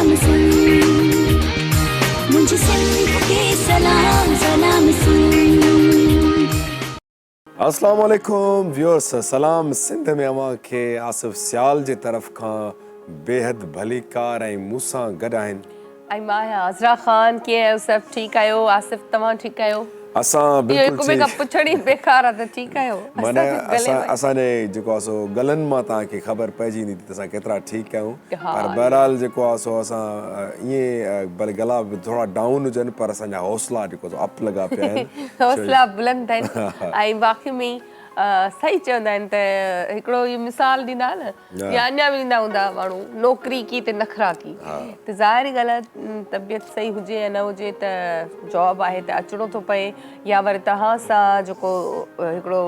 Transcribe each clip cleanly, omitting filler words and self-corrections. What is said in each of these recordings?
सलाम सुन मुझे सिंध के सलाम सलाम सुन। अस्सलाम वालेकुम व्यूअर्स, सलाम सिंध में अवां खे आसिफ सियाल जे तरफ़ खां बेहद भली कार ऐं मूंसां गॾु आहिनि। ऐं मां आहियां अज़रा ख़ान। कीअं आहियो? सभु ठीकु आहियो? आसिफ तव्हां ठीकु आहियो? असां इहो हिक ॿिए बिल्कुलु खां पुछण ई बेकार आहे त ठीकु आहियो? माना असांजे जेको आहे सो गलनि मां तव्हांखे ख़बर पइजी वेंदी त असां केतिरा ठीकु आहियूं। पर बहरहाल जेको आहे सो असां ईअं भले गला थोरा डाउन हुजनि पर असांजा हौसला जेको अप लॻा पिया आहिनि। हौसला बुलंद आहिनि ऐं वाक़ई में सही चवंदा आहिनि त हिकिड़ो इहो मिसाल ॾींदा न या अञा बि ॾींदा हूंदा माण्हू, नौकिरी की त नखरा की। त ज़ाहिरी ॻाल्हि आहे तबियत सही हुजे या न हुजे त जॉब आहे त अचिणो थो पए, या वरी तव्हां सां जेको हिकिड़ो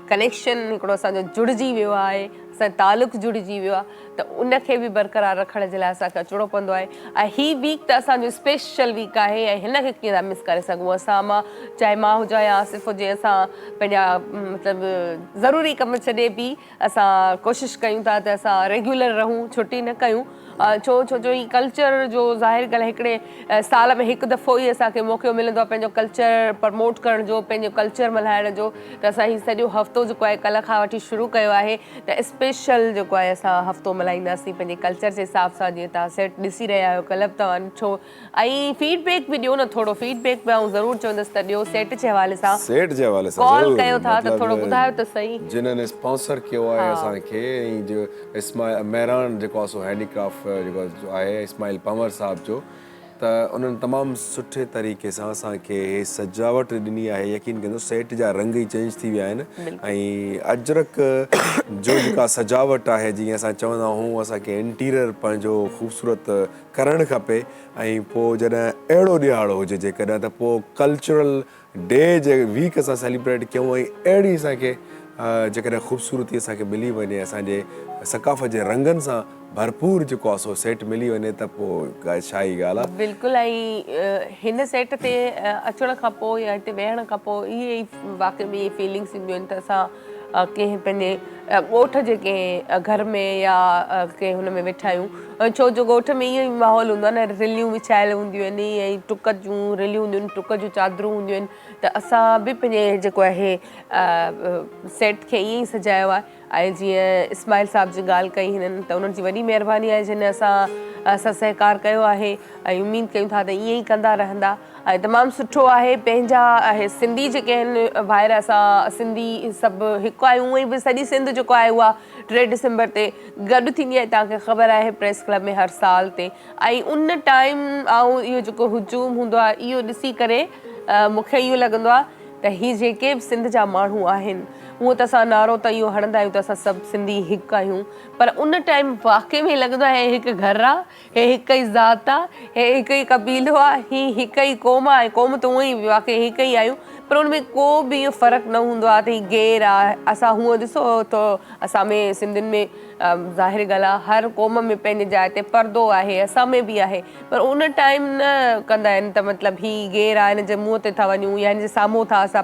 कनेक्शन हिकिड़ो असांजो जुड़िजी वियो आहे, असांजो तालुक़ु जुड़िजी वियो आहे त उनखे बि बरक़रार रखण जे लाइ असांखे अचिणो पवंदो आहे। ऐं हीअ वीक त असांजो स्पेशल वीक आहे ऐं हिनखे कीअं था मिस करे सघूं असां। मां चाहे मां हुजां या आसिफ हुजे, असां पंहिंजा मतिलबु ज़रूरी कम छॾे बि असां कोशिशि कयूं था त असां रेगुलर रहूं, छुटी न कयूं। छो जो ही कल्चर जो ज़ाहिर ॻाल्हि हिकिड़े साल में हिकु दफ़ो ई असांखे मौक़ो मिलंदो आहे पंहिंजो कल्चर प्रमोट करण जो, पंहिंजो कल्चर मल्हाइण जो। त असां हीउ सॼो हफ़्तो जेको आहे कल्ह खां वठी शुरू कयो आहे त स्पेशल जेको आहे असां हफ़्तो मल्हाईंदासीं पंहिंजे कल्चर जे हिसाब सां। जीअं तव्हां सेट ॾिसी रहिया आहियो, कल्ह बि तव्हां ॾिठो, ऐं फीडबैक बि ॾियो न, थोरो फीडबैक बि आउं ज़रूरु चवंदसि त ॾियो सेट जे हवाले सां। सेट जे हवाले सां कॉल कयो था त थोरो ॿुधायो त सही। जिन्हनि स्पॉन्सर कयो आहे असांखे, ऐं जो इस्माइल मेहरान जेको आहे सो हैंडीक्राफ्ट जेको आहे इस्माइल पंवर साहिब जो, त उन्हनि तमामु सुठे तरीक़े सां असांखे सजावट ॾिनी आहे। यकीन कंदो सेट जा रंग ई चेंज थी विया आहिनि ऐं अजरक जो जेका सजावट आहे, जीअं असां चवंदा आहियूं असांखे इंटीरियर पंहिंजो ख़ूबसूरत करणु खपे। ऐं पोइ जॾहिं अहिड़ो ॾियारो हुजे जेकॾहिं त पोइ कल्चरल डे जे वीक असां सेलिब्रेट कयूं ऐं अहिड़ी असांखे जेकॾहिं ख़ूबसूरती असांखे मिली वञे, असांजे सकाफ़त जे रंगनि सां भरपूर जेको आहे सो सेट मिली वञे त पोइ छा ई ॻाल्हि आहे। बिल्कुलु। ऐं हिन सेट ते अचण खां पोइ या हिते वेहण खां पोइ इहे ई वाक़ई में इहे फीलिंग्स ईंदियूं आहिनि त असां कंहिं पंहिंजे ॻोठ जे कंहिं घर में या कंहिं हुन में वेठा आहियूं। छो जो ॻोठ में इहो ई माहौल हूंदो आहे न, रिलियूं विछायल हूंदियूं आहिनि ऐं टुक जूं रिलियूं हूंदियूं आहिनि, टुक जूं चादरूं हूंदियूं आहिनि। त असां बि पंहिंजे जेको आहे सेट खे ईअं ई सजायो आहे। ऐं जीअं इस्माइल साहिब जी ॻाल्हि कई हिननि, त उन्हनि जी वॾी महिरबानी आहे जिन असां सहकार कयो आहे ऐं उमेदु कयूं था त ईअं ई कंदा रहंदा। ऐं तमामु सुठो आहे, पंहिंजा आहे सिंधी जेके आहिनि ॿाहिरि, असां सिंधी सभु हिकु आहियूं। उहे बि सॼी सिंध जेको आहे उहा 3 डिसेंबर ते गॾु थींदी आहे, तव्हांखे ख़बर आहे, प्रेस क्लब में हर साल ते। ऐं उन टाइम ऐं इहो जेको हुजूम हूंदो आहे, इहो ॾिसी करे मूंखे इहो लॻंदो आहे त हीअ जेके बि सिंध जा माण्हू आहिनि, हूअं त असां नारो त इहो हणंदा आहियूं त असां सभु सिंधी हिकु आहियूं, पर उन टाइम वाक़ई में लॻंदो आहे हे हिकु घरु आहे, हे हिकु ई ज़ात आहे, हे हिकु ई क़बीलो आहे, हीअ हिकु ई क़ौम आहे। क़ौम त उअं ई वाक़ई हिकु ई आहियूं, पर उन में को बि इहो फ़र्क़ु न हूंदो आहे त हीअ गैर आहे। असां हूअं ॾिसो त असां में सिंधियुनि में ज़ाहिर ॻाल्हि आहे हर क़ौम में पंहिंजे जाइ ते पर्दो आहे, असां में बि आहे, पर उन टाइम न कंदा आहिनि त मतिलबु हीअ गैर आहे, हिन जे मुंहं ते था वञूं या हिन जे साम्हूं था असां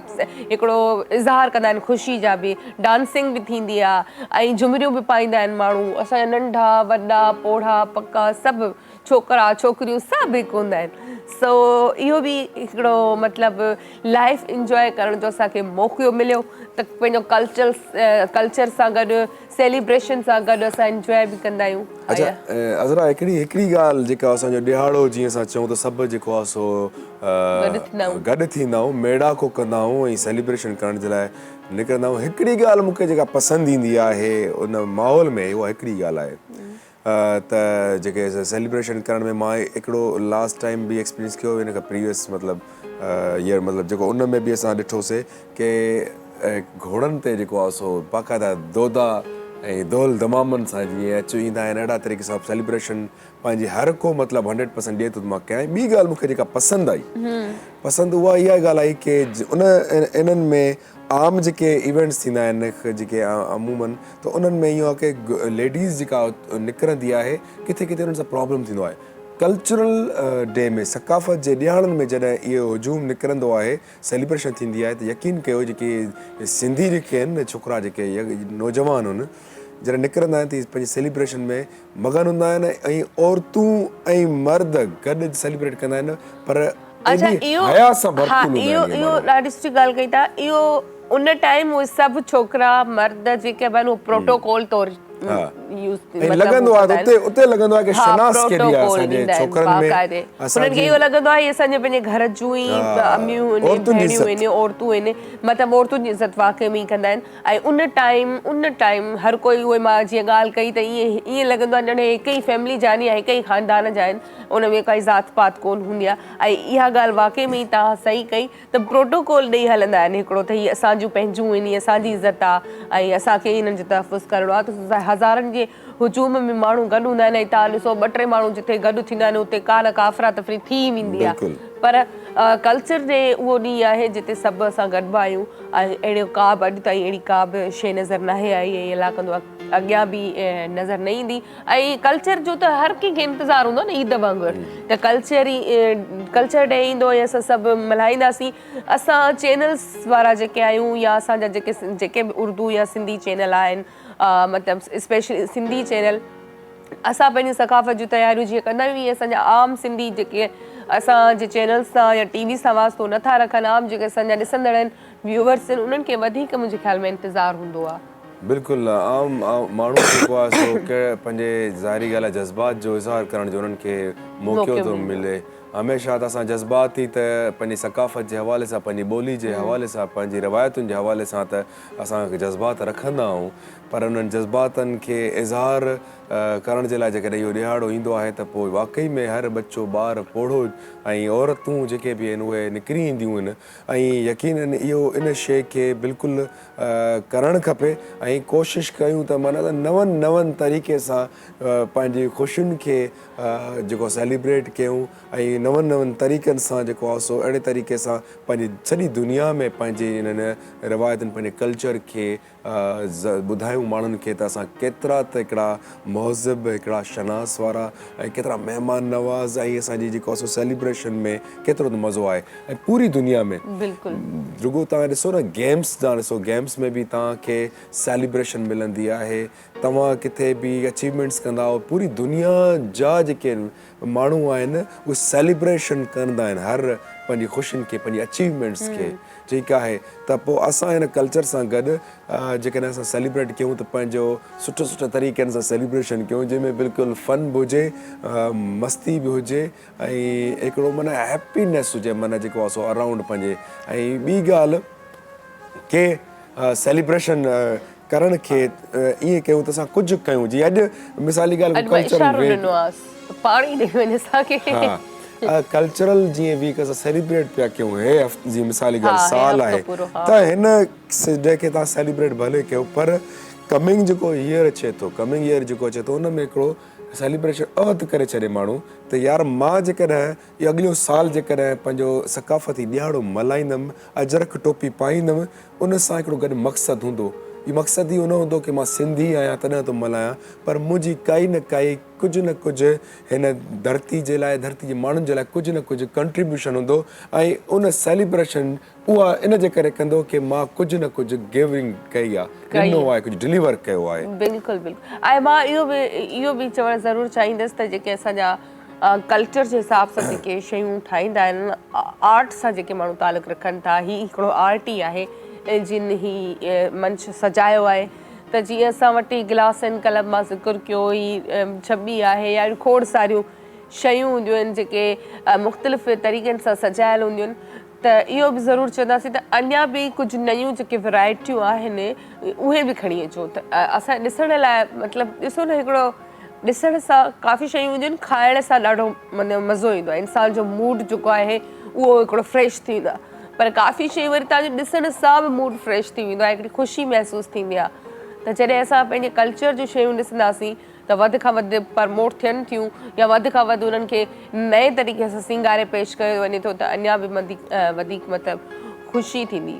हिकिड़ो इज़हार कंदा आहिनि ख़ुशी जा बि, डांसिंग बि थींदी आहे ऐं झुमरियूं बि पाईंदा आहिनि माण्हू। असांजा नंढा वॾा पोढ़ा पका सभु छोकिरा छोकिरियूं सभु हिकु हूंदा आहिनि। सो इहो बि हिकिड़ो मतिलबु लाइफ इंजॉय करण जो असांखे मौक़ो मिलियो त पंहिंजो कल्चर सां गॾु सेलिब्रेशन सां गॾु असां इंजॉय बि कंदा आहियूं। अच्छा अज़रा, हिकिड़ी ॻाल्हि जेका असांजो ॾियारो जीअं असां चऊं त सभु जेको आहे सो गॾु थींदा आहियूं, मेड़ाको कंदा आहियूं ऐं सेलिब्रेशन करण जे लाइ निकिरंदा आहियूं। हिकिड़ी ॻाल्हि मूंखे जेका पसंदि ईंदी आहे उन माहौल में, उहा हिकिड़ी ॻाल्हि आहे त जेके सेलिब्रेशन करण में मां हिकिड़ो लास्ट टाइम बि एक्सपीरियंस कयो, हिन खां प्रीवियस मतिलबु ईयर मतिलबु जेको उन में बि असां ॾिठोसीं की घोड़नि ते जेको आहे सो बाक़ाइदा दोदा ऐं दोल दमामनि सां जीअं अचु ईंदा आहिनि, अहिड़ा तरीक़े सां सेलिब्रेशन पंहिंजी हर को मतिलबु 100% ॾिए थो। मां कयां ॿी ॻाल्हि मूंखे जेका पसंदि आई, पसंदि उहा इहा ॻाल्हि आई की इन्हनि में आम जेके इवेंट्स थींदा आहिनि जेके अमूमन, त उन्हनि में इहो आहे की लेडीज़ जेका निकिरंदी आहे, किथे किथे उन्हनि सां प्रॉब्लम थींदो आहे। कल्चरल डे में, सकाफ़त जे ॾियारनि में जॾहिं इहो हुजूम निकिरंदो आहे, सेलिब्रेशन थींदी आहे, त यकीन कयो जेके सिंधी जेके आहिनि छोकिरा जेके नौजवान आहिनि, जॾहिं निकिरंदा आहिनि त पंहिंजी सेलिब्रेशन में मगन हूंदा आहिनि ऐं औरतूं ऐं मर्द गॾु सेलिब्रेट कंदा आहिनि पर अच्छा एॾी इहो हया सां भरपूर हा हूंदा इहो आहिनि इहे इहो माण्हू। ॾाढी सुठी ॻाल्हि कई था इहो उन टाइम उहे सभु छोकिरा मर्द जेके बि आहिनि उहे प्रोटोकॉल तौरु ऐं लॻंदो आहे त उते लॻंदो आहे कि शनास केॾी आहे असांजे छोकिरनि में हुननि खे इहो लॻंदो आहे असांजे पंहिंजे घर जूं ई अमियूं आहिनि भेणियूं आहिनि औरतूं आहिनि मतिलबु औरतुनि जी इज़त वाक़ई में ई कंदा आहिनि ऐं उन टाइम हर कोई उहे मां जीअं ॻाल्हि कई त ईअं लॻंदो आहे ॼण हिकु ई फैमिली जा आहिनि या हिकु ई ख़ानदान जा आहिनि उन में काई ज़ात पात कोन हूंदी आहे ऐं इहा ॻाल्हि वाक़ई में ई तव्हां सही कई त प्रोटोकॉल ॾेई हलंदा आहिनि हिकिड़ो त हीअ असांजूं पंहिंजूं आहिनि हीअ असांजी इज़त आहे ऐं असांखे हिननि जो तहफ़ुज़ करिणो आहे त हज़ारनि जे हुजूम में माण्हू गॾु हूंदा आहिनि ऐं तव्हां ॾिसो 2-3 माण्हू जिथे गॾु थींदा आहिनि उते का न का अफ़रा तफ़री थी वेंदी आहे पर कल्चर डे उहो ॾींहुं आहे जिते सभु असां गॾिबा आहियूं ऐं अहिड़ो का बि अॼु ताईं अहिड़ी का बि शइ नज़र न आहे आई ऐं अलाह कंदो आहे अॻियां बि नज़र न ईंदी ऐं कल्चर जो त हर कंहिंखे इंतज़ारु हूंदो न ईद वांगुरु त कल्चर डे ईंदो ऐं असां सभु मल्हाईंदासीं असां चैनल्स वारा जेके आहियूं या असांजा जेके बि उर्दू या सिंधी चैनल आहिनि मतिलबु स्पेशली सिंधी चैनल असां पंहिंजी सकाफ़त जूं तयारियूं जीअं कंदा आहियूं ईअं असांजा आम सिंधी जेके असांजे चैनल्स सां या टीवी सां वास्तो नथा रखनि आम जेके असांजा ॾिसंदड़ आहिनि व्यूवर्स आहिनि उन्हनि खे वधीक मुंहिंजे ख़्याल में इंतज़ारु हूंदो आहे बिल्कुलु आम माण्हू जेको आहे सो पंहिंजे ज़ाहिरी ॻाल्हि आहे जज़्बात जो इज़हार करण जो उन्हनि खे मौक़ो थो मिले हमेशह त असां जज़्बाती त पंहिंजी सकाफ़त जे हवाले सां पंहिंजी ॿोली जे हवाले सां पंहिंजी रवायतुनि जे हवाले सां त असां जज़्बात रखंदा आहियूं पर उन्हनि जज़्बातनि खे इज़हार करण जे लाइ जेकॾहिं इहो ॾिहाड़ो ईंदो आहे त पोइ वाक़ई में हर बच्चो ॿार पोढ़ो ऐं औरतूं जेके बि आहिनि उहे निकिरी ईंदियूं आहिनि ऐं यकीननि इहो इन शइ खे बिल्कुलु करणु खपे ऐं कोशिशि कयूं त माना त नवनि तरीक़े सां पंहिंजी ख़ुशियुनि खे जेको सेलिब्रेट कयूं ऐं नवनि तरीक़नि सां जेको आहे सो अहिड़े तरीक़े सां पंहिंजी सॼी दुनिया में पंहिंजे इन्हनि रिवायतुनि पंहिंजे कल्चर खे ॿुधायूं माण्हुनि खे त असां केतिरा त हिकिड़ा महज़िब हिकिड़ा शनास वारा ऐं केतिरा महिमान नवाज़ ऐं असांजी जेको आहे सो सेलिब्रेशन में केतिरो त मज़ो आहे ऐं पूरी दुनिया में रुगो तव्हां ॾिसो न गेम्स तव्हां ॾिसो गेम्स में बि तव्हांखे सेलिब्रेशन मिलंदी आहे तव्हां किथे बि अचीवमेंट्स कंदा आहियो पूरी दुनिया जा जेके माण्हू आहिनि उहे सेलिब्रेशन कंदा आहिनि हर पंहिंजी ख़ुशियुनि खे पंहिंजी अचीवमेंट्स खे ठीकु आहे त पोइ असां हिन कल्चर सां गॾु जेकॾहिं असां सेलिब्रेट कयूं त पंहिंजो सुठे तरीक़नि सां सेलिब्रेशन कयूं जंहिंमें बिल्कुलु फन बि हुजे मस्ती बि हुजे ऐं हिकिड़ो माना हैप्पीनेस हुजे माना जेको आहे सो अराउंड पंहिंजे ऐं ॿी ॻाल्हि के सेलिब्रेशन करण खे ईअं कयूं त असां कुझु कयूं जीअं अॼु मिसाली कल्चरल जीअं वीक असां सेलिब्रेट पिया कयूं हे हफ़्ते जी मिसाली ॻाल्हि साल आहे त हिन डे खे तव्हां सेलिब्रेट भले कयो पर कमिंग जेको ईयर अचे थो कमिंग ईयर जेको अचे थो उन में हिकिड़ो सेलिब्रेशन करे छॾे माण्हू त यार मां जेकॾहिं इहो अॻिलो साल जेकॾहिं पंहिंजो सकाफ़ती ॾियारो मल्हाईंदुमि अजरक टोपी पाईंदुमि उन सां हिकिड़ो गॾु मक़सदु हूंदो इहो मक़सदु इहो न हूंदो की मां सिंधी आहियां तॾहिं थो मल्हायां पर मुंहिंजी काई न काई कुझु न कुझु हिन धरती जे लाइ धरती जे माण्हुनि जे लाइ कुझु न कुझु कंट्रीब्यूशन हूंदो ऐं उन सेलिब्रेशन उहा इन जे करे कंदो की मां कुझु न कुझु गिविंग कई आहे ॾिनो आहे कुझु डिलीवर कयो आहे बिल्कुलु ऐं मां इहो बि चवणु ज़रूरु चाहींदसि त जेके असांजा कल्चर जे हिसाब सां जेके शयूं ठाहींदा आहिनि आर्ट सां जेके माण्हू तालुक़ु रखनि था हीउ हिकिड़ो आर्ट ई आहे जिन ही मंच सजायो आहे त जीअं असां वटि गिलास आहिनि कल्ह मां ज़िक्र कयो ई छॿी आहे या खोड़ सारियूं शयूं हूंदियूं आहिनि जेके मुख़्तलिफ़ तरीक़नि सां सजायल हूंदियूं आहिनि त इहो बि ज़रूरु चवंदासीं त अञा बि कुझु नयूं जेके वैराइटियूं आहिनि उहे बि खणी अचो त असां ॾिसण लाइ मतिलबु ॾिसो न हिकिड़ो ॾिसण सां काफ़ी शयूं हूंदियूं आहिनि खाइण सां ॾाढो माना मज़ो ईंदो आहे इंसान जो मूड जेको आहे उहो हिकिड़ो फ्रेश थी वेंदो आहे पर काफ़ी शयूं वरी तव्हांजो ॾिसण सां बि मूड फ्रेश थी वेंदो आहे हिकिड़ी ख़ुशी महसूसु थींदी आहे त जॾहिं असां पंहिंजे कल्चर जूं शयूं ॾिसंदासीं त वधि खां वधि प्रमोट थियनि थियूं या वधि खां वधि उन्हनि खे नए तरीक़े सां सिंगारे पेश कयो वञे थो त अञा बि वधीक मतिलबु ख़ुशी थींदी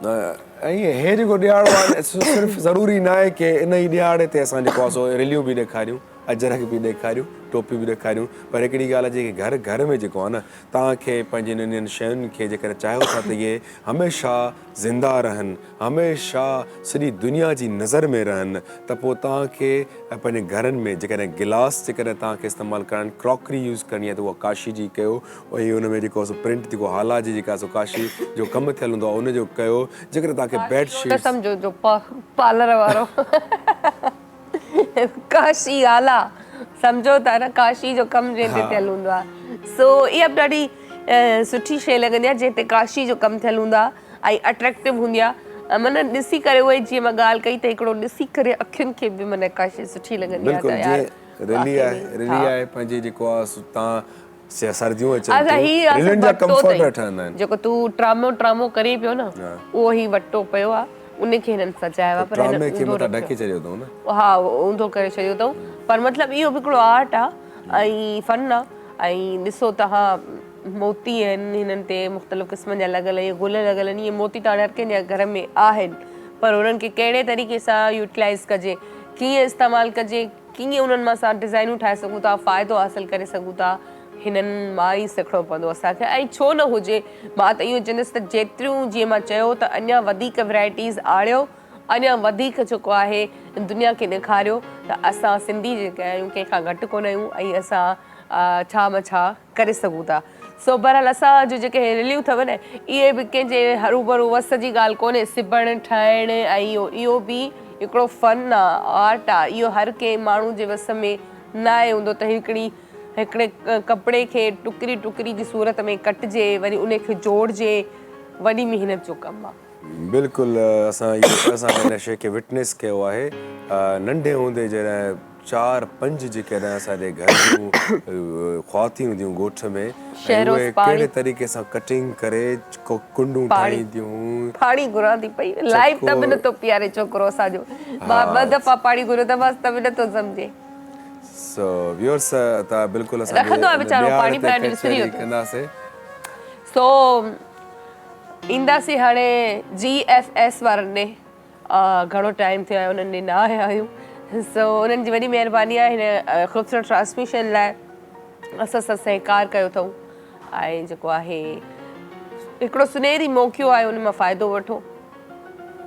ऐं हे जेको ॾियारो आहे सिर्फ़ु ज़रूरी न आहे की इन ई ॾियारे ते असां जेको आहे सो रिलियूं बि ॾेखारियूं, अजरक बि ॾेखारियूं, टोपियूं बि ॾेखारियूं, पर हिकिड़ी ॻाल्हि आहे जेकी घर घर में जेको आहे न तव्हांखे पंहिंजी इन्हनि शयुनि खे जेकर चाहियो था त इहे हमेशह ज़िंदा रहनि, हमेशह सॼी दुनिया जी नज़र में रहनि, त पोइ तव्हांखे पंहिंजे घरनि में जेकॾहिं गिलास जेकॾहिं तव्हांखे इस्तेमालु करणु, क्रॉकरी यूज़ करणी आहे त उहा काशी जी कयो, ऐं हुन में जेको आहे सो प्रिंट जेको हाला जी जेका सो काशी जो कमु थियलु हूंदो आहे उनजो कयो। जेकॾहिं तव्हांखे बेडशीट सम्झो जो पार्लर वारो काशी आला सम्झो था न, काशी जो कमु जंहिंते थियलु हूंदो आहे। सो इहा बि ॾाढी सुठी शइ लॻंदी आहे जिते काशी जो कमु थियलु हूंदो आहे ऐं अट्रैक्टिव हूंदी आहे। माना ॾिसी करे उहे जीअं मां ॻाल्हि कई त हिकिड़ो ॾिसी करे अखियुनि खे बि माना काशी सुठी लॻंदी आहे। बिल्कुलु जीअं रिली आहे पंहिंजी जेको आहे तव्हां सर्दियूं अचनि जा कंफर्टर ठहंदा आहिनि। जेको तूं ट्रामो करे पियो न उहो ई वटो पियो आहे, उनखे हिननि सजायो आहे, पर ढके छॾियो अथऊं न। हा ऊंधो करे छॾियो अथऊं, पर मतिलबु इहो बि हिकिड़ो आर्ट आहे ऐं फन आहे। ऐं ॾिसो तव्हां मोती आहिनि हिननि ते मुख़्तलिफ़ क़िस्मनि जा लॻल, इहे गुल लॻल आहिनि, इहे मोती त हाणे हर कंहिंजे घर में आहिनि, पर उन्हनि खे कहिड़े तरीक़े सां यूटिलाइज़ कजे, कीअं इस्तेमालु कजे, कीअं उन्हनि मां असां डिज़ाइनूं ठाहे सघूं था, फ़ाइदो हासिलु करे सघूं था, हिननि मां ई सिखणो पवंदो असांखे। ऐं छो न हुजे, मां त इहो चवंदसि त जेतिरियूं जीअं मां चयो त अञा वधीक वैराइटीज़ आणियो, अञा वधीक जेको आहे दुनिया खे ॾेखारियो त असां सिंधी जेके आहियूं कंहिंखां घटि कोन आहियूं ऐं असां छा में छा करे सघूं था। सो बहरहाल असांजो जेके रिलियूं अथव न इहे बि कंहिंजे हरू वस जी ॻाल्हि कोन्हे, सिबणु ठाहिणु ऐं इहो बि हिकिड़ो फन आहे, आर्ट आहे। इहो हर कंहिं माण्हू जे वस में न आहे हूंदो त हिकिड़े कपिड़े खे टुकरी टुकरी जी सूरत में कटिजे, वरी उनखे जोड़िजे, वॾी महिनत जो कमु आहे। बिल्कुलु असां हिन शइ खे विटनेस कयो आहे। नंढे हूंदे जॾहिं 4-5 जेकॾहिं असांजे घर जूं ख़्वातियूं हूंदियूं ॻोठ में, उहे कहिड़े तरीक़े सां कटिंग करे कुंडूं ठाहींदियूं। पाणी घुरां थी पई, लाइव त बि नथो पीआरे छोकिरो असांजो, मां 2 दफ़ा पाणी घुरियो त बसि त बि नथो सम्झे। सो व्यूअर्स त बिल्कुलु असां रखंदो आहे वीचारो पाणी पीआरण विसरी वियो कंदासीं। सो ईंदासीं हाणे GFS वारनि ॾे, घणो टाइम थियो आहे उन्हनि ॾे न आया आहियूं। सो उन्हनि जी वॾी महिरबानी आहे हिन ख़ूबसूरत ट्रांसमिशन लाइ, असां सां सहकार कयो अथऊं ऐं जेको आहे हिकिड़ो सुनहरी मौक़ो आहे, उन मां फ़ाइदो वठो।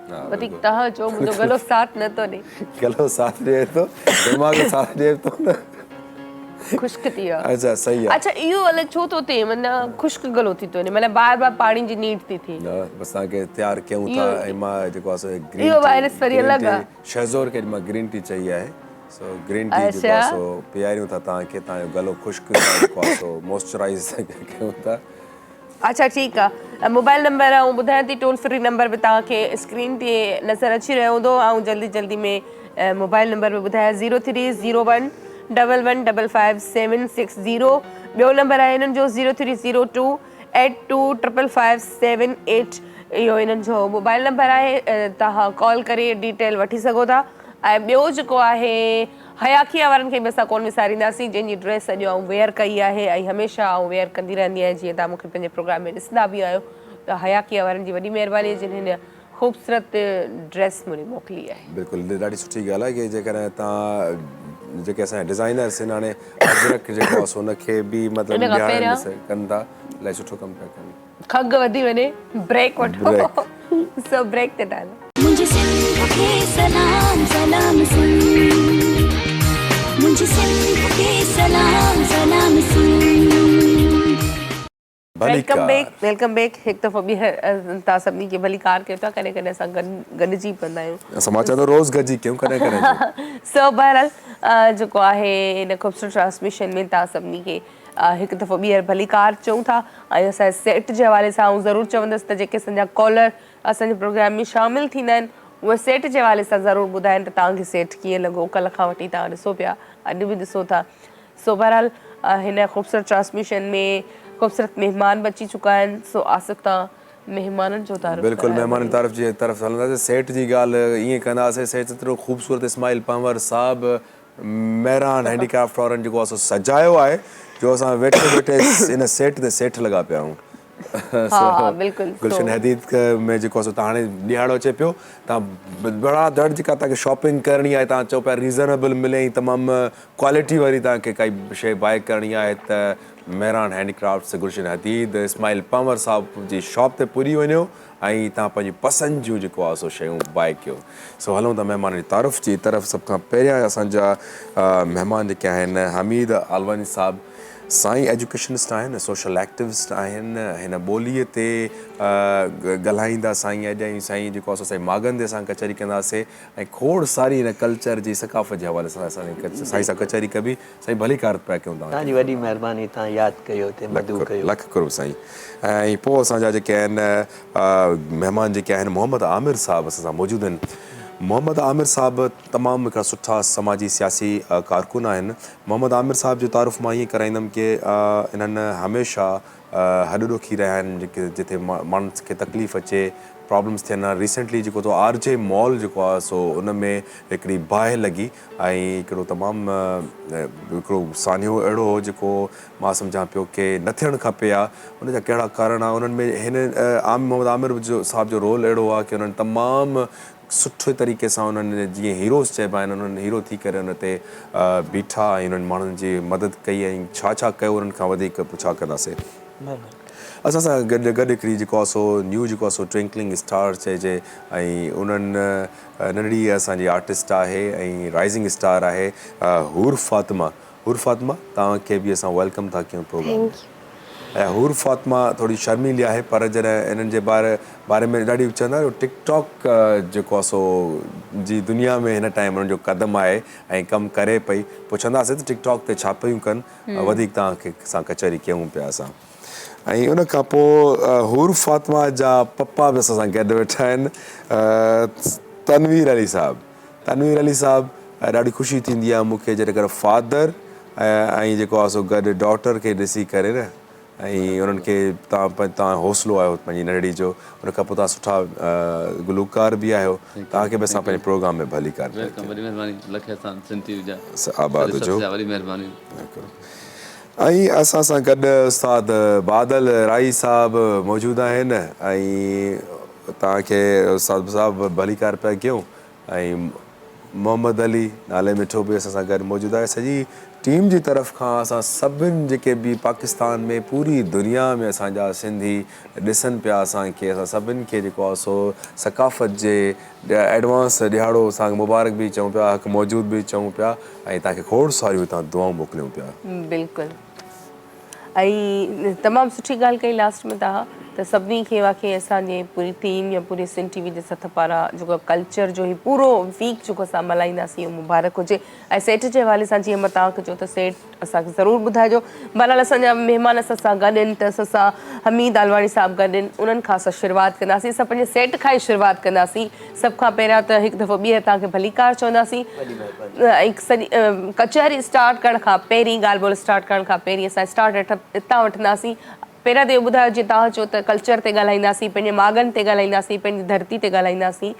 वधीक तव्हां चओ, मुंहिंजो गलो साथ नथो ॾे। गलो साथ ॾे थो, दिमाग़ साथ ॾे थो न, खुश्क थी वियो आहे। अच्छा सही आहे। अच्छा इहो अलाए छो थो थिए, माना खुश्क गलो थी थो वञे, माना बार बार पाणी जी नीड थी थिए। बसि तव्हांखे तयारु कयूं था ऐं मां जेको आहे इहो वायरस वरी अलॻि आहे। शहज़ोर खे मां ग्रीन टी चई आहे। सो ग्रीन टी जेको आहे सो पीआरियूं था तव्हांखे, तव्हांजो गलो खुश्क जेको आहे सो मॉइस्चराइज़ कयूं था। अच्छा ठीकु आहे। मोबाइल नंबर ऐं ॿुधायां थी टोल फ्री नंबर बि तव्हांखे स्क्रीन ते नज़र अची रहियो हूंदो, ऐं जल्दी जल्दी में मोबाइल नंबर बि ॿुधायां 0301 11555760। ॿियो नंबर आहे हिननि जो 0302 825557 इहो हिननि जो मोबाइल नंबर आहे, तव्हां कॉल करे डिटेल वठी सघो था। ऐं ॿियो जेको आहे हयाखिया वारनि खे बि असां कोन विसारींदासीं, जंहिंजी ड्रेस अॼु आउं वेयर कई आहे ऐं हमेशह आउं वेयर कंदी रहंदी आहियां, जीअं तव्हां मूंखे पंहिंजे प्रोग्राम में ॾिसंदा बि आहियो। त हयाखिया वारनि जी वॾी महिरबानी जिन हिन ख़ूबसूरत ड्रेस मुंहिंजी मोकिली आहे। बिल्कुलु ॾाढी सुठी ॻाल्हि आहे की जेकॾहिं तव्हां जेके असांजा डिज़ाइनर्स आहिनि हाणे अजरक जेको आहे सो हुनखे बि मतिलबु कनि था, इलाही सुठो कमु पिया कनि। खग वधी वञे, ब्रेक वठो। सो ब्रेक ते टाइम मुझे सिंध के सलाम सलाम सिंध, मुझे सिंध के सलाम सलाम सिंध। Welcome back. हिकु दफ़ो ॿी तव्हां सभिनी खे भली कार कयो था, कॾहिं कॾहिं असां गॾिजी पवंदा आहियूं। असां मां चवंदो रोज़ गॾिजी कयूं, कॾहिं कॾहिं। सो बहरहाल जेको आहे हिन ख़ूबसूरत ट्रांसमिशन में तव्हां सभिनी खे हिकु दफ़ो ॿीहर भली कार चऊं था। ऐं असांजे सेट जे हवाले सां आउं ज़रूरु चवंदसि त जेके असांजा कॉलर असांजे प्रोग्राम में शामिलु थींदा आहिनि उहे सेट जे हवाले सां ज़रूरु ॿुधाइनि त तव्हांखे सेट कीअं लॻो, कल्ह खां वठी तव्हां ॾिसो पिया, अॼु बि ॾिसो था। सो बहरहाल हिन ख़ूबसूरत ट्रांसमिशन में ख़ूबसूरत महिमान बि अची चुका आहिनि। सो आसिफ़ तव्हां महिमाननि जो तारीफ़। बिल्कुलु महिमाननि तारीफ़ जी तरफ़ हलंदासीं। सेठ जी ॻाल्हि ईअं कंदासीं, सेठ एतिरो ख़ूबसूरत इस्माइल पंवर साहिबु मेहरान हैंडीक्राफ्ट वारनि जेको आहे सो सजायो आहे जो असां वेठे वेठे हिन सेट ते सेठ लॻा पिया आहियूं। हाँ बिल्कुल गुलशन हदीद में जेको आहे तव्हां हाणे ॾियारो अचे पियो तव्हां बड़ा दड़ जेका तव्हांखे शॉपिंग करणी आहे तव्हां चओ पिया रीज़नेबल मिले ऐं तमामु क्वालिटी वारी तव्हांखे काई शइ बाय करणी आहे त मेहरान हैंडीक्राफ्ट्स गुलशन हदीद इस्माइल पंवर साहब जी शॉप ते पूरी वञो ऐं तव्हां पंहिंजी पसंदि जूं जेको आहे सो शयूं बाय कयो सो हलूं था महिमान जी तारीफ़ जी तरफ़ सभ खां पहिरियां असांजा महिमान जेके आहिनि हमीद आलवानी साहब साईं एजुकेशनिस्ट आहिनि सोशल एक्टिविस्ट आहिनि हिन ॿोलीअ ते ॻाल्हाईंदा साईं अॼु ऐं साईं जेको आहे साईं मागन ते असां कचहरी कंदासीं ऐं खोड़ सारी हिन कल्चर जी सकाफ़त जे हवाले सां असां साईं सां कचहरी कबी साईं भली कार पिया कयूं तव्हांजी वॾी महिरबानी तव्हां यादि कयो हिते मदू कयो लख करो साईं ऐं पोइ असांजा जेके आहिनि महिमान जेके आहिनि मोहम्मद आमिर साहब असां सां मौजूदु आहिनि मोहम्मद आमिर साहब तमामु हिकिड़ा सुठा समाजी सियासी कारकुन आहिनि मोहम्मद आमिर साहब जो तारुफ़ मां ईअं कराईंदुमि की इन्हनि हमेशह हॾुॾो रहिया आहिनि जेके जिथे माण्हुनि खे तकलीफ़ अचे प्रॉब्लम्स थियनि रिसेंटली जेको तो आरजे मॉल जेको आहे सो उन में हिकिड़ी बाहि लॻी ऐं हिकिड़ो तमामु हिकिड़ो सानियो अहिड़ो हो जेको मां सम्झां पियो की न थियणु खपे आहे उनजा कहिड़ा कारण आहे उन्हनि में हिन मोहम्मद आमिर जो साहब जो रोल अहिड़ो आहे की उन्हनि तमामु सुठे तरीक़े सां उन्हनि जीअं हीरोज़ चइबा आहिनि उन्हनि हीरो थी करे उन ते बीठा ऐं उन्हनि माण्हुनि जी मदद कई ऐं छा छा कयो उन्हनि खां वधीक छा कंदासीं असां सां गॾु हिकिड़ी जेको आहे सो न्यू जेको आहे सो ट्विंकलिंग स्टार चइजे ऐं उन्हनि नंढड़ी असांजी आर्टिस्ट आहे ऐं राइज़िंग स्टार आहे हूर फातिमा तव्हांखे बि असां वेलकम था कयूं प्रोग्राम ऐं हूर फातिमा थोरी शर्मीली आहे पर जॾहिं इन्हनि जे बारे में ॾाढी चवंदा आहियो टिकटॉक जेको आहे सो जी दुनिया में हिन टाइम उन्हनि जो क़दमु आहे ऐं कमु करे पई पुछंदासीं त टिकटॉक ते छा पियूं कनि वधीक तव्हांखे असां कचहरी कयूं पिया असां ऐं उन खां पोइ हूर फातिमा जा पप्पा बि असां सां गॾु वेठा आहिनि तनवीर अली साहब ॾाढी ख़ुशी थींदी आहे मूंखे जॾहिं फादर ऐं जेको आहे सो गॾु डॉटर खे ॾिसी करे न ऐं उन्हनि खे तव्हां हौसलो आहियो पंहिंजी नंढड़ी जो उन खां पोइ तव्हां सुठा गुलूकार बि आहियो तव्हांखे बि असां पंहिंजे प्रोग्राम में भली कार आबाद हुजो ऐं असां सां गॾु उस्ताद बादल राई साहब मौजूदु आहिनि ऐं तव्हांखे उस्ताद साहब भली कार पिया कयूं ऐं मोहम्मद अली नाले मिठो बि असां सां गॾु मौजूदु आहे सॼी टीम जी तरफ़ खां असां सभिनि जेके बि पाकिस्तान में पूरी दुनिया में असांजा सिंधी ॾिसनि पिया असांखे असां सभिनि खे जेको आहे सो सकाफ़त जे एडवांस ॾियारो असांखे मुबारक बि चऊं पिया हक़ मौजूदु बि चऊं पिया ऐं तव्हांखे खोड़ सारियूं तव्हां दुआऊं मोकिलियूं पिया बिल्कुलु ऐं तमामु सुठी ॻाल्हि कई लास्ट में तव्हां त सभिनी खे वाकई असांजे पूरी टीम या पूरे सिंध टीवी जे सथ पारां जेको कल्चर जो ई पूरो वीक जेको असां मल्हाईंदासीं इहो मुबारक हुजे ऐं सेठ जे हवाले सां जीअं मां तव्हांखे चयो त सेठ असांखे ज़रूरु ॿुधाइजो बहरहाल असांजा महिमान असां सां गॾु आहिनि त असां सां हमीद आलवानी साहब गॾु आहिनि उन्हनि खां असां शुरूआति कंदासीं असां पंहिंजे सेठ खां ई शुरूआति कंदासीं सभ खां पहिरियां त हिकु दफ़ो ॿीहर तव्हांखे भली कार चवंदासीं ऐं सॼी कचहरी स्टार्ट करण खां पहिरीं ॻाल्हि ॿोल स्टार्ट करण खां पहिरीं असां स्टार्ट हितां वठंदासीं पहिरियां त इहो ॿुधायो जीअं तव्हां चयो त कल्चर ते ॻाल्हाईंदासीं पंहिंजे मागनि ते ॻाल्हाईंदासीं पंहिंजी धरती ते ॻाल्हाईंदासीं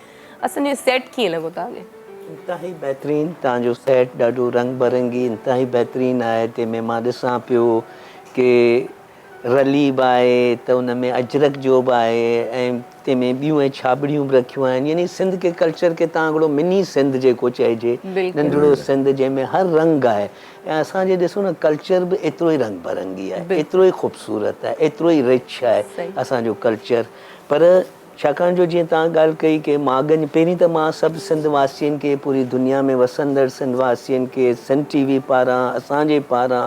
असांजो सेट कीअं लॻो तव्हांखे इंतिहाई बहितरीनु तव्हांजो सेट ॾाढो रंग बरंगी इंतिहाई बहितरीनु आहे तंहिंमें मां ॾिसां पियो की रली बि आहे त उन में अजरक जो बि आहे ऐं तंहिंमें ॿियूं ऐं छाबड़ियूं बि रखियूं आहिनि यानी सिंध के कल्चर खे तव्हां हिकिड़ो मिनी सिंध जेको चइजे नंढिड़ो सिंध जंहिंमें हर रंग आहे ऐं असांजे ॾिसो न कल्चर बि एतिरो ई रंग बरंगी आहे एतिरो ई ख़ूबसूरत आहे एतिरो ई रिच आहे असांजो कल्चर पर छाकाणि जो जीअं तव्हां ॻाल्हि कई की मागनि पहिरीं त मां सभु सिंध वासियुनि खे पूरी दुनिया में वसंदड़ सिंध वासियुनि खे सिंध टीवी पारां असांजे पारां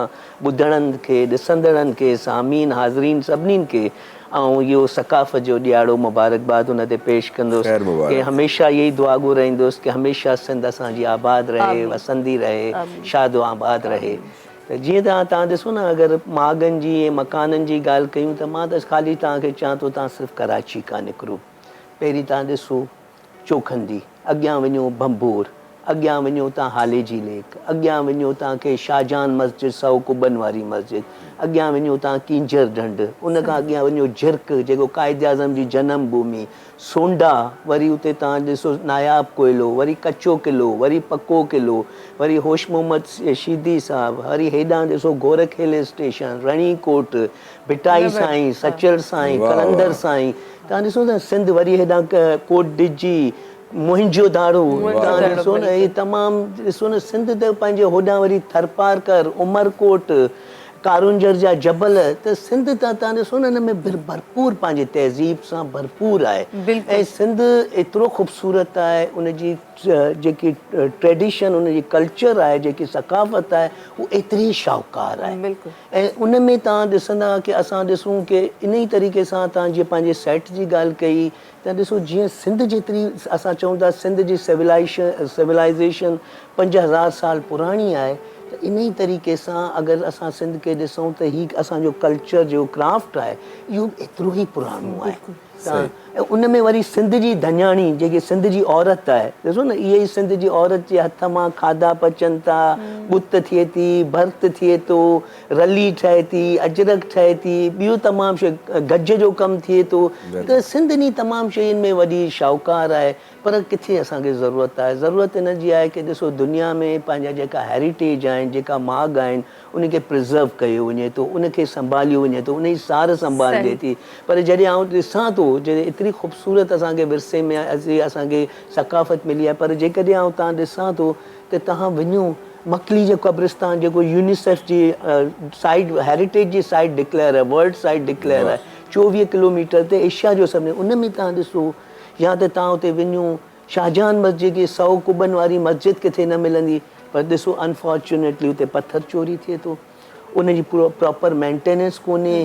ॿुधड़नि खे ॾिसंदड़नि खे सामीन हाज़रीन सभिनीनि खे ऐं इहो सकाफ़त जो ॾियारो मुबारकबाद हुन ते पेश कंदुसि की हमेशह इहा ई दुआ घुराईंदुसि की हमेशह सिंध असांजी आबाद रहे वसंदी रहे शादो आबाद रहे त जीअं तव्हां ॾिसो न अगरि मागनि जी ऐं मकाननि जी ॻाल्हि कयूं त मां त ख़ाली तव्हांखे चवां थो तव्हां सिर्फ़ु कराची खां निकिरो पहिरीं तव्हां ॾिसो चोखंदी अॻियां वञो बंबोर अॻियां वञो तव्हां हाले जी लेक, अॻियां वञो तव्हांखे शाहजहान मस्जिद 100 कुबनि वारी मस्जिद, अॻियां वञो तव्हां कींजर ढंढ, उन खां अॻियां वञो झिरक जेको काइद आज़म जी जनम भूमि, सोंडा, वरी उते तव्हां ॾिसो नायाब कोयलो, वरी कचो किलो, वरी पको किलो, वरी होश मोहम्मद शीदी साहिबु, वरी हेॾां ॾिसो गोरखिल स्टेशन, रणीकोट, भिटाई साईं, सचल साईं, कलंदर साईं, तव्हां ॾिसो था सिंध, वरी हेॾां कोट डिजी, मुंहिंजो दाड़ो, तव्हां ॾिसो न इहे तमामु, ॾिसो न सिंध त पंहिंजे होॾां वरी थरपारकर, उमरकोट, कारुंजर जा जबल, त सिंध तव्हां ॾिसो न हिन में भरपूर पंहिंजे तहज़ीब सां भरपूर आहे। ऐं सिंध एतिरो ख़ूबसूरत आहे, उनजी जेकी ट्रेडिशन, उनजी कल्चर आहे, जेकी सकाफ़त आहे, उहो एतिरी शाहूकार आहे। ऐं उन में तव्हां ॾिसंदा कि असां ॾिसूं कि इन ई तरीक़े सां तव्हां जीअं पंहिंजे सेट जी ॻाल्हि कई, त ॾिसो जीअं सिंध जेतिरी असां चऊं था सिंध जी सिविलाइज़ेशन 5000 साल पुराणी आहे, त इन ई तरीक़े सां अगरि असां सिंध खे ॾिसूं त हीउ असांजो कल्चर जो क्राफ्ट आहे, इहो एतिरो ई पुराणो आहे। ऐं उन में वरी सिंध जी धन्याणी जेकी सिंध जी औरत आहे, ॾिसो न इहा ई सिंध जी औरत जे हथ मां खाधा पचनि था, बुत थिए थी, भर्त थिए थो, रली ठहे थी, अजरक ठहे थी, ॿियूं तमामु शइ, गज जो कमु थिए थो, त सिंध नी तमामु शयुनि में वॾी शाहूकार आहे। पर किथे असांखे ज़रूरत आहे, ज़रूरत इन जी आहे कि ॾिसो दुनिया में पंहिंजा जेका हेरिटेज आहिनि, जेका माॻ आहिनि, उनखे प्रिज़र्व कयो वञे थो, उनखे संभालियो वञे थो, उनजी सार संभाल ॾिए थी। पर जॾहिं आउं ॾिसां थो, जॾहिं एतिरी ख़ूबसूरत असांखे विरसे में असांखे सकाफ़त मिली आहे, पर जेकॾहिं आउं तव्हां ॾिसां थो त तव्हां वञो मकली जो कब्रिस्तान जेको यूनिसेफ जी साइट, हेरिटेज जी साइट डिक्लेयर आहे, वर्ल्ड साइट डिक्लेयर आहे, 24 किलोमीटर ते एशिया जो सभिनी, उन में तव्हां ॾिसो, या त तव्हां उते वञो शाहजहान मस्जिद जी 100 कुबनि वारी मस्जिद किथे न मिलंदी, पर ॾिसो अनफॉर्चुनेटली उते पथर चोरी थिए थो, उनजी प्रॉपर मेंटेनेंस कोन्हे,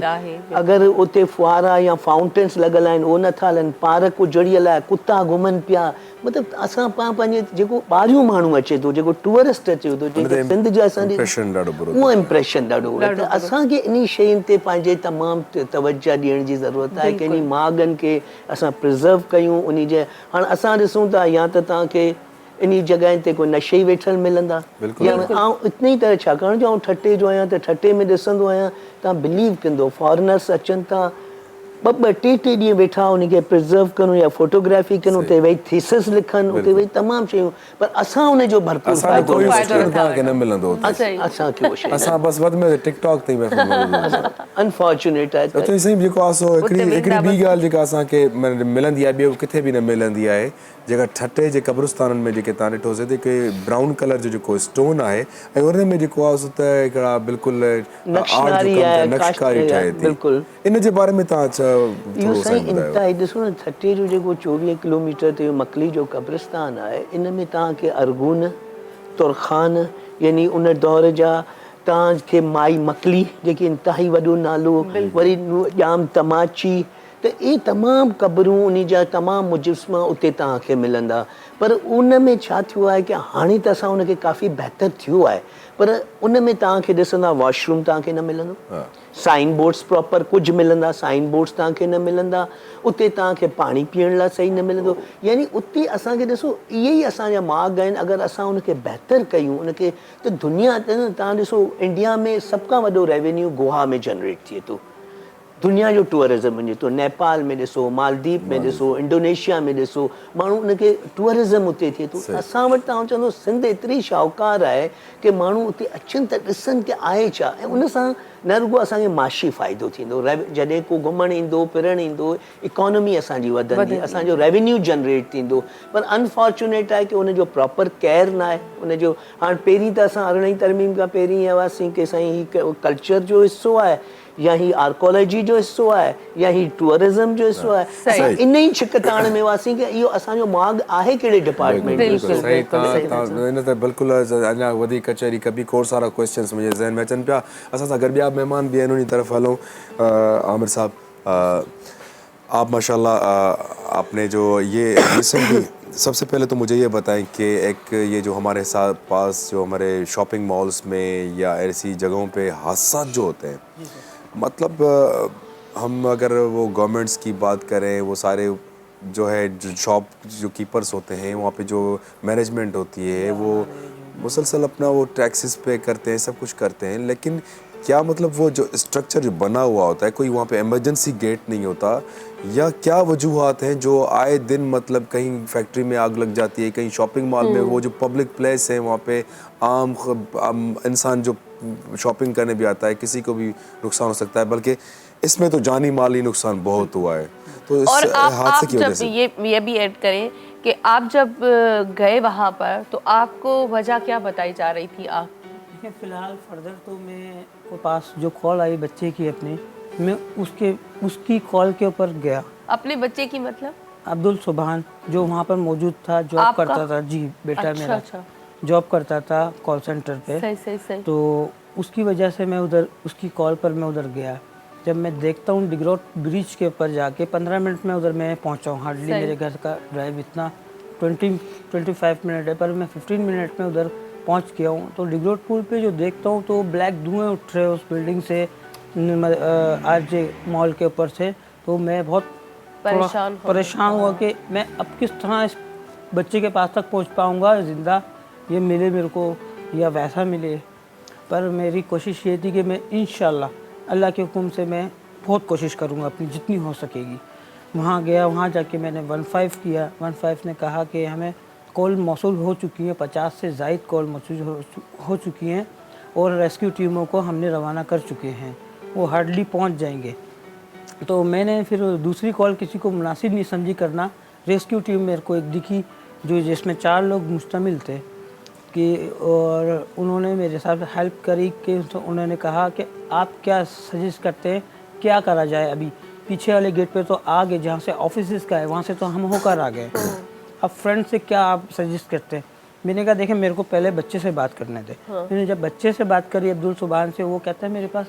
अगरि उते फुआरा या फाउंटेन्स लॻल आहिनि उहो नथा हलनि, पार्क उजड़ियल आहे, कुता घुमनि पिया, मतिलबु असां पंहिंजे जेको ॿाहिरियों माण्हू अचे थो, जेको टूरिस्ट अचे थो, जेको सिंध जो असांजे उहो इम्प्रेशन ॾाढो बुरो आहे। त असांखे इन शयुनि ते पंहिंजे तमामु तवजा ॾियण जी ज़रूरत आहे कि इन माॻनि खे असां प्रिज़र्व कयूं। उन जे हाणे असां ॾिसूं था, या त तव्हांखे इन जॻहियुनि ते कोई नशे वेठल मिलंदा, या आउं इतनी तरह, छाकाणि जो आउं ठटे जो आहियां, त ठटे में ॾिसंदो आहियां, तव्हां बिलीव कंदो फॉरेनर्स अचनि था, ॿ टे ॾींहं वेठा उनखे प्रिज़र्व कनि या फोटोग्राफी कनि, उते वेही थीसिस लिखनि, उते वेही तमामु शयूं, पर असां उनजो भरपूर फ़ाइदो न मिलंदो, असांखे असां बसि वधि में टिकटॉक ते अनफॉर्चुनेट आहे। त साईं जेको आहे सो हिकिड़ी ॿी ॻाल्हि जेका असांखे मिलंदी आहे, ॿियो किथे बि न मिलंदी आहे, जेका ठटे जे क़ब्रिस्ताननि में जेके तव्हां ॾिठोसीं त हिकु ब्राउन कलर जो जेको स्टोन आहे, ऐं उन में जेको आहे सो त हिकिड़ा बिल्कुलु नक्शकारी ठहे थी, इन जे बारे में तव्हां छा इहो साईं इंतिहाई ॾिसो न, ठटे जो जेको 24 किलोमीटर ते मकली जो क़ब्रिस्तान आहे, इन में तव्हांखे अरगुन, तुरखान, यानी उन दौर जा तव्हांखे माई मकली जेकी इंतिहाई वॾो नालो, वरी ॼाम तमाची, त इहे तमामु क़बरूं, उन जा तमामु मुजस्मा उते तव्हांखे मिलंदा। पर उन में छा थियो आहे कि हाणे त असां उनखे काफ़ी बहितर थियो आहे, पर उन में तव्हांखे ॾिसंदा वॉशरूम तव्हांखे न मिलंदो, साइन बोर्ड्स प्रॉपर कुझु मिलंदा, साइन बोर्ड्स तव्हांखे न मिलंदा, उते तव्हांखे पाणी पीअण लाइ सही न मिलंदो, यानी उते असांखे ॾिसो इहे ई असांजा माॻ आहिनि। अगरि असां उनखे बहितर कयूं उनखे, त दुनिया ते तव्हां ॾिसो इंडिया में सभ खां वॾो रेवेन्यू गोवा में जनरेट थिए थो, दुनिया जो टूरिज़म वञे थो, नेपाल में ॾिसो, मालदीव में ॾिसो, इंडोनेशिया में ॾिसो, माण्हू उनखे टूरिज़म उते थिए थो। असां वटि तव्हां चवंदो सिंध एतिरी शाहूकार आहे कि माण्हू उते अचनि त ॾिसनि कि आहे छा, ऐं उन सां न रुॻो असांखे माशी फ़ाइदो थींदो, जॾहिं को घुमणु ईंदो फिरणु ईंदो, इकोनॉमी असांजी वधंदी, असांजो रेवेन्यू जनरेट थींदो, पर अनफॉर्चुनेट आहे कि उनजो प्रॉपर केयर न आहे उनजो। हाणे पहिरीं त असां 18वीं तरमीम खां पहिरीं हुआसीं कि साईं हीउ कल्चर जो हिसो आहे, या ही आर्कोलॉजी जो हिसो आहे, या ही टूरिज़म जो हिसो आहे, असां इन ई छिकताण में हुआसीं कि इहो असांजो माॻ आहे कहिड़े डिपार्टमेंट में। इन ते बिल्कुलु अञा वधीक कचहरी कभी खोड़ सारा क्वेश्चन्स मुंहिंजे ज़हन में अचनि पिया। असां सां गॾु ॿिया महिमान बि आहिनि, उन तरफ़ हलूं। आमिर साहब, आप माशाल्लाह आपने जो ये रिसेंटली, सबसे पहले तो मुझे ये बताएं कि एक ये जो हमारे साथ पास जो हमारे शॉपिंग मॉल्स में या ऐसी जगहों पे हादसा जो होते हैं, मतलब हम अगर वो गवर्नमेंट्स की बात करें, वो सारे जो है जो शॉप जो कीपर्स होते हैं वहाँ पे जो मैनेजमेंट होती है वो मुसलसल अपना वो टैक्सेस पे करते हैं, सब कुछ करते हैं, लेकिन क्या मतलब वो जो स्ट्रक्चर जो बना हुआ होता है, कोई वहाँ पे इमरजेंसी गेट नहीं होता, या क्या वजूहात हैं जो आए दिन मतलब कहीं फैक्ट्री में आग लग जाती है, कहीं शॉपिंग मॉल में वो जो पब्लिक प्लेस है वहाँ पे आम इंसान जो शॉपिंग करने भी आता है किसी को भी नुकसान हो सकता है, बल्कि इसमें तो जानी माली नुकसान बहुत हुआ है। तो इस और हादसे आप की वजह जब से ये भी ऐड करें कि आप जब गए वहाँ पर तो आपको वजह क्या बताई जा रही थी? आप देखिए फ़िलहाल फर्दर तो मैं को पास जो कॉल आई बच्चे की अपने, मैं उसकी कॉल के ऊपर गया। अपने बच्चे की मतलब अब्दुल सुभान जो वहाँ पर मौजूद था, जॉब आपका? करता था। जी बेटा अच्छा, मेरा अच्छा। जॉब करता था कॉल सेंटर पे। सही सही सही। तो उसकी वजह से मैं उधर उसकी कॉल पर मैं उधर गया। जब मैं देखता हूँ डिग्रोट ब्रिज के ऊपर जाके 15 मिनट में उधर मैं पहुँचा हूँ। हार्डली सही। मेरे घर का ड्राइव इतना 25 मिनट है, पर मैं 15 मिनट में उधर पहुँच गया हूँ। तो डिग्रोट पुल पे जो देखता हूँ तो ब्लैक धुएँ उठ रहे उस बिल्डिंग से, आरजे मॉल के ऊपर से। तो मैं बहुत परेशान हुआ कि मैं अब किस तरह इस बच्चे के पास तक पहुँच पाऊँगा, ज़िंदा ये मिले मेरे को या वैसा मिले। पर मेरी कोशिश ये थी कि मैं इंशाल्लाह अल्लाह के हुक्म से मैं बहुत कोशिश करूँगा अपनी जितनी हो सकेगी। वहाँ गया, वहाँ जाके मैंने 15 किया। 15 ने कहा कि हमें कॉल मौसूल हो चुकी है, 50 से ज़ायद कॉल मौसूल हो चुकी हैं और रेस्क्यू टीमों को हमने रवाना कर चुके हैं, वो हार्डली पहुँच जाएंगे। तो मैंने फिर दूसरी कॉल किसी को मुनासिब नहीं समझी करना। रेस्क्यू टीम मेरे को एक दिखी जो जिसमें 4 लोग मुश्तमिल थे कि, और उन्होंने मेरे साथ हेल्प करी कि उन्होंने कहा कि आप क्या सजेस्ट करते हैं, क्या करा जाए। अभी पीछे वाले गेट पे तो आ गए, जहाँ से ऑफिस का है वहाँ से तो हम होकर आ गए, अब फ्रंट से क्या आप सजेस्ट करते हैं। मैंने कहा देखें मेरे को पहले बच्चे से बात करने थे। मैंने जब बच्चे से बात करी अब्दुल सुभान से, वो कहता है मेरे पास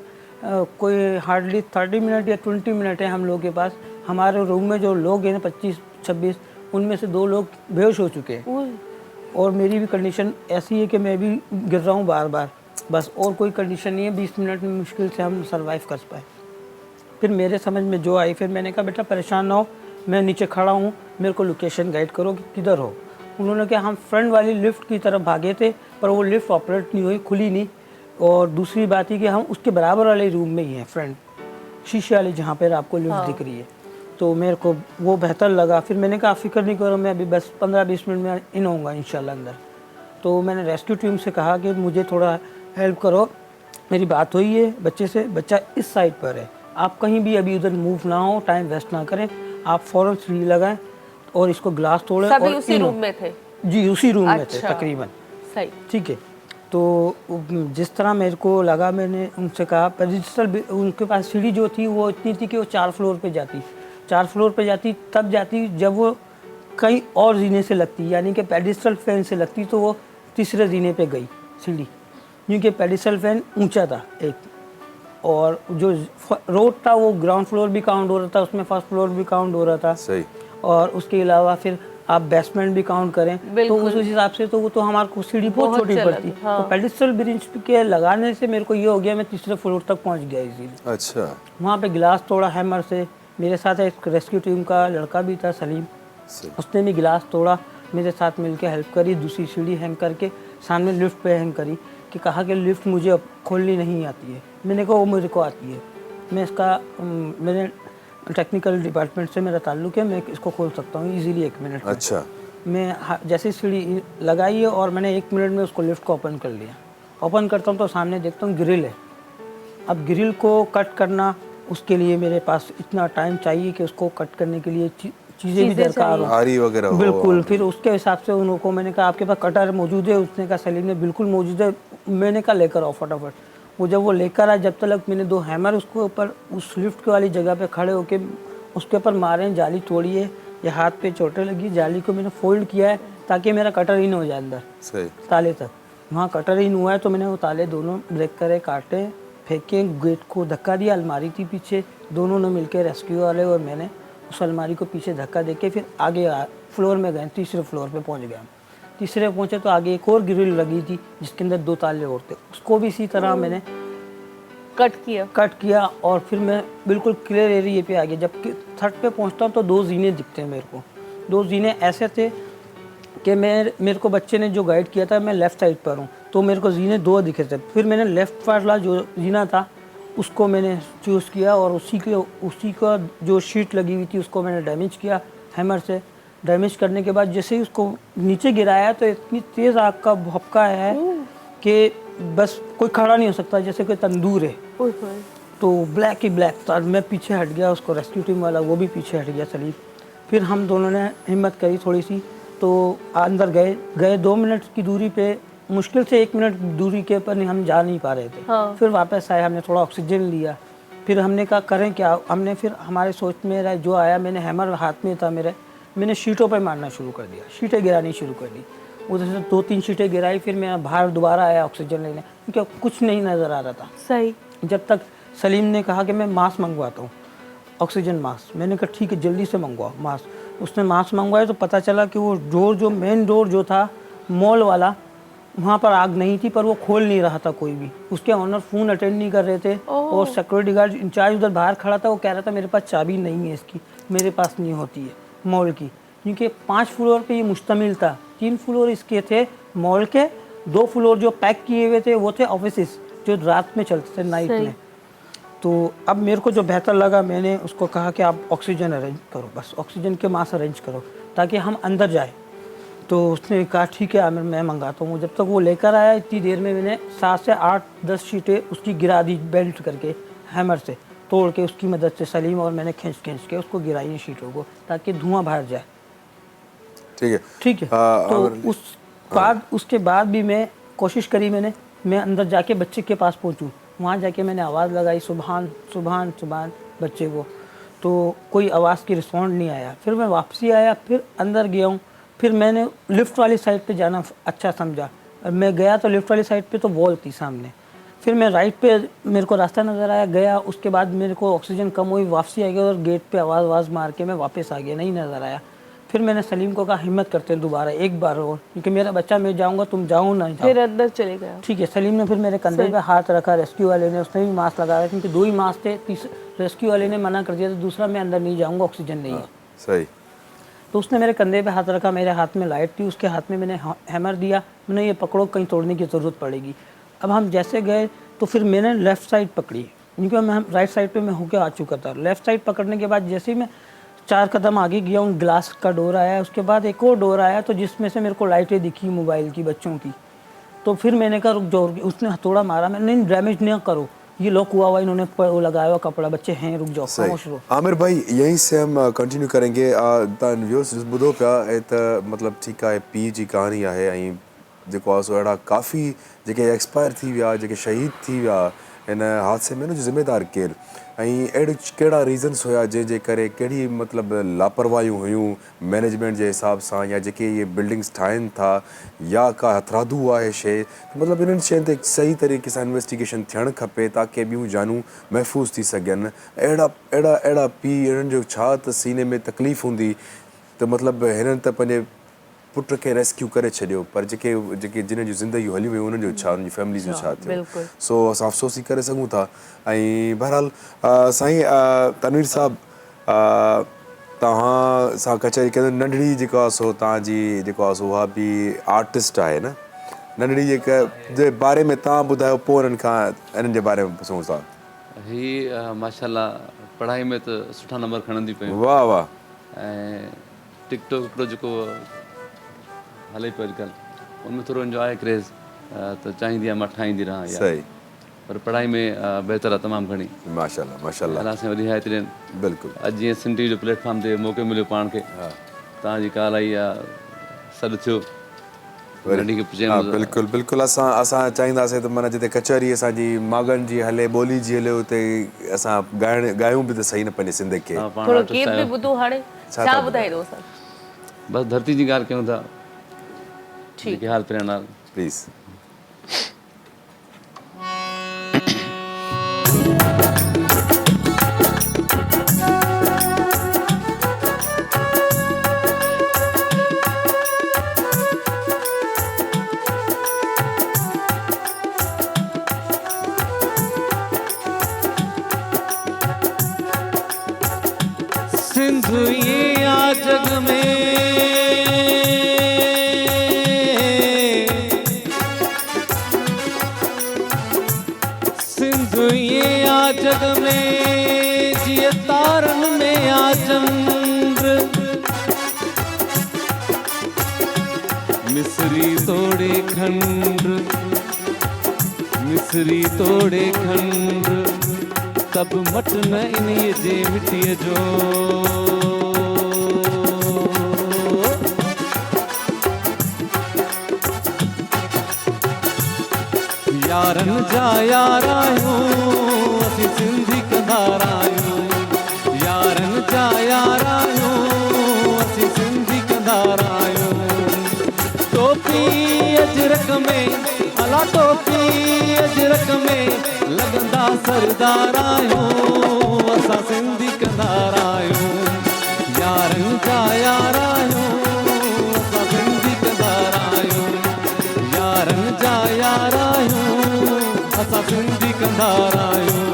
कोई हार्डली 30 मिनट या 20 मिनट है हम लोग के पास। हमारे रूम में जो लोग हैं 25-26, उनमें से 2 लोग बेहोश हो चुके हैं और मेरी भी कंडीशन ऐसी है कि मैं भी गिर रहा हूँ बार बार, बस और कोई कंडीशन नहीं है। 20 मिनट में मुश्किल से हम सर्वाइव कर पाए। फिर मेरे समझ में जो आई, फिर मैंने कहा बेटा परेशान ना हो, मैं नीचे खड़ा हूँ, मेरे को लोकेशन गाइड करो कि किधर हो। उन्होंने कहा हम फ्रंट वाली लिफ्ट की तरफ भागे थे, पर वो लिफ्ट ऑपरेट नहीं हुई, खुली नहीं। और दूसरी बात है कि हम उसके बराबर वाले रूम में ही हैं, फ्रंट शीशे वाली जहाँ पर आपको लिफ्ट दिख रही है। तो मेरे को वो बेहतर लगा। फिर मैंने कहा फिक्र नहीं करो, मैं अभी बस 15-20 मिनट में इन होऊंगा इंशाल्लाह अंदर। तो मैंने रेस्क्यू टीम से कहा कि मुझे थोड़ा हेल्प करो, मेरी बात हुई है बच्चे से, बच्चा इस साइड पर है, आप कहीं भी अभी उधर मूव ना हो, टाइम वेस्ट ना करें, आप फ़ौरन सीढ़ी लगाएं और इसको ग्लास तोड़ें। सभी और उसी रूम में थे? जी उसी रूम में थे अच्छा। तकरीबन। सही, ठीक है। तो जिस तरह मेरे को लगा, मैंने उनसे कहा पेडिस्टल, उनके पास सीढ़ी जो थी वो इतनी थी कि वो 4 फ्लोर पे जाती, 4 फ्लोर पे जाती तब जाती जब वो कहीं और जीने से लगती, यानी कि पेडिस्टल फैन से लगती तो वो तीसरे जीने पे गई सीढ़ी, क्योंकि पेडिस्टल फैन ऊंचा था एक, और जो रोड था वो ग्राउंड फ्लोर भी काउंट हो रहा था, उसमें फर्स्ट फ्लोर भी काउंट हो रहा था। सही। और उसके अलावा फिर आप बेसमेंट भी काउंट करें तो उस हिसाब से तो वो तो हमारे को सीढ़ी बहुत छोटी पड़ती। तो पेडिस्टल ब्रिज के लगाने से मेरे को ये हो गया मैं तीसरे फ्लोर तक पहुंच गया इजीली। अच्छा। वहाँ पे गिलास तोड़ा हैमर से। मेरे साथ एक रेस्क्यू टीम का लड़का भी था सलीम, उसने भी गिलास तोड़ा, मेरे साथ मिलकर हेल्प करी। दूसरी सीढ़ी हैंग करके सामने लिफ्ट पे हैंग करी कि कहा कि लिफ्ट मुझे अब खोलनी नहीं आती है। मैंने कहा वो मेरे को आती है, मैं इसका मेरे टेक्निकल डिपार्टमेंट से मेरा ताल्लुक है, मैं इसको खोल सकता हूँ इजीली 1 मिनट में। अच्छा। मैं जैसे सीढ़ी लगाई है और मैंने 1 मिनट में उसको लिफ्ट को ओपन कर लिया। ओपन करता हूँ तो सामने देखता हूँ ग्रिल है। अब ग्रिल को कट करना, उसके लिए मेरे पास इतना टाइम चाहिए कि उसको कट करने के लिए चीज़ें भी दरकार हो, बिल्कुल। फिर उसके हिसाब से उनको मैंने कहा आपके पास कटर मौजूद है? उसने कहा सलीम ने बिल्कुल मौजूद है। मैंने कहा लेकर आओ फटाफट। वो जब वो लेकर आया, जब तक मैंने 2 हैमर उसके ऊपर उस लिफ्ट वाली जगह पे खड़े होके उसके ऊपर मारे, जाली तोड़ी है, या हाथ पे चोटें लगी, जाली को मैंने फोल्ड किया है ताकि मेरा कटर इन हो जाए अंदर सही ताले तक। वहाँ कटर इन हुआ है तो मैंने वो ताले दोनों ब्रेक करे, काटे, फेंके, गेट को धक्का दिया। अलमारी थी पीछे, दोनों ने मिलकर रेस्क्यू वाले और मैंने उस अलमारी को पीछे धक्का देके फिर आगे फ्लोर में गए। तीसरे फ्लोर पे पहुंच गया। तीसरे पहुंचे तो आगे एक और ग्रिल लगी थी जिसके अंदर 2 ताले और थे, उसको भी इसी तरह मैंने कट किया और फिर मैं बिल्कुल क्लियर एरिया पे आ गया। जब थर्ड पे पहुंचता हूँ तो 2 जीने दिखते हैं मेरे को। 2 जीने ऐसे थे कि मेरे को बच्चे ने जो गाइड किया था, मैं लेफ़्ट साइड पर हूँ तो मेरे को जीने 2 दिखे थे। फिर मैंने लेफ़्ट वाला जो जीना था उसको मैंने चूज़ किया और उसी का जो शीट लगी हुई थी उसको मैंने डैमेज किया हैमर से। डैमेज करने के बाद जैसे ही उसको नीचे गिराया तो इतनी तेज़ आग का भभका है कि बस कोई खड़ा नहीं हो सकता, जैसे कोई तंदूर है। तो ब्लैक ही ब्लैक था। मैं पीछे हट गया, उसको रेस्क्यू टीम वाला वो भी पीछे हट गया सलीम। फिर हम दोनों ने हिम्मत करी थोड़ी सी तो अंदर गए 2 मिनट की दूरी पे, मुश्किल से 1 मिनट दूरी के ऊपर हम जा नहीं पा रहे थे। फिर वापस आए, हमने थोड़ा ऑक्सीजन लिया। फिर हमने कहा करें क्या। हमने फिर हमारे सोच में जो आया, मैंने हैमर हाथ में था मैंने शीटों पे मारना शुरू कर दिया, शीटें गिरानी शुरू कर दी। उधर से 2-3 शीटें गिराई। फिर मैं बाहर दोबारा आया ऑक्सीजन लेने, क्योंकि कुछ नहीं नज़र आ रहा था सही। जब तक सलीम ने कहा कि मैं मास्क मंगवाता हूँ, ऑक्सीजन मास्क। मैंने कहा ठीक है जल्दी से मंगवाओ मास्क। उसने मास्क मंगवाया तो पता चला कि वो डोर जो मेन डोर जो था मॉल वाला, वहाँ पर आग नहीं थी पर वो खोल नहीं रहा था कोई भी। उसके ऑनर फ़ोन अटेंड नहीं कर रहे थे और सिक्योरिटी गार्ड इंचार्ज उधर बाहर खड़ा था। वो कह रहा था मेरे पास चाबी नहीं है इसकी, मेरे पास नहीं होती है मॉल की, क्योंकि 5 फ्लोर पे ये मुश्तमिल था। 3 फ्लोर इसके थे मॉल के, 2 फ्लोर जो पैक किए हुए थे वो थे ऑफिसेस जो रात में चलते थे, नाइट में। तो अब मेरे को जो बेहतर लगा, मैंने उसको कहा कि आप ऑक्सीजन अरेंज करो, बस ऑक्सीजन के मास्क अरेंज करो ताकि हम अंदर जाए। तो उसने कहा ठीक है आमिर मैं मंगाता हूँ। जब तक वो लेकर आया इतनी देर में मैंने 7 से 8-10 शीटें उसकी गिरा दी, बेल्ट करके हैमर से तोड़ के उसकी मदद से सलीम और मैंने खींच के उसको गिराई शीटों को ताकि धुआं बाहर जाए। ठीक है। तो उसके बाद भी मैं कोशिश करी, मैं अंदर जाके बच्चे के पास पहुंचूं। वहाँ जाके मैंने आवाज़ लगाई सुबहान सुबहान सुबहान बच्चे को, तो कोई आवाज़ की रिस्पॉन्ड नहीं आया। फिर मैं वापसी आया, फिर अंदर गया हूँ। फिर मैंने लिफ्ट वाली साइड पे जाना अच्छा समझा। मैं गया तो लिफ्ट वाली साइड पे तो वॉल थी सामने। फिर मैं राइट पे, मेरे को रास्ता नज़र आया, गया। उसके बाद मेरे को ऑक्सीजन कम हुई, वापसी आ गया और गेट पे आवाज़ मार के मैं वापस आ गया, नहीं नज़र आया। फिर मैंने सलीम को कहा हिम्मत करते हैं दोबारा एक बार और, क्योंकि मेरा बच्चा मैं जाऊंगा, तुम जाओ ना जाओ। फिर अंदर चले गया। ठीक है। सलीम ने फिर मेरे कंधे पे हाथ रखा, रेस्क्यू वाले ने, उसने भी मास्क लगाया क्योंकि 2 ही मास्क थे। रेस्क्यू वाले ने मना कर दिया तो दूसरा मैं अंदर नहीं जाऊँगा, ऑक्सीजन नहीं है। सही। तो उसने मेरे कंधे पे हाथ रखा, मेरे हाथ में लाइट थी, उसके हाथ में मैंने हैमर दिया, मैंने ये पकड़ो कहीं तोड़ने की ज़रूरत पड़ेगी। अब हम जैसे गए तो फिर मैंने लेफ़्ट साइड पकड़ी, क्योंकि मैं राइट साइड पे मैं होके आ चुका था। लेफ़्ट साइड पकड़ने के बाद जैसे ही मैं 4 कदम आगे गया हूँ, ग्लास का डोर आया, उसके बाद एक और डोर आया तो जिसमें से मेरे को लाइटें दिखी मोबाइल की, बच्चों की। तो फिर मैंने कहा रुक जाओ, उसने हथौड़ा मारा, मैंने नहीं डैमेज नहीं करो, ये लॉक हुआ हुआ, इन्होंने वो लगाया हुआ कपड़ा, बच्चे हैं, रुक जाओ, खामोश रहो। आमिर भाई यहीं से हम कंटिन्यू करेंगे। व्यूअर्स ॿुधो पिया त मतिलबु ठीकु आहे, पीउ जी कहानी आहे ऐं जेको आहे सो अहिड़ा काफ़ी जेके एक्सपायर थी विया, जेके शहीद थी विया इन हादसे में, जो ज़िम्मेदार केरु ऐं अहिड़े कहिड़ा रीज़न्स हुया जंहिंजे करे, कहिड़ी मतिलबु लापरवाहियूं हुयूं मैनेजमेंट जे हिसाब सां, या जेके इहे बिल्डिंग्स ठाहिनि था, या का हथरादू आहे शइ, मतिलबु इन्हनि शयुनि ते सही तरीक़े सां इन्वेस्टिगेशन थियणु खपे ताकी ॿियूं जानूं महफ़ूज़ थी सघनि। अहिड़ा पीउ, इन्हनि जो छा त सीने में तकलीफ़ हूंदी त मतिलबु हिननि त पंहिंजे पुट खे रेस्क्यू करे छॾियो, पर जेके जिन जूं ज़िंदगियूं हली वियूं उन्हनि जो छा, उन्हनि जी फैमिली जो छा थियो। सो असां अफ़सोस ई करे सघूं था। ऐं बहरहाल साईं तनवीर साहब, तव्हां सां कचहरी कंदे नंढड़ी जेको आहे सो तव्हांजी जेको आहे सो उहा बि आर्टिस्ट आहे न, नंढड़ी जे बारे में तव्हां ॿुधायो, पोइ इन्हनि जे बारे में ॾिसूं था। ही माशाल्लाह पढ़ाई में तो सुठा नंबर खणंदी पियूं। वाह वाह। ऐं टिकटॉक हिकिड़ो जेको हले पियो अॼुकल्ह, उनमें थोरो इनजो आहे क्रेज़, त चाहींदी आहे मां ठाहींदी रहां। सही। पर पढ़ाई में बहितर आहे तमामु घणी। माशाल्लाह माशाल्लाह। अलाह सां वॾी हिदायत ॾियनि। बिल्कुलु। अॼु जीअं सिंध टीवी जो प्लेटफॉर्म ते मौक़ो मिलियो पाण खे, तव्हांजी कॉल आई आहे, सॾु थियो। बिल्कुलु बिल्कुलु। असां चाहींदासीं त माना जिते कचहरी असांजी मागनि जी हले, ॿोली जी हले, उते असां ॻायूं बि त सही न पंहिंजे सिंध खे। थोरो गीत बि ॿुधो हाणे, छा ॿुधाईंदो असां? बसि धरती जी ॻाल्हि कयूं था, जेके हाल प्रेरणा प्लीज़। सिंध ये आ जग में सिंध ये आ जग में जिए तारन में आ चंद्र मिसरी तोड़े खंड मिसरी तोड़े खंड तब मट न इन ये जे मिट्टी जो यारन जा यारायूं असी सिंधी कंदारायूं यारन जा यारायूं असी सिंधी कंदारायूं टोपी अजरक में अला टोपी अजरक में लगंदा सरदारायूं असां सिंधी कंदारायूं यारन जा यारायूं असां सिंधी कंदारायूं यारन जा यारायूं असां सिंधी कंदारायूं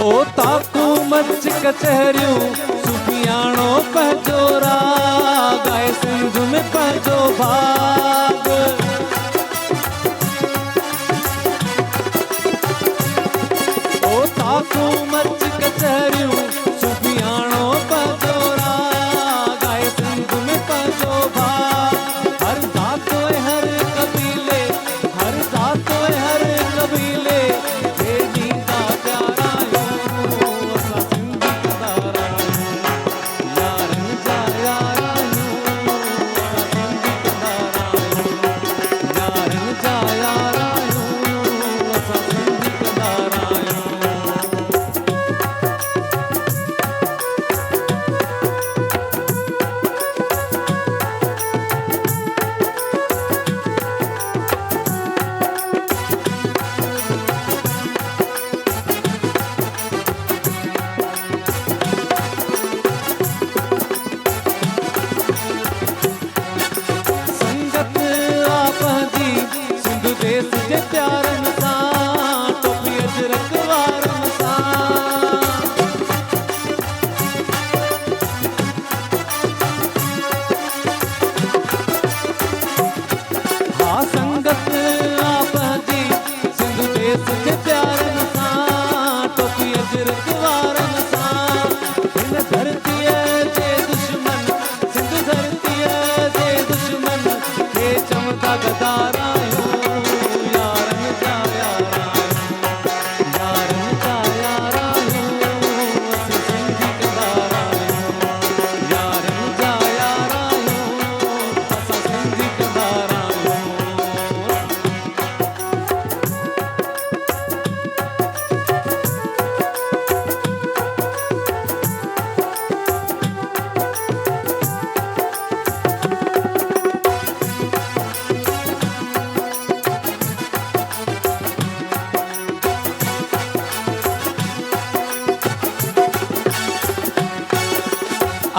ओ ताकू मच कचहरियूं सुफियाणो पंहिंजो राग आहे सिंध में पंहिंजो भाग ओ ताकू मच कचहरियूं सुफियाणो पंहिंजो राग आहे सिंध में पंहिंजो भाग हर ज़ात हर कबीले हर ज़ात हर कबीले हे ॾींदा प्यारा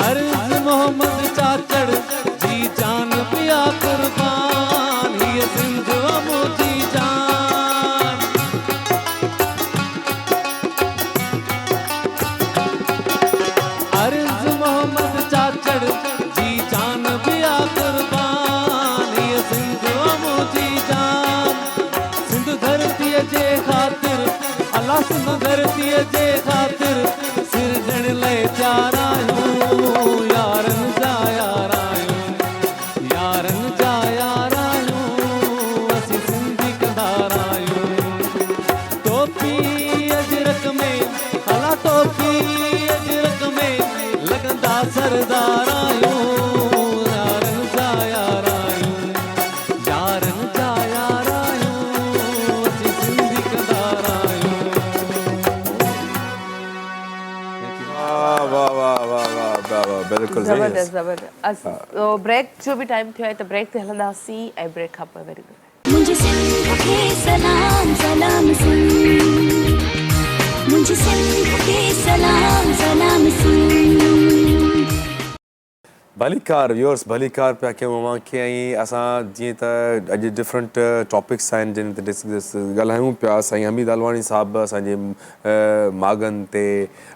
अर्ज मोहम्मद चाचड़ जी जान पिया कुर्बान ये सिंध मुझी जान अर्ज मोहम्मद चाचड़ जी जान पिया कुर्बान ये सिंध मुझी जान सिंध धरती जे खातिर अल्लाह सिंध धरती जे खातिर सिरजण ले चारायूं यारन जा यारायूं असी सिंधी कंदारायूं टोपी अजरक में अला टोपी अजरक में लगंदा सरदारायूं यारन जा यारायूं असी सिंधी कंदारायूं वाह वाह वाह वाह वाह वाह बिल्कुलु ज़बरदस्त ज़बरदस्त ब्रेक जो भी टाइम थियो आहे त ब्रेक ते हलंदासीं ऐं ब्रेक खां पोइ वरी मुझे मुझे सिंध के सलाम सलाम सुन, मुझे सिंध के सलाम सलाम सुन। भलीकार व्यूअर्स, भलीकार पिया कयूं अवां खे। ऐं असां जीअं त अॼु डिफरेंट टॉपिक्स आहिनि जिन ते ॻाल्हायूं पिया। साईं हमीद अलवाणी साहिबु असांजे मागनि ते,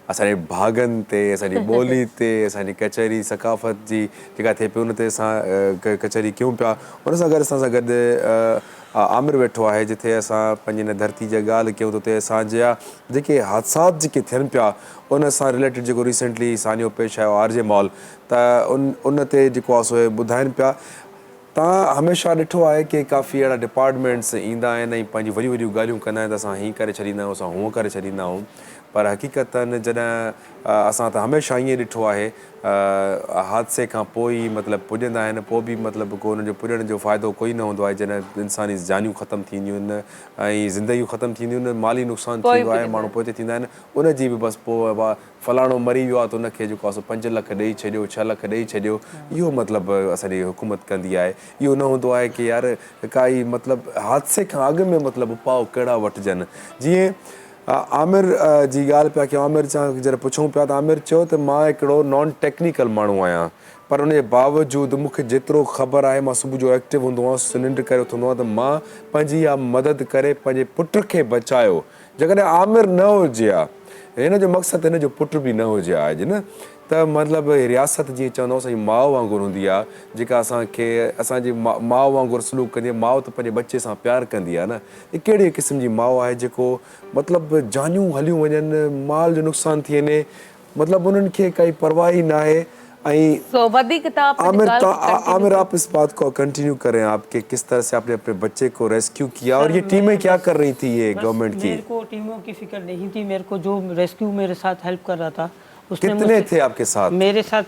असांजे भाॻनि ते, असांजी ॿोली ते, असांजी कचहरी सकाफ़त जी जेका थिए पई उन ते असां कचहरी कयूं पिया। उन सां गॾु असां सां गॾु आमिर वेठो आहे, जिथे असां पंहिंजी हिन धरती जी ॻाल्हि कयूं त उते असांजा जेके हादसात जेके थियनि पिया उन सां रिलेटेड जेको रिसेंटली सानियो पेश आयो आर जे मॉल, त उन ते जेको आहे सो ॿुधाइनि पिया। तव्हां हमेशह ॾिठो आहे कि काफ़ी अहिड़ा डिपार्टमेंट्स ईंदा आहिनि ऐं पंहिंजी वॾियूं वॾियूं ॻाल्हियूं कंदा आहिनि त असां हीअं करे छॾींदा आहियूं, असां हूअं करे छॾींदा आहियूं। पर हक़ीक़तनि जॾहिं असां त हमेशह ईअं ॾिठो आहे हादसे खां पोइ ई मतिलबु पुॼंदा आहिनि, पोइ बि मतिलबु को हुनजो पुॼण जो फ़ाइदो कोई न हूंदो आहे। जॾहिं इंसानी जानियूं ख़तमु थींदियूं आहिनि ऐं ज़िंदगियूं ख़तमु थींदियूं आहिनि, माली नुक़सानु थींदो आहे, माण्हू पोइ थींदा आहिनि, उनजी बि बसि पोइ फलाणो मरी वियो आहे त उनखे जेको आहे सो 5 लख ॾेई छॾियो, 6 लख ॾेई छॾियो। इहो मतिलबु असांजी हुकूमत कंदी आहे। इहो न हूंदो आहे कि यार काई मतिलबु हादसे खां अॻु में मतिलबु उपाउ कहिड़ा वठिजनि। जीअं आमिर जी ॻाल्हि पिया कयूं। आमिर सां जॾहिं पुछूं पिया त आमिर चयो त मां हिकिड़ो नॉन टेक्निकल माण्हू आहियां, पर उनजे बावजूदि मूंखे जेतिरो ख़बर आहे, मां सुबुह जो एक्टिव हूंदो आहियां, निंड करे उथंदो आहियां, त मां पंहिंजी इहा मदद करे पंहिंजे पुट खे बचायो। जेकॾहिं आमिर न हुजे हा, हिन जो मक़सदु हिन जो पुटु बि न हुजे हा अॼु न, त मतिलबु रियासत जीअं चवंदो असांजी माउ वांगुरु हूंदी आहे, जेका असांखे असांजी माउ वांगुरु सलूक कंदी आहे। माउ त पंहिंजे बचे सां प्यारु कंदी आहे न। ही कहिड़े क़िस्म जी माउ आहे जेको मतिलबु जानियूं हलियूं वञनि, माल जो नुक़सानु थी वञे, मतिलबु उन्हनि खे काई परवाह ई न आहे। आमिर आप इस बात को कंटिन्यू करें, आपके किस तरह से आपने अपने बच्चे को रेस्क्यू किया और ये टीमें क्या कर रही थी ये गवर्नमेंट की? मेरे को टीमों की फिक्र नहीं थी। मेरे को जो रेस्क्यू मेरे साथ हेल्प कर रहा था, उसने कितने थे आपके साथ? मेरे साथ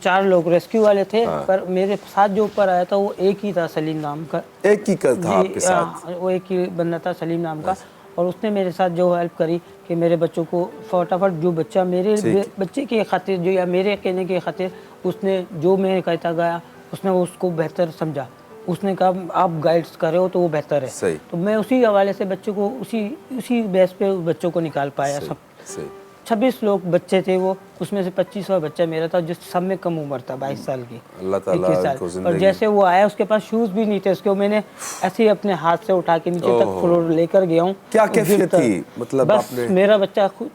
4 लोग रेस्क्यू वाले थे। पर मेरे साथ जो ऊपर आया था वो एक ही था, सलीम नाम का। एक ही था आपके साथ? वो एक ही बंदा था, सलीम नाम का। और उसने मेरे साथ जो हेल्प करी कि मेरे बच्चों को फटाफट, जो बच्चा मेरे बच्चे के खातिर, जो या मेरे कहने के खातिर, उसने जो मैं कहता गया उसने उसको बेहतर समझा। उसने कहा आप गाइड्स कर रहे हो तो वो बेहतर है। तो मैं उसी हवाले से बच्चों को उसी बेस पे बच्चों को निकाल पाया। सब 26 लोग बच्चे थे वो, उसमें से 25वां बच्चा मेरा था, जिस सब में कम उम्र था, 22 साल की, 21 साल। और जैसे वो आया उसके पास शूज़ भी नहीं थे उसके, मैंने ऐसे ही अपने हाथ से उठा के नीचे तक फ्लोर लेकर गया हूँ। क्या कैफियत थी? मतलब बस मेरा बच्चा खुद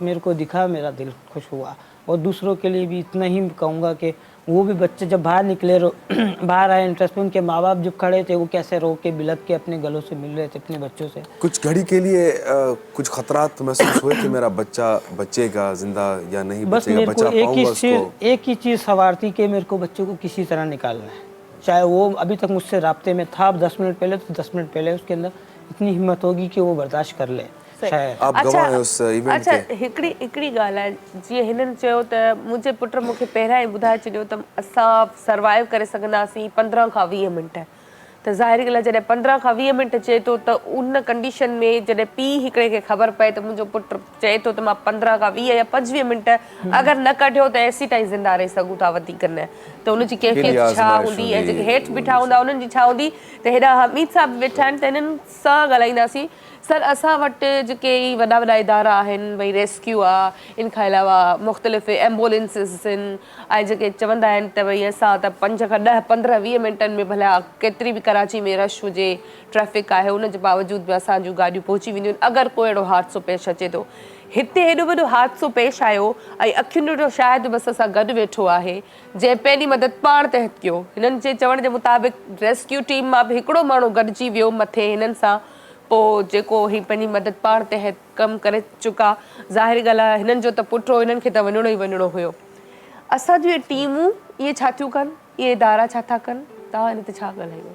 मेरे को दिखा, मेरा दिल खुश हुआ। और दूसरों के लिए भी इतना ही कहूँगा कि वो भी बच्चे जब बाहर निकले, बाहर आए इंटरेस्ट में, उनके माँ बाप जब खड़े थे, वो कैसे रो के बिलक के अपने गलों से मिल रहे थे अपने बच्चों से। कुछ घड़ी के लिए कुछ खतरात महसूस हुए कि मेरा बच्चा बचेगा जिंदा या नहीं बचेगा, बचा पाऊंगा उसको? एक ही चीज़ सवार थी कि मेरे को बच्चों को किसी तरह निकालना है। चाहे वो अभी तक मुझसे राब्ते में था 10 मिनट पहले, तो 10 मिनट पहले उसके अंदर इतनी हिम्मत होगी कि वो बर्दाश्त कर ले। आप गवाह हैं उस इवेंट के। अच्छा, हिकिड़ी ॻाल्हि आहे, जीअं हिननि चयो त मुंहिंजे पुट मूंखे पहिरियां ई ॿुधाए छॾियो त असां सर्वाइव करे सघंदासीं 15 खां 20 मिंट। त ज़ाहिर ॻाल्हि आहे, जॾहिं 15 खां 20 मिंट चए थो त उन कंडीशन में जॾहिं पीउ हिकिड़े खे ख़बर पए त मुंहिंजो पुटु चए थो त मां 15 खां 20 या 25 मिंट अगरि न कढियो त एसी ताईं ज़िंदा रही सघूं था, वधीक न। त उनजी कैफ़ियत छा हूंदी ऐं जेके हेठि बीठा हूंदा उन्हनि जी छा हूंदी। त हेॾा हमीद साहब वेठा आहिनि, त हिननि सां ॻाल्हाईंदासीं। सर, असां वटि जेके ई वॾा वॾा इदारा आहिनि, भई रेस्क्यू आहे, इन खां अलावा मुख़्तलिफ़ एम्बुलेंसिस आहिनि, ऐं जेके चवंदा आहिनि त भई असां त 5 खां 10, 15, 20 मिंटनि में भला केतिरी बि कराची में रश हुजे, ट्रैफिक आहे, उन जे बावजूदि बि असांजूं गाॾियूं पहुची वेंदियूं आहिनि अगरि कोई अहिड़ो हादसो पेश अचे थो। हिते हेॾो वॾो हादसो पेश आयो ऐं अखियुनि ॾिठो शायदि बसि असां गॾु वेठो आहे, जंहिं पंहिंजी मदद पाण तहत कयो। हिननि जे चवण जे मुताबिक़ रेस्क्यू टीम मां बि हिकिड़ो माण्हू गॾिजी वियो मथे हिननि सां, पोइ जेको ही पंहिंजी मदद पाण तहत कमु करे चुका। ज़ाहिर ॻाल्हि आहे, हिननि जो त पुटु हो, हिननि खे त वञिणो ई वञिणो हुयो। असांजूं इहे टीमूं इहे छा थियूं कनि, इहे इदारा छा था कनि, तव्हां हिन ते छा ॻाल्हाईंदो?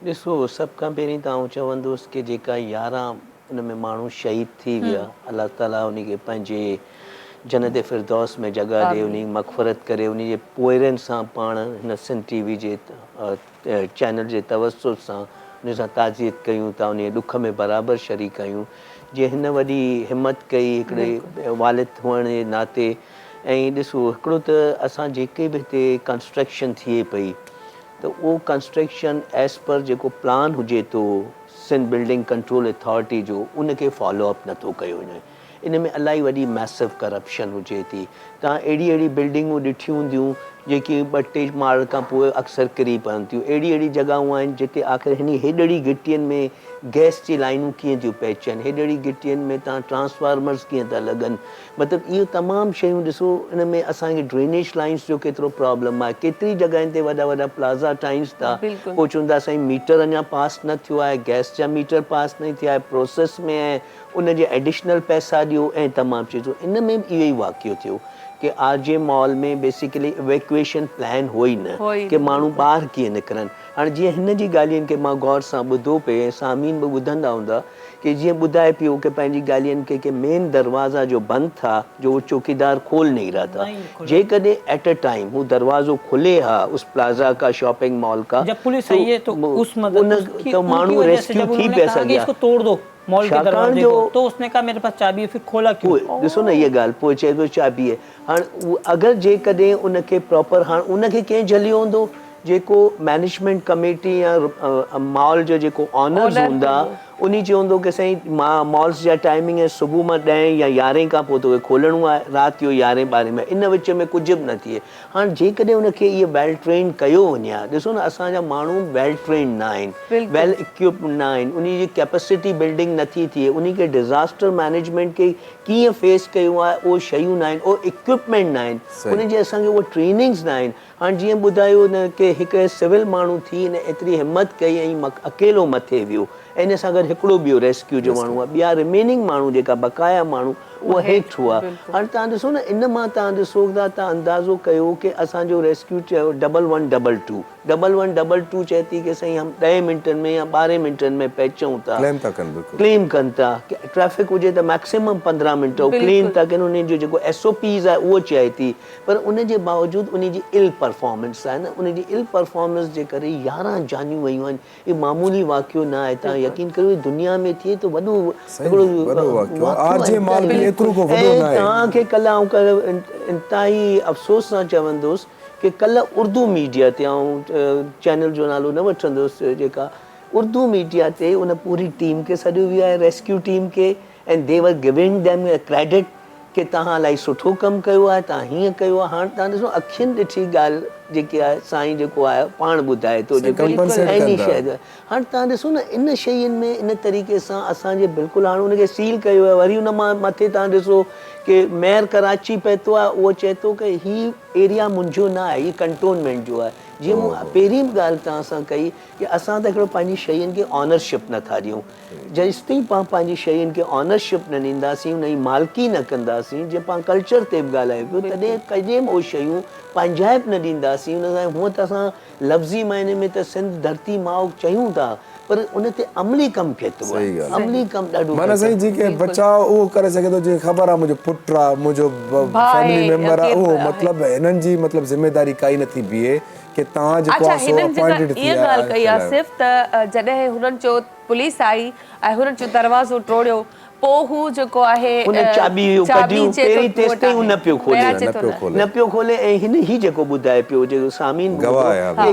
ॾिसो, सभ खां पहिरीं त आउं चवंदुसि की जेका 11 उन में माण्हू शहीद थी विया, अलाह ताला उनखे पंहिंजे जन्नत फिरदौस में जॻह ॾे, उन मग़फ़रत करे। उन जे पोइरनि सां पाण हिन सिंध टीवी जे चैनल जे तवसुल सां उन सां ताज़ियत कयूं था, उन ॾुख में बराबरि शरीक आहियूं। जीअं हिन वॾी हिमत कई हिकिड़े वालिद हुअण जे नाते। ऐं ॾिसो, हिकिड़ो त असां जेके बि हिते कंस्ट्रक्शन थिए पई, त तो उहो कंस्ट्रक्शन एज़ पर जेको प्लान हुजे थो सिंध बिल्डिंग कंट्रोल अथॉरिटी जो उनखे फॉलोअप नथो कयो वञे। इन में इलाही वॾी मैसिव करप्शन हुजे थी। तव्हां अहिड़ी बिल्डिंगूं ॾिठियूं हूंदियूं जेकी 2-3 माड़ खां पोइ अक्सर किरी पवनि थियूं। अहिड़ी जॻहियूं आहिनि जिते आख़िर हिन हेॾड़ी गिटियुनि में गैस जी लाइनूं कीअं थियूं पइजनि, हेॾड़ी गिटियुनि में तव्हां ट्रांसफार्मर्स कीअं था लॻनि। मतिलबु इहो तमामु शयूं ॾिसो। इन में असांखे ड्रेनेज लाइन्स जो केतिरो प्रॉब्लम आहे। केतिरी जॻहियुनि ते वॾा प्लाज़ा ठाहिनि था, पोइ चवंदा साईं मीटर अञा पास न थियो आहे, गैस जा मीटर पास न थिया आहे, प्रोसेस में आहे, उनजे एडिशनल पैसा ॾियो ऐं तमामु चीज़ूं। इन में बि इहो ई वाक़ियो थियो कि RJ मॉल में बेसिकली इवैक्यूएशन प्लान हो ई न कि माण्हू ॿाहिरि कीअं निकिरनि। हाणे जीअं हिन जी ॻाल्हियुनि खे मां गौर सां ॿुधो पिए, सामीन बि ॿुधंदा हूंदा कि जीअं ॿुधाए पियो कि पंहिंजी ॻाल्हियुनि खे मेन दरवाज़ा जो बंदि था, जो वो चौकीदार खोल नहीं रहा था। जेकॾहिं एट अ टाइम वो दरवाज़ो खुले हा उस प्लाजा का, शॉपिंग मॉल का, जब पुलिस आई है तो उस तो माण्हू रेस्क्यू थी पिया सघिया। इसको तोड़ दो मॉल के दरवाजे को, तो उसने कहा मेरे पास चाबी है, फिर खोला क्यों? ॾिसो न इहा ॻाल्हि, पोइ चए थो चाबी आहे। हाणे अगरि जेकॾहिं उनखे प्रॉपर, हाणे उनखे कंहिं झलियो हूंदो जेको मैनेजमेंट कमेटी या मॉल जो जेको ऑनर्स हूंदा, उन्ही चवंदो कि साईं मां मॉल्स जा टाइमिंग आहे सुबुह मां 10 या 11 खां पोइ तोखे खोलणो आहे, राति जो 11-12 में, इन विच में कुझु बि न थिए। हाणे जेकॾहिं उनखे इहे वेल ट्रेन कयो वञे हा, ॾिसो न असांजा माण्हू वेल ट्रेन न आहिनि, वेल इक्विप्ड न आहिनि, उनजी कैपेसिटी बिल्डिंग नथी थिए, उनखे डिज़ास्टर मैनेजमेंट खे कीअं फेस कयो आहे उहो शयूं न आहिनि, उहो इक्विपमेंट न आहिनि, उनजी असांखे उहो ट्रेनिंग्स न आहिनि। हाणे जीअं ॿुधायो न कि हिकु सिविल माण्हू थी न एतिरी हिमत कई ऐं अकेलो मथे वियो, ऐं इन सां गॾु हिकिड़ो ॿियो रेस्क्यू जो माण्हू आहे, ॿिया रिमेनिंग माण्हू जेका बक़ाया माण्हू उहा हेठि हुआ। हाणे तव्हां ॾिसो न इन मां तव्हां ॾिसो था, तव्हां अंदाज़ो कयो कि असांजो रेस्क्यू चयो 1122 1122 चए थी कि साईं हम 10 मिंटनि में या 12 मिंटनि में पहुचूं था, क्लेम कनि था। ट्रैफिक हुजे त मैक्सिमम 15 मिंट क्लीन था कनि, उन जो जेको SOPs आहे उहो चए थी, पर उन जे बावजूदि उन जी इल परफॉर्मेंस आहे न, उन जी इल परफॉर्मेंस जे करे 11 जानियूं वयूं आहिनि। इहो मामूली वाक़ियो न आहे। तव्हां यकीन करियो दुनिया में थिए तो वॾो तव्हांखे कल्ह इंतहाई अफ़सोस सां चवंदुसि कि कल्ह उर्दू मीडिया ते, ऐं चैनल जो नालो न वठंदुसि, जेका उर्दू मीडिया ते उन पूरी टीम खे सॾियो वियो आहे, रेस्क्यू टीम खे, and they were giving them credit कि तव्हां इलाही सुठो कमु कयो आहे, तव्हां हीअं कयो आहे। हाणे तव्हां ॾिसो अखियुनि ॾिठी ॻाल्हि जेकी आहे साईं जेको आहे पाण ॿुधाए थो, हाणे तव्हां ॾिसो न इन शयुनि में इन तरीक़े सां असांजे बिल्कुलु हाणे उनखे सील कयो आहे। वरी उन मां मथे तव्हां ॾिसो कि मेयर कराची पहुतो आहे, उहो चए थो कि हीउ एरिया मुंहिंजो न आहे, हीउ कंटोनमेंट जो आहे। जीअं मूं पहिरीं बि ॻाल्हि तव्हां सां कई कि असां त हिकिड़ो पंहिंजी शयुनि खे ऑनरशिप नथा ॾियूं, जेसिताईं पाण पंहिंजी शयुनि खे ऑनरशिप न ॾींदासीं, उनजी मालिकी न कंदासीं, जीअं पाण कल्चर ते बि ॻाल्हाए पियो, तॾहिं कॾहिं बि उहे शयूं पंहिंजाइप न ॾींदासीं। उन सां हूअं त असां लफ़्ज़ी मायने में त सिंध धरती माउ चयूं था, पर उन ते अमली कमु केतिरो आहे, अमली कमु ॾाढो माना साईं जेके बचाव उहो करे सघे थो, जीअं ख़बर आहे मुंहिंजो पुटु आहे, मुंहिंजो फैमिली मेंबर आहे, उहो मतिलबु हिननि जी मतिलबु ज़िमेदारी काई नथी बीहे कि तव्हां जेको आहे सो अपॉइंटेड थी इहा ॻाल्हि कई आहे सिर्फ़ त जॾहिं हुननि जो पुलिस आई ऐं हुननि जो दरवाज़ो टोड़ियो, पोइ हू जेको आहे चाबी पहिरीं तेसिताईं न पियो खोले, ऐं हिन ही जेको ॿुधाए पियो जेको सामीन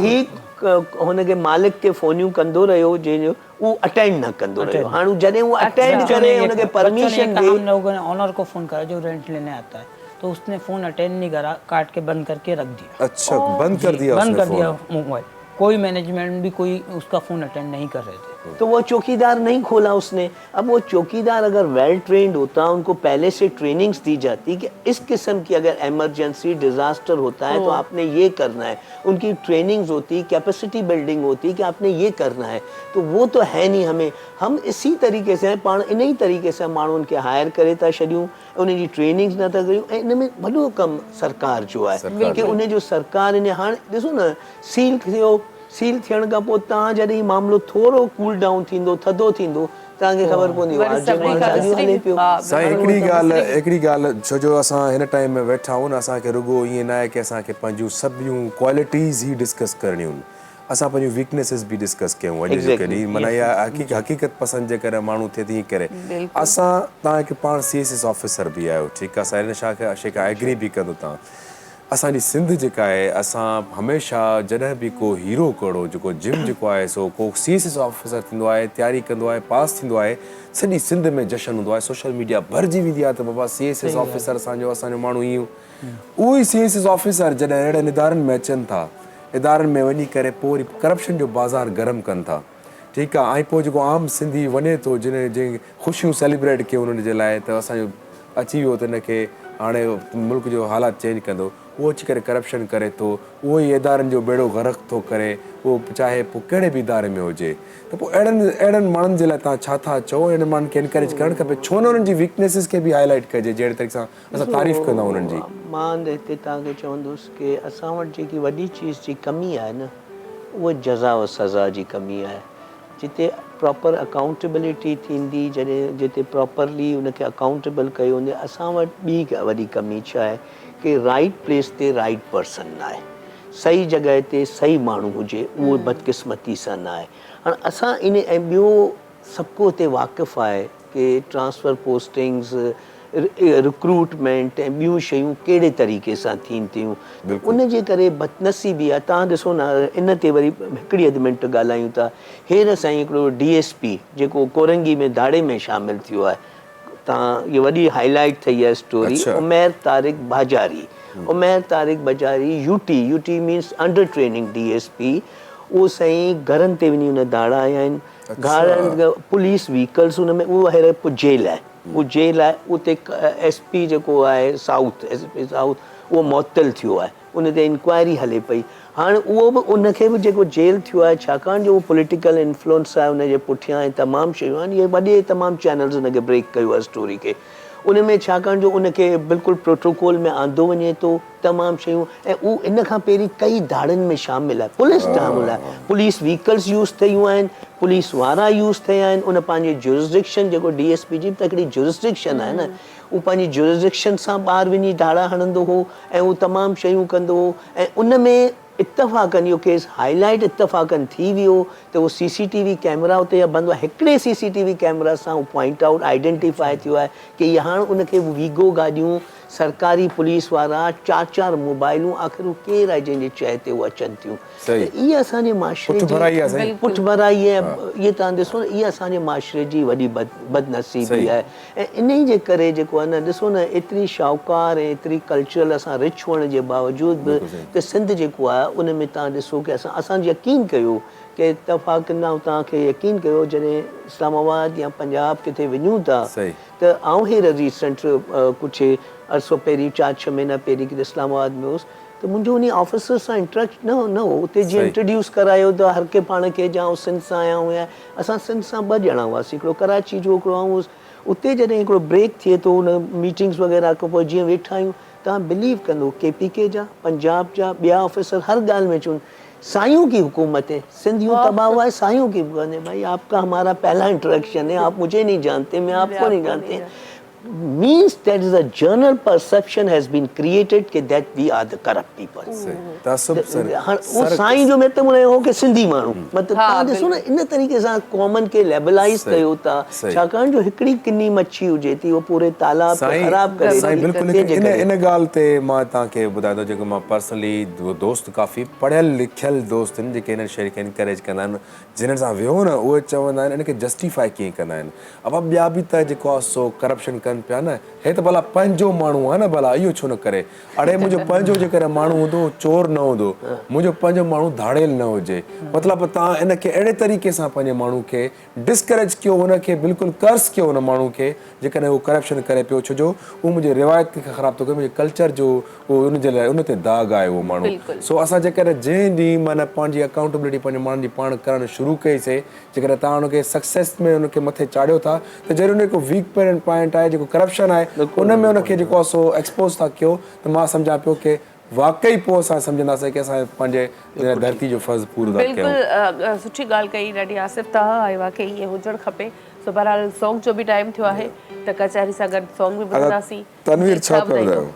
ही हुनखे मालिक खे फ़ोनियूं कंदो रहियो, जंहिंजो उहो अटेंड न कंदो रहियो। हाणे जॾहिं उहो अटेंड करे हुनखे परमिशन ॾे, हम लोगों ने ऑनर को फोन करा जो रेंट लेने आता है, तो उसने फोन अटेंड नहीं करा, काट के बंद करके रख दिया। अच्छा, बंद कर दिया मोबाइल, कोई मैनेजमेंट भी कोई उसका फोन अटेंड नहीं कर रहे थे। तो वो चौकीदार नहीं खोला उसने। अब वो चौकीदार अगर वेल ट्रेंड होता, उनको पहले से ट्रेनिंग्स दी जाती कि इस किस्म की अगर इमरजेंसी डिजास्टर होता है तो आपने ये करना है, उनकी ट्रेनिंग्स होती, कैपेसिटी बिल्डिंग होती कि आपने ये करना है, तो वो तो है नहीं। हम इसी तरीके से पाण इन ही तरीके से माण्हुनि खे हायर करे था छॾियूं, उनजी ट्रेनिंग्स नथा करियूं, ऐं इन में वॾो कमु सरकार जो आहे कि उन जो सरकार इन हाणे ॾिसो न सील थियो, सील थियण खां पोइ तव्हां जॾहिं मामिलो थोरो कूल डाउन थींदो, थधो थींदो, तव्हांखे ख़बर पवंदी साईं। हिकिड़ी ॻाल्हि छो जो असां हिन टाइम में वेठा आहियूं न, असांखे रुॻो ईअं न आहे कि असांखे पंहिंजूं सभियूं क्वालिटीज़ ई डिस्कस करणियूं आहिनि, असां पंहिंजूं वीकनेसिस बि डिस्कस कयूं अॼु जे कॾहिं। माना इहा हक़ीक़त पसंदि जे करे माण्हू थिए तीअं करे असां तव्हां हिकु पाण CSS ऑफिसर बि आहियो, ठीकु आहे, असां हिन शइ खां एग्री बि कंदो तव्हां। असांजी सिंध जेका आहे असां हमेशह जॾहिं बि को हीरो कहिड़ो जेको जिम जेको आहे सो को CSS ऑफिसर थींदो आहे, तयारी कंदो आहे, पास थींदो आहे, सॼी सिंध में जशन हूंदो आहे, सोशल मीडिया भरिजी वेंदी आहे त बाबा CSS ऑफिसर असांजो माण्हू ईअं। उहो ई CSS ऑफिसर जॾहिं अहिड़नि इदारनि में अचनि था, इदारनि में वञी करे पोइ वरी करप्शन जो बाज़ार गरम कनि था, ठीकु आहे। ऐं पोइ जेको आम सिंधी वञे थो जंहिं ख़ुशियूं सेलिब्रेट कयूं उन्हनि जे लाइ, त असांजो अची वियो त हिनखे हाणे मुल्क जो हालात चेंज कंदो, उहो अची करे करप्शन करे थो, उहो ई इदारनि जो बेड़ो ग़रक़ थो करे, उहो चाहे पोइ कहिड़े बि इदारे में हुजे। त पोइ अहिड़नि माण्हुनि जे लाइ तव्हां छा था चओ? अहिड़नि माण्हुनि खे इनकरेज करणु खपे, छो न उन्हनि जी वीकनेसिस खे बि हाईलाइट कजे, जहिड़े तरीक़े सां असां तारीफ़ कंदा उन्हनि जी। मां हिते तव्हांखे चवंदुसि की असां वटि जेकी वॾी चीज़ जी कमी आहे न, उहा जज़ा व सज़ा जी कमी आहे। जिते प्रॉपर अकाउंटेबिलिटी थींदी, जॾहिं जिते प्रॉपरली उनखे अकाउंटेबल कयो वञे। असां वटि ॿी वॾी कमी छा आहे कि राइट प्लेस ते राइट पर्सन न आहे, सही जॻह ते सही माण्हू हुजे, उहो बदकिस्मती सां न आहे। हाणे असां इन ऐं ॿियो सभु को हिते वाक़िफ़ु आहे कि ट्रांसफ़र पोस्टिंग्स, रिक्रूटमेंट ऐं ॿियूं शयूं कहिड़े तरीक़े सां थियनि थियूं। उन जे करे बदनसीबी आहे। तव्हां ॾिसो न, इन ते वरी हिकिड़ी अधु मिंट ॻाल्हायूं था। हींअर साईं हिकिड़ो DSP जेको कोरंगी में दाड़े में शामिलु थियो आहे, तव्हां इहा वॾी हाईलाइट ठही आहे स्टोरी। उमैर तारिक बाजारी, उमैर तारिक बाजारी UT means under training DSP। उहो साईं घरनि ते वञी उन दाड़ा आया आहिनि, घरनि पुलिस व्हीकल्स उन में, उहो हींअर पोइ जेल आहे, उहो जेल आहे। उते SP जेको आहे साउथ, SP साउथ, उहो मुअत्तल थियो आहे, उन ते इंक्वायरी हले पई। हाणे उहो बि उनखे बि जेको जेल थियो आहे, छाकाणि जो उहो पॉलिटिकल इन्फ्लुएंस आहे उनजे पुठियां ऐं तमामु शयूं आहिनि। इहे वॾे तमामु चैनल्स उनखे ब्रेक कयो आहे स्टोरी खे। उन में छाकाणि जो उनखे बिल्कुलु प्रोटोकॉल में आंदो वञे थो, तमामु शयूं। ऐं उहो इन खां पहिरीं कई दाड़नि में शामिलु आहे, पुलिस शामिलु आहे, पुलिस व्हीकल्स यूज़ थियूं आहिनि, पुलिस वारा यूज़ थिया आहिनि। उन पंहिंजे जुरिस्डिक्शन, जेको DSP जी त हिकिड़ी जुरिस्डिक्शन आहे न, उहो पंहिंजी जुरिस्डिक्शन सां ॿाहिरि वञी दाड़ा हणंदो हो ऐं उहो तमामु शयूं कंदो हो। ऐं उन में इत्तफ़ाक़नि इहो केस हाईलाइट इत्तफ़ाक़नि थी वियो त उहो CCTV कैमरा उते या बंदि हुआ। हिकिड़े CCTV कैमरा सां उहो पॉइंट आउट आइडेंटिफाई थियो आहे कि इहा हाणे उनखे वीगो गाॾियूं, सरकारी पुलिस वारा, 4-4 मोबाइलूं, आख़िर उहो केरु आहे जंहिंजे चए ते उहे अचनि थियूं। इहा असांजे माशरे जी पुठभराई आहे। इहे तव्हां ॾिसो न, इहा असांजे माशरे जी वॾी बदनसीबी आहे। ऐं इन ई जे करे जेको आहे न, ॾिसो न, एतिरी शाहूकार ऐं एतिरी कल्चरल असां रिच हुअण जे बावजूदि बि त सिंध जेको आहे उन में तव्हां ॾिसो कि असां यकीन कयो कि इत्तफ़ाक़ न, तव्हांखे यकीन कयो जॾहिं इस्लामाबाद या पंजाब किथे वञूं था त आउं हींअर रीसेंट कुझु अर्सो पहिरीं 4-6 महीना पहिरीं किथे इस्लामाबाद में हुउसि, त मुंहिंजो उन ऑफिसर सां इंट्रैक्ट न हो। उते जीअं इंट्रोड्यूस करायो त हर के पाण खे, जा सिंध सां आया हुया। असां सिंध सां 2 ॼणा हुआसीं, हिकिड़ो कराची जो, हिकिड़ो आउं हुउसि। उते जॾहिं हिकिड़ो ब्रेक थिए थो उन मीटिंग्स वग़ैरह खां पोइ, जीअं वेठा आहियूं, तव्हां बिलीव कंदो KPK जा, पंजाब जा ॿिया ऑफिसर हर ॻाल्हि में चवनि साइयों की हुकूमत है, सिंध यूं तबाह हुआ है साइयों की। भाई आपका हमारा पहला इंट्रोडक्शन है, आप मुझे नहीं जानते, मैं आपको नहीं जानते। means that is a general perception has been created कि that we are the corrupt people. वो साईं जो मतलब उन्हें हो कि सिंधी माण्हू, मतलब तव्हां ॾिसो न इन तरीक़े सां कॉमन खे लेबलाइज़ कयो था, छाकाणि जो हिकिड़ी किनी मच्छी हुजे थी, वो पूरे तालाब खे ख़राब करे थी। बिल्कुलु इन ॻाल्हि ते मां तव्हांखे ॿुधायां थो, जेको मां पर्सनली दोस्त काफ़ी पढ़ियल लिखियल दोस्त आहिनि जेके हिन शइ खे इनकरेज कंदा आहिनि, जिन्हनि सां वियो न उहे चवंदा आहिनि इनखे जस्टिफाई कीअं कंदा आहिनि। अब ॿिया बि त जेको आहे सो करप्शन कनि पिया न, हे त भला पंहिंजो माण्हू आहे न, भला इहो छो न करे। अड़े मुंहिंजो पंहिंजो जेकर माण्हू हूंदो चोर न हूंदो, मुंहिंजो पंहिंजो माण्हू धाड़ेल न हुजे। मतिलबु तव्हां इनखे अहिड़े तरीक़े सां पंहिंजे माण्हू खे डिस्करेज कयो, हुनखे बिल्कुलु कर्स कयो हुन माण्हू खे जेकॾहिं उहो करप्शन करे पियो, छो जो उहो मुंहिंजे रिवायत खे ख़राबु थो करे, मुंहिंजे कल्चर जो उहो उनजे लाइ उन ते दाग़ आहे उहो माण्हू। सो असां जेकॾहिं जंहिं ॾींहुं माना पंहिंजी अकाउंटेबिलिटी पंहिंजे माण्हुनि जी पाण करणु शुरू कईसीं, जेकॾहिं तव्हां हुनखे सक्सेस में हुनखे मथे चाढ़ियो था, त जॾहिं हुनजो वीक पॉइंट आहे जेको करप्शन आहे, उन में हुनखे जेको आहे सो एक्सपोज़ था कयो, त मां सम्झां पियो कि वाक़ई पोइ असां सम्झंदासीं कि असां पंहिंजे धरती जो फर्ज़ पूरो था कयूं। बिल्कुलु सुठी ॻाल्हि कई, ॾाढी आसिफ़ तव्हां ऐं वाक़ई ईअं हुजणु खपे। सो बहरहाल सॉन्ग जो बि टाइम थियो आहे त कचहरी सां गॾु सॉन्ग बि ॿुधंदासीं। तनवीर छा पिया ॿुधायो?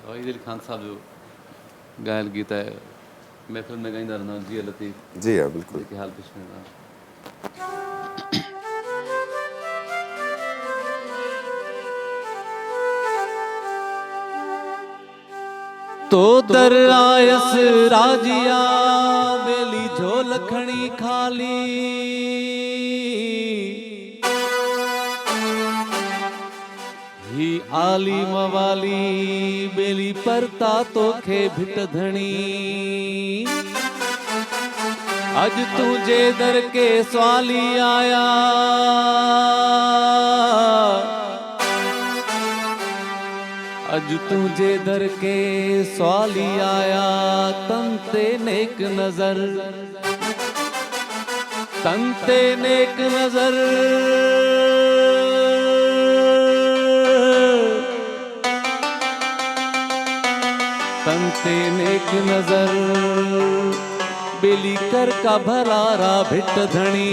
वहीद अली खान साहब जो ॻायल गीत आहे, महफ़िल में ॻाईंदा रहंदा आहिनि, जी लतीफ़। जी हा, बिल्कुलु। जेके हाल पेश में तो दर आयस राजिया बेली झोल खणी खाली ही आली मवाली बेली परता तोखे भिट धणी अज तुझे दर के स्वाली आया अज तुझे दर के स्वाली आया तंते नेक नजर तंते नेक नजर तंते नेक नजर बेली कर का भरारा भिट धणी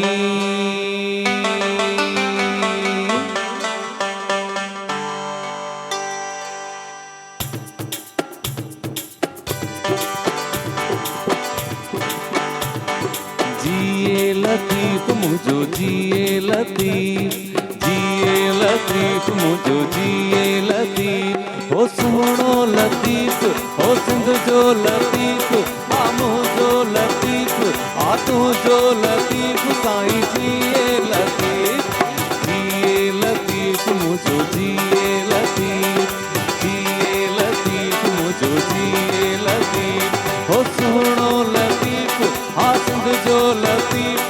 जिए लतीफ मुझो जिए लतीफ मुझो जिए लतीफ हो सुनो लतीफ हो सिंध जो लतीफ आमो जो लतीफ आ तू जो लतीफ साईं जिए लतीफ मुझो जिए लतीफ मुझो जिए लतीफ हो सुनो लतीफ आ सिंध जो लतीफ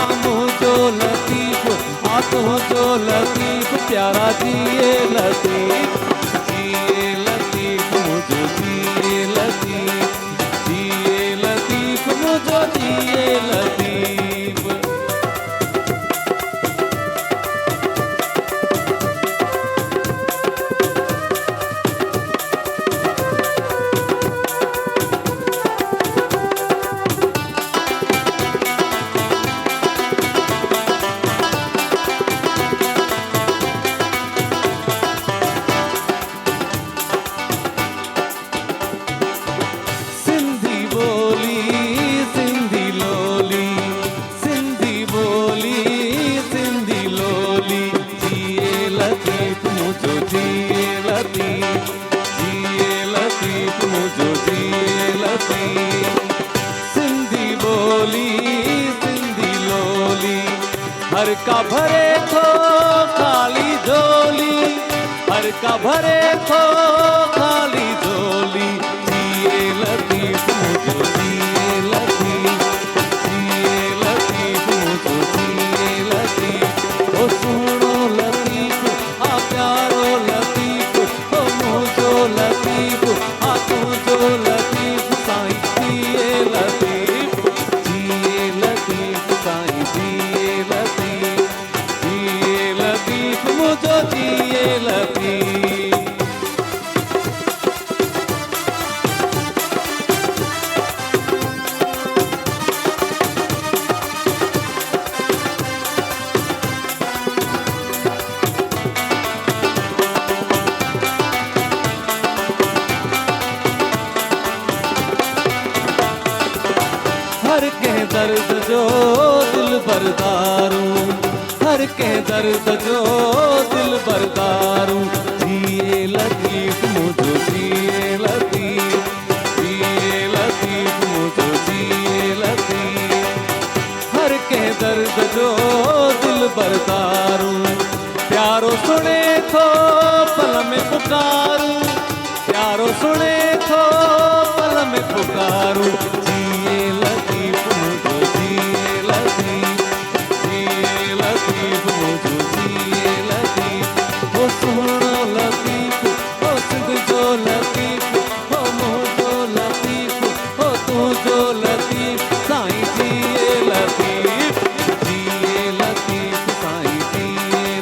आमो जो लतीफ आ तू जो लतीफ प्यारा जिए लतीफ मुझो जिए लतीफ मुझो जिए लतीफ हर का भरे थो खाली झोली हर का भरे थो खाली झोली जिए लतीफ मुझो जिए लतीफ मुझो जिए लतीफ ओ सुनो लतीफ आ प्यारो लतीफ ओ मुझो लतीफ आ तुझो लतीफ साईं जिए लतीफ साईं जिए लतीफ मुझो जिए लतीफ हर के दर्द जो दिल बरदारूं हर के दर्द जो दिल बरदारूं जिए लतीफ मुझो जिए लतीफ मुझो जिए लतीफ हर के दर्द जो दिल बरदारूं प्यारो सुने थो पल में पुकारूं प्यारो सुने थो पल में पुकारूं जिए लतीफ मुझो जिए लतीफ मुझो जिए लतीफ हो सुनो लतीफ हो सिंध जो लतीफ हो मुझो लतीफ हो तू जो लतीफ साईं जिए लतीफ साईं जिए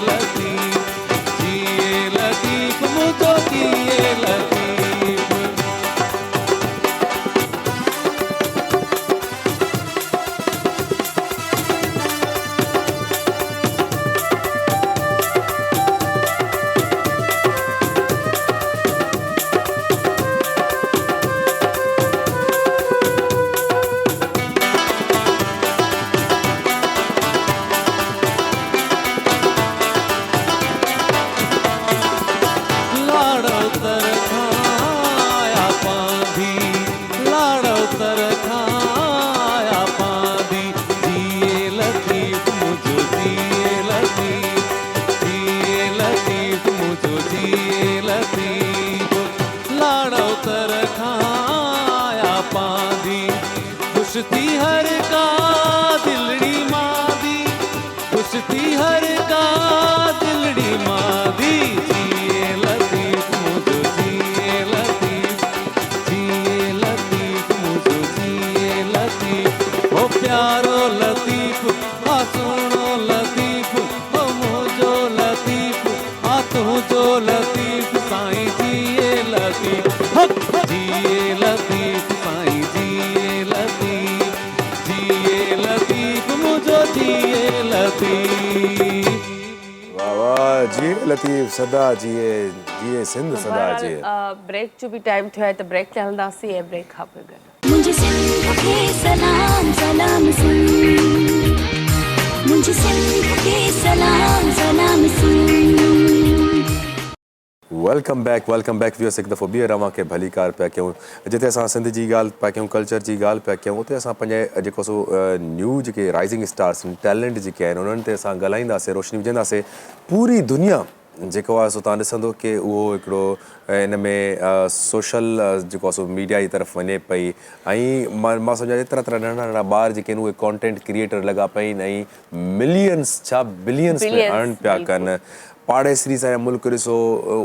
खुश थी हर का दिलड़ी मादी, खुश थी हर का दिलड़ी मादी। जिए लतीफ मुझो जिए लतीफ, जिए लतीफ मुझो जिए लतीफ। ओ प्यारो लतीफ, आ सुनो लतीफ, ओ मुझो लतीफ, आ तुझो लतीफ। साईं जिए लतीफ, जिए लतीफ, साईं जिए लतीफ, जिए लतीफ मुझो जिए लतीफ। वाह वाह, जिए लतीफ़ सदा जिए, जिए सिंध सदा जिए। ब्रेक जो भी टाइम थियो आहे त ब्रेक ते हलंदासीं ऐं ब्रेक खां पोइ गॾु मुझे सिंध के सलाम सलाम सिंध, मुझे सिंध के सलाम सलाम सिंध। Welcome back viewers. हिकु दफ़ो ॿीहर रवां खे भली कार पिया कयूं, जिते असां सिंध जी ॻाल्हि पिया कयूं, कल्चर जी ॻाल्हि पिया कयूं, उते असां पंहिंजे जेको सो न्यू जेके राइज़िंग स्टार्स टैलेंट जेके आहिनि उन्हनि ते असां ॻाल्हाईंदासीं, रोशनी विझंदासीं। पूरी दुनिया जेको आहे सो तव्हां ॾिसंदो कि उहो हिकिड़ो इन में सोशल जेको आहे सो मीडिया जी तरफ़ वञे पई। ऐं मां सम्झा तरह तरह नंढा नंढा ॿार जेके आहिनि उहे कॉन्टेंट क्रिएटर लॻा पिया आहिनि ऐं मिलियंस छा बिलियंस में अर्न पिया कनि। पाड़ेसरी असांजा मुल्क ॾिसो,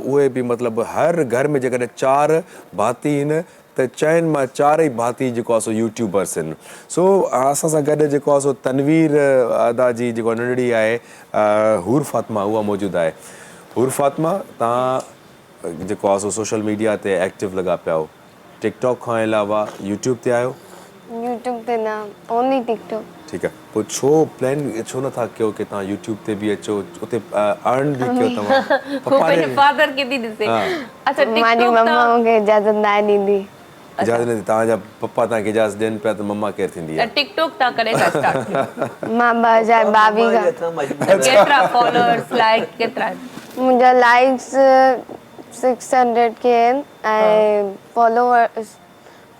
उहे बि मतिलबु हर घर में जेकॾहिं 4 भाती आहिनि त चइनि मां 4 ई भाती जेको आहे सो यूट्यूबर्स आहिनि। सो असां सां गॾु जेको आहे सो तनवीर अदा जी जेको नंढड़ी आहे हूर फातिमा, उहा मौजूदु आहे। हूर फातिमा, तव्हां जेको आहे सो सोशल मीडिया ते एक्टिव लॻा पिया हो, टिकटॉक खां अलावा यूट्यूब ते आहियो? यूट्यूब पे ना, ओनली टिकटॉक। ठीकु आहे, पोइ छो प्लान छो नथा कयो कि तव्हां यूट्यूब ते बि अचो, उते अर्न बि कयो तव्हां? वो पंहिंजे फादर खे थी ॾिसे। अच्छा, मांजी मम्मा मूंखे इजाज़त न ॾींदी। इजाज़त न, तव्हांजा पप्पा तव्हांखे इजाज़त ॾियनि पिया त मम्मा केरु थींदी आहे? टिकटॉक तव्हां कॾहिं खां स्टार्ट कयो? मां 2022 खां। केतिरा फॉलोअर्स, लाइक केतिरा आहिनि? मुंहिंजा लाइक्स 600 के आहिनि ऐं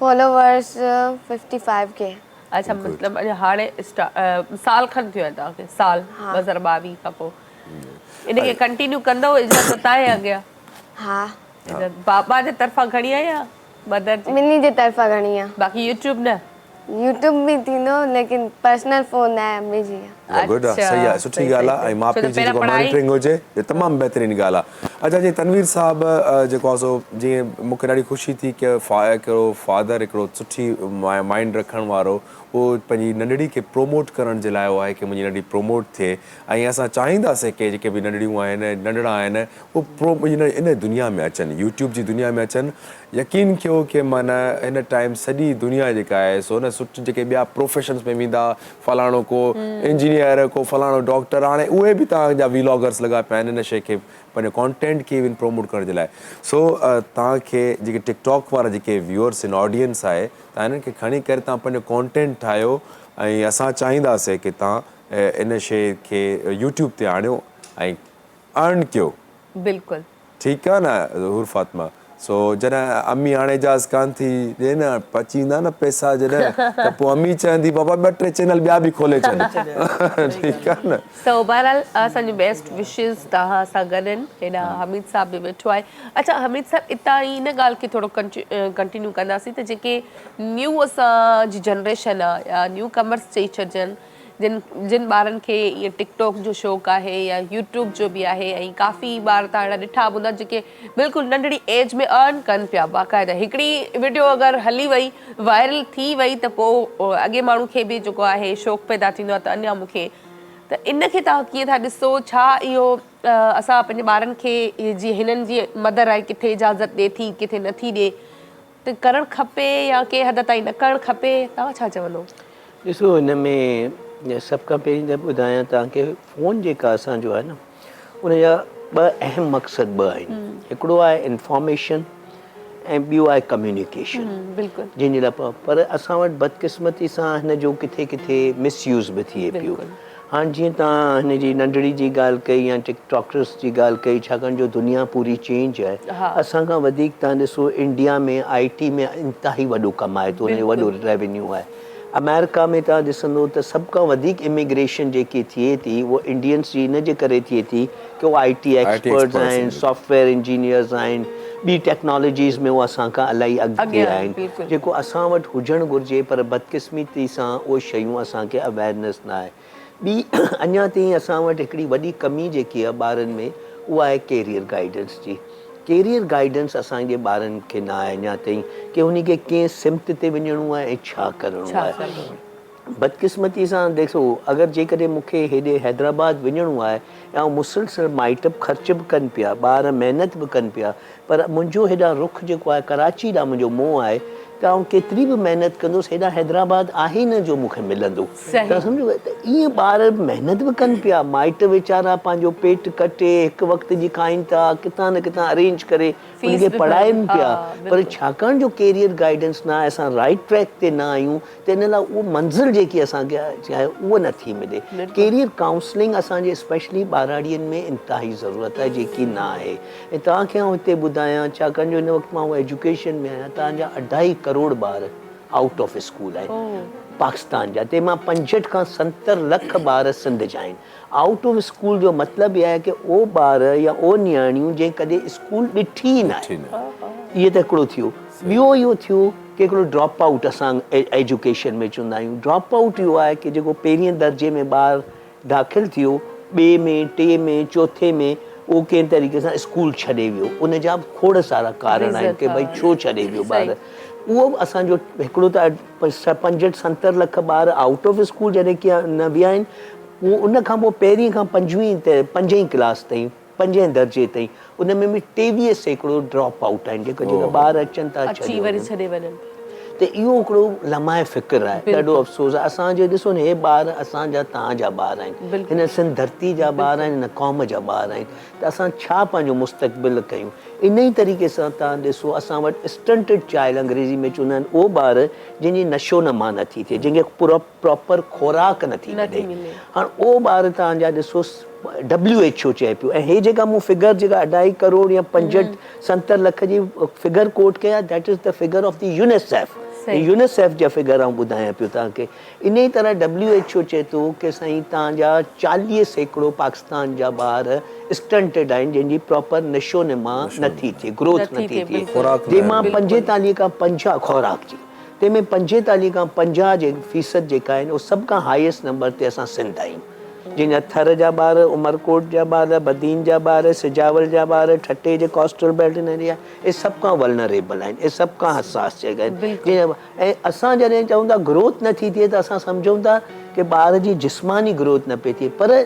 फॉलोवर्स 55 के। अच्छा, मतिलबु अञा हाणे साल खनि थियो आहे तव्हांखे? साल 2022 खां पोइ इनखे कंटिन्यू कंदव? इजाज़त आहे अॻियां? हा। बाबा जे तरफ़ां घणी आहे या मदर जी? मिनी जे तरफ़ां घणी आहे। बाक़ी यूट्यूब न? यूट्यूब भी थींदो, लेकिन पर्सनल फोन आहे अम्मी जी। गुड आहे, सही आहे, सुठी ॻाल्हि आहे। ऐं माउ पीउ जी जेको मॉनिटरिंग हुजे इहो तमामु बहितरीनु ॻाल्हि आहे। अच्छा जी, तनवीर साहिबु जेको आहे सो जीअं मूंखे ॾाढी ख़ुशी थी कि हिकिड़ो फादर हिकिड़ो सुठी माइंड रखण वारो उहो पंहिंजी नंढड़ी खे प्रोमोट करण जे लाइ उहो आहे कि मुंहिंजी नंढड़ी प्रोमोट थिए। ऐं असां चाहींदासीं कि जेके बि नंढड़ियूं आहिनि, नंढड़ा आहिनि, उहे इन दुनिया में अचनि, यूट्यूब जी दुनिया में अचनि। यकीन कयो कि माना हिन टाइम सॼी दुनिया जेका आहे सो न सुठी जेके ॿिया प्रोफेशन्स में वेंदा, फलाणो को इंजीनियर, को फलाणो डॉक्टर, हाणे उहे बि तव्हांजा वीलॉगर्स लॻा पिया आहिनि इन शइ खे, पंहिंजो कॉन्टेंट खे इवन प्रोमोट करण जे लाइ। सो तव्हांखे जेके टिकटॉक वारा जेके व्यूअर्स आहिनि, ऑडियंस आहे, तव्हां हिननि खे खणी करे तव्हां पंहिंजो कॉन्टेंट ठाहियो ऐं असां चाहींदासीं कि तव्हां इन शइ खे यूट्यूब ते आणियो ऐं अर्न कयो। बिल्कुलु ठीकु आहे न हूर फातिमा? सो जॾहिं अम्मी हाणे इजाज़ कान थी ॾिए न, अचींदा न पैसा जॾहिं, त पोइ अम्मी चवंदी बाबा 2-3 चैनल ॿिया बि खोले छॾ। ठीकु आहे न? सो बहरहाल असांजी बेस्ट विशिस तव्हां सां गॾु आहिनि। हेॾा हमीद साहब बि वेठो आहे। अच्छा हमीद साहब, इतां ई इन ॻाल्हि खे थोरो कंटिन्यू कंदासीं त जेके न्यू असांजी जनरेशन आहे या न्यू कमर्स चई छॾजनि, जिन ॿारनि खे इअं टिकटॉक जो शौक़ु आहे या यूट्यूब जो बि आहे, ऐं काफ़ी ॿार तव्हां अहिड़ा ॾिठा हूंदा जेके बिल्कुलु नंढड़ी एज में अर्न कनि पिया बाक़ाइदा। हिकिड़ी वीडियो अगरि हली वई, वायरल थी वई, त पोइ अॻे माण्हू खे बि जेको आहे शौक़ु पैदा थींदो आहे त अञा मूंखे, त इनखे तव्हां कीअं था ॾिसो? छा इहो असां पंहिंजे ॿारनि खे जीअं हिननि जी मदर आहे, किथे इजाज़त ॾिए थी, किथे नथी ॾिए, त करणु खपे या कंहिं हद ताईं न करणु खपे? तव्हां छा चवंदो? ॾिसो, हिन में सभ खां पहिरीं त ॿुधायां तव्हांखे, फ़ोन जेका असांजो आहे न, उनजा 2 अहम मक़सद 2 आहिनि। हिकिड़ो आहे इंफॉर्मेशन ऐं ॿियो आहे कम्युनिकेशन, जंहिंजे लाइ पर असां वटि बदकिस्मती सां हिन जो किथे किथे मिसयूज़ बि थिए पियो। हाणे जीअं तव्हां हिन जी नंढड़ी जी ॻाल्हि कई या टिकटॉकर्स जी ॻाल्हि कई, छाकाणि जो दुनिया पूरी चेंज आहे। असां खां वधीक तव्हां ॾिसो इंडिया में IT में इंतिहाई वॾो कमाए थो, हुनजो वॾो रेवेन्यू आहे। अमेरिका में तव्हां ॾिसंदो त सभ खां वधीक इमिग्रेशन जेकी थिए थी उहो इंडियंस जी इन जे करे थिए थी कि उहो IT एक्सपर्ट्स आहिनि, सॉफ्टवेयर इंजीनियर्स आहिनि, ॿी टेक्नोलॉजीज़ में उहे असांखां इलाही अॻिते अॻियां, आहिनि बिल्कुलु। जेको असां वटि हुजणु घुरिजे पर बदकिस्मती सां उहे शयूं असांखे अवेयरनेस न आहे। ॿी अञा ताईं असां वटि हिकिड़ी वॾी कमी जेकी आहे ॿारनि में उहा आहे कैरियर गाइडेंस जी। कैरियर गाइडेंस असांजे ॿारनि खे न आहे अञा ताईं की उन खे कंहिं सिमत ते वञिणो आहे ऐं छा करिणो आहे। बदकिस्मती सां ॾिसो अगरि जेकॾहिं मूंखे हेॾे हैदराबाद वञिणो आहे ऐं मुसलसल माइट ख़र्च बि कनि पिया, ॿार महिनत बि कनि पिया, पर मुंहिंजो हेॾा रुख जेको आहे कराची ॾांहुं मुंहिंजो मोह आहे त आउं केतिरी बि महिनत कंदुसि हेॾा हैदराबाद आहे ई न जो मूंखे मिलंदो। त सम्झो त ईअं ॿार महिनत बि कनि पिया, माइट वीचारा पंहिंजो पेट कटे हिकु वक़्त जी खाइनि था, किथां न किथां अरेंज करे उनखे पढ़ाइनि पिया, पर छाकाणि जो कैरियर गाइडेंस न आहे, असां राइट ट्रैक ते न आहियूं त इन लाइ उहो मंज़िल जेकी असांखे आहे उहा नथी मिले। कैरियर काउंसलिंग असांजे स्पेशली ॿाराड़ियुनि में इंतिहाई ज़रूरत आहे जेकी न आहे। ऐं तव्हांखे आउं हिते ॿुधायां छाकाणि जो हिन वक़्तु मां एजुकेशन में आहियां, तव्हांजा 2.5 करोड़ ॿार आउट ऑफ स्कूल आहिनि पाकिस्तान जा, तंहिंमां 65 खां 70 लख ॿार सिंध जा आहिनि। आउट ऑफ स्कूल जो मतिलबु इहा आहे की उहो ॿार या उहो नियाणियूं जंहिं कॾहिं स्कूल ॾिठी ई न आहे, इहे त हिकिड़ो थियो। ॿियो इहो थियो कि हिकिड़ो ड्रॉप आउट असां एजुकेशन में चवंदा आहियूं। ड्रॉप आउट इहो आहे कि जेको पहिरीं दर्जे में ॿारु दाख़िलु थियो, ॿिए में, टे में, चौथे में उहो कंहिं तरीक़े सां स्कूल छॾे वियो, उन जा खोड़ सारा कारण आहिनि कि भई छो छॾे वियो ॿार। उहो बि हिकिड़ो त 65-70 लख ॿार आउट ऑफ स्कूल जॾहिं की न विया आहिनि, उहो उन खां पोइ पहिरीं खां 5वीं क्लास ताईं 5 दर्जे ताईं उन में बि 23% ड्रॉप आउट आहिनि, जेका ॿार अचनि था अची वरी छॾे वञनि। त इहो हिकिड़ो लम्हाए फ़िक्र आहे, ॾाढो अफ़सोस आहे। असांजे ॾिसो न हे ॿार असांजा तव्हांजा ॿार आहिनि, हिन सिंध धरती जा ॿार आहिनि, हिन क़ौम जा ॿार आहिनि, त असां छा पंहिंजो मुस्तक़बिल कयूं। इन ई तरीक़े सां तव्हां ॾिसो असां वटि स्टंटेड चाइल्ड अंग्रेज़ी में चवंदा आहिनि उहो ॿार जंहिंजी नशो नमा नथी थिए, जंहिंखे प्रॉपर खुराक नथी मिले। हाणे उहो ॿार तव्हांजा ॾिसो WHO चए पियो, ऐं हे जेका मूं फिगर जेका 2.5 करोड़ या 65-70 लख जी फिगर कोट कया, that is the figure of the UNICEF. UNICEF जा फिगर आउं ॿुधायां पियो तव्हांखे। इन ई तरह WHO चए थो कि साईं तव्हांजा 40% पाकिस्तान जा ॿार स्टंटेड आहिनि, जंहिंजी प्रॉपर नशो नमा नथी थिए, ग्रोथ नथी थिए, जंहिंमां 45 खां 50 खुराक जी, तंहिंमें 45 खां 50% जेका आहिनि उहो सभ खां हाईएस्ट नंबर ते असां सिंध आहियूं। जिन थर जा ॿार, उमरकोट जा ॿार, बदीन जा ॿार, सिजावल जा ॿार, ठटे जे कोस्टल बेल्ट इन एरिया, इहे सभ खां वल्नरेबल आहिनि, इहे सभ खां हसास जॻह आहिनि। ऐं असां जॾहिं चऊं था ग्रोथ नथी थिए त असां सम्झूं था कि ॿार जी जिस्मानी ग्रोथ न पई थिए, पर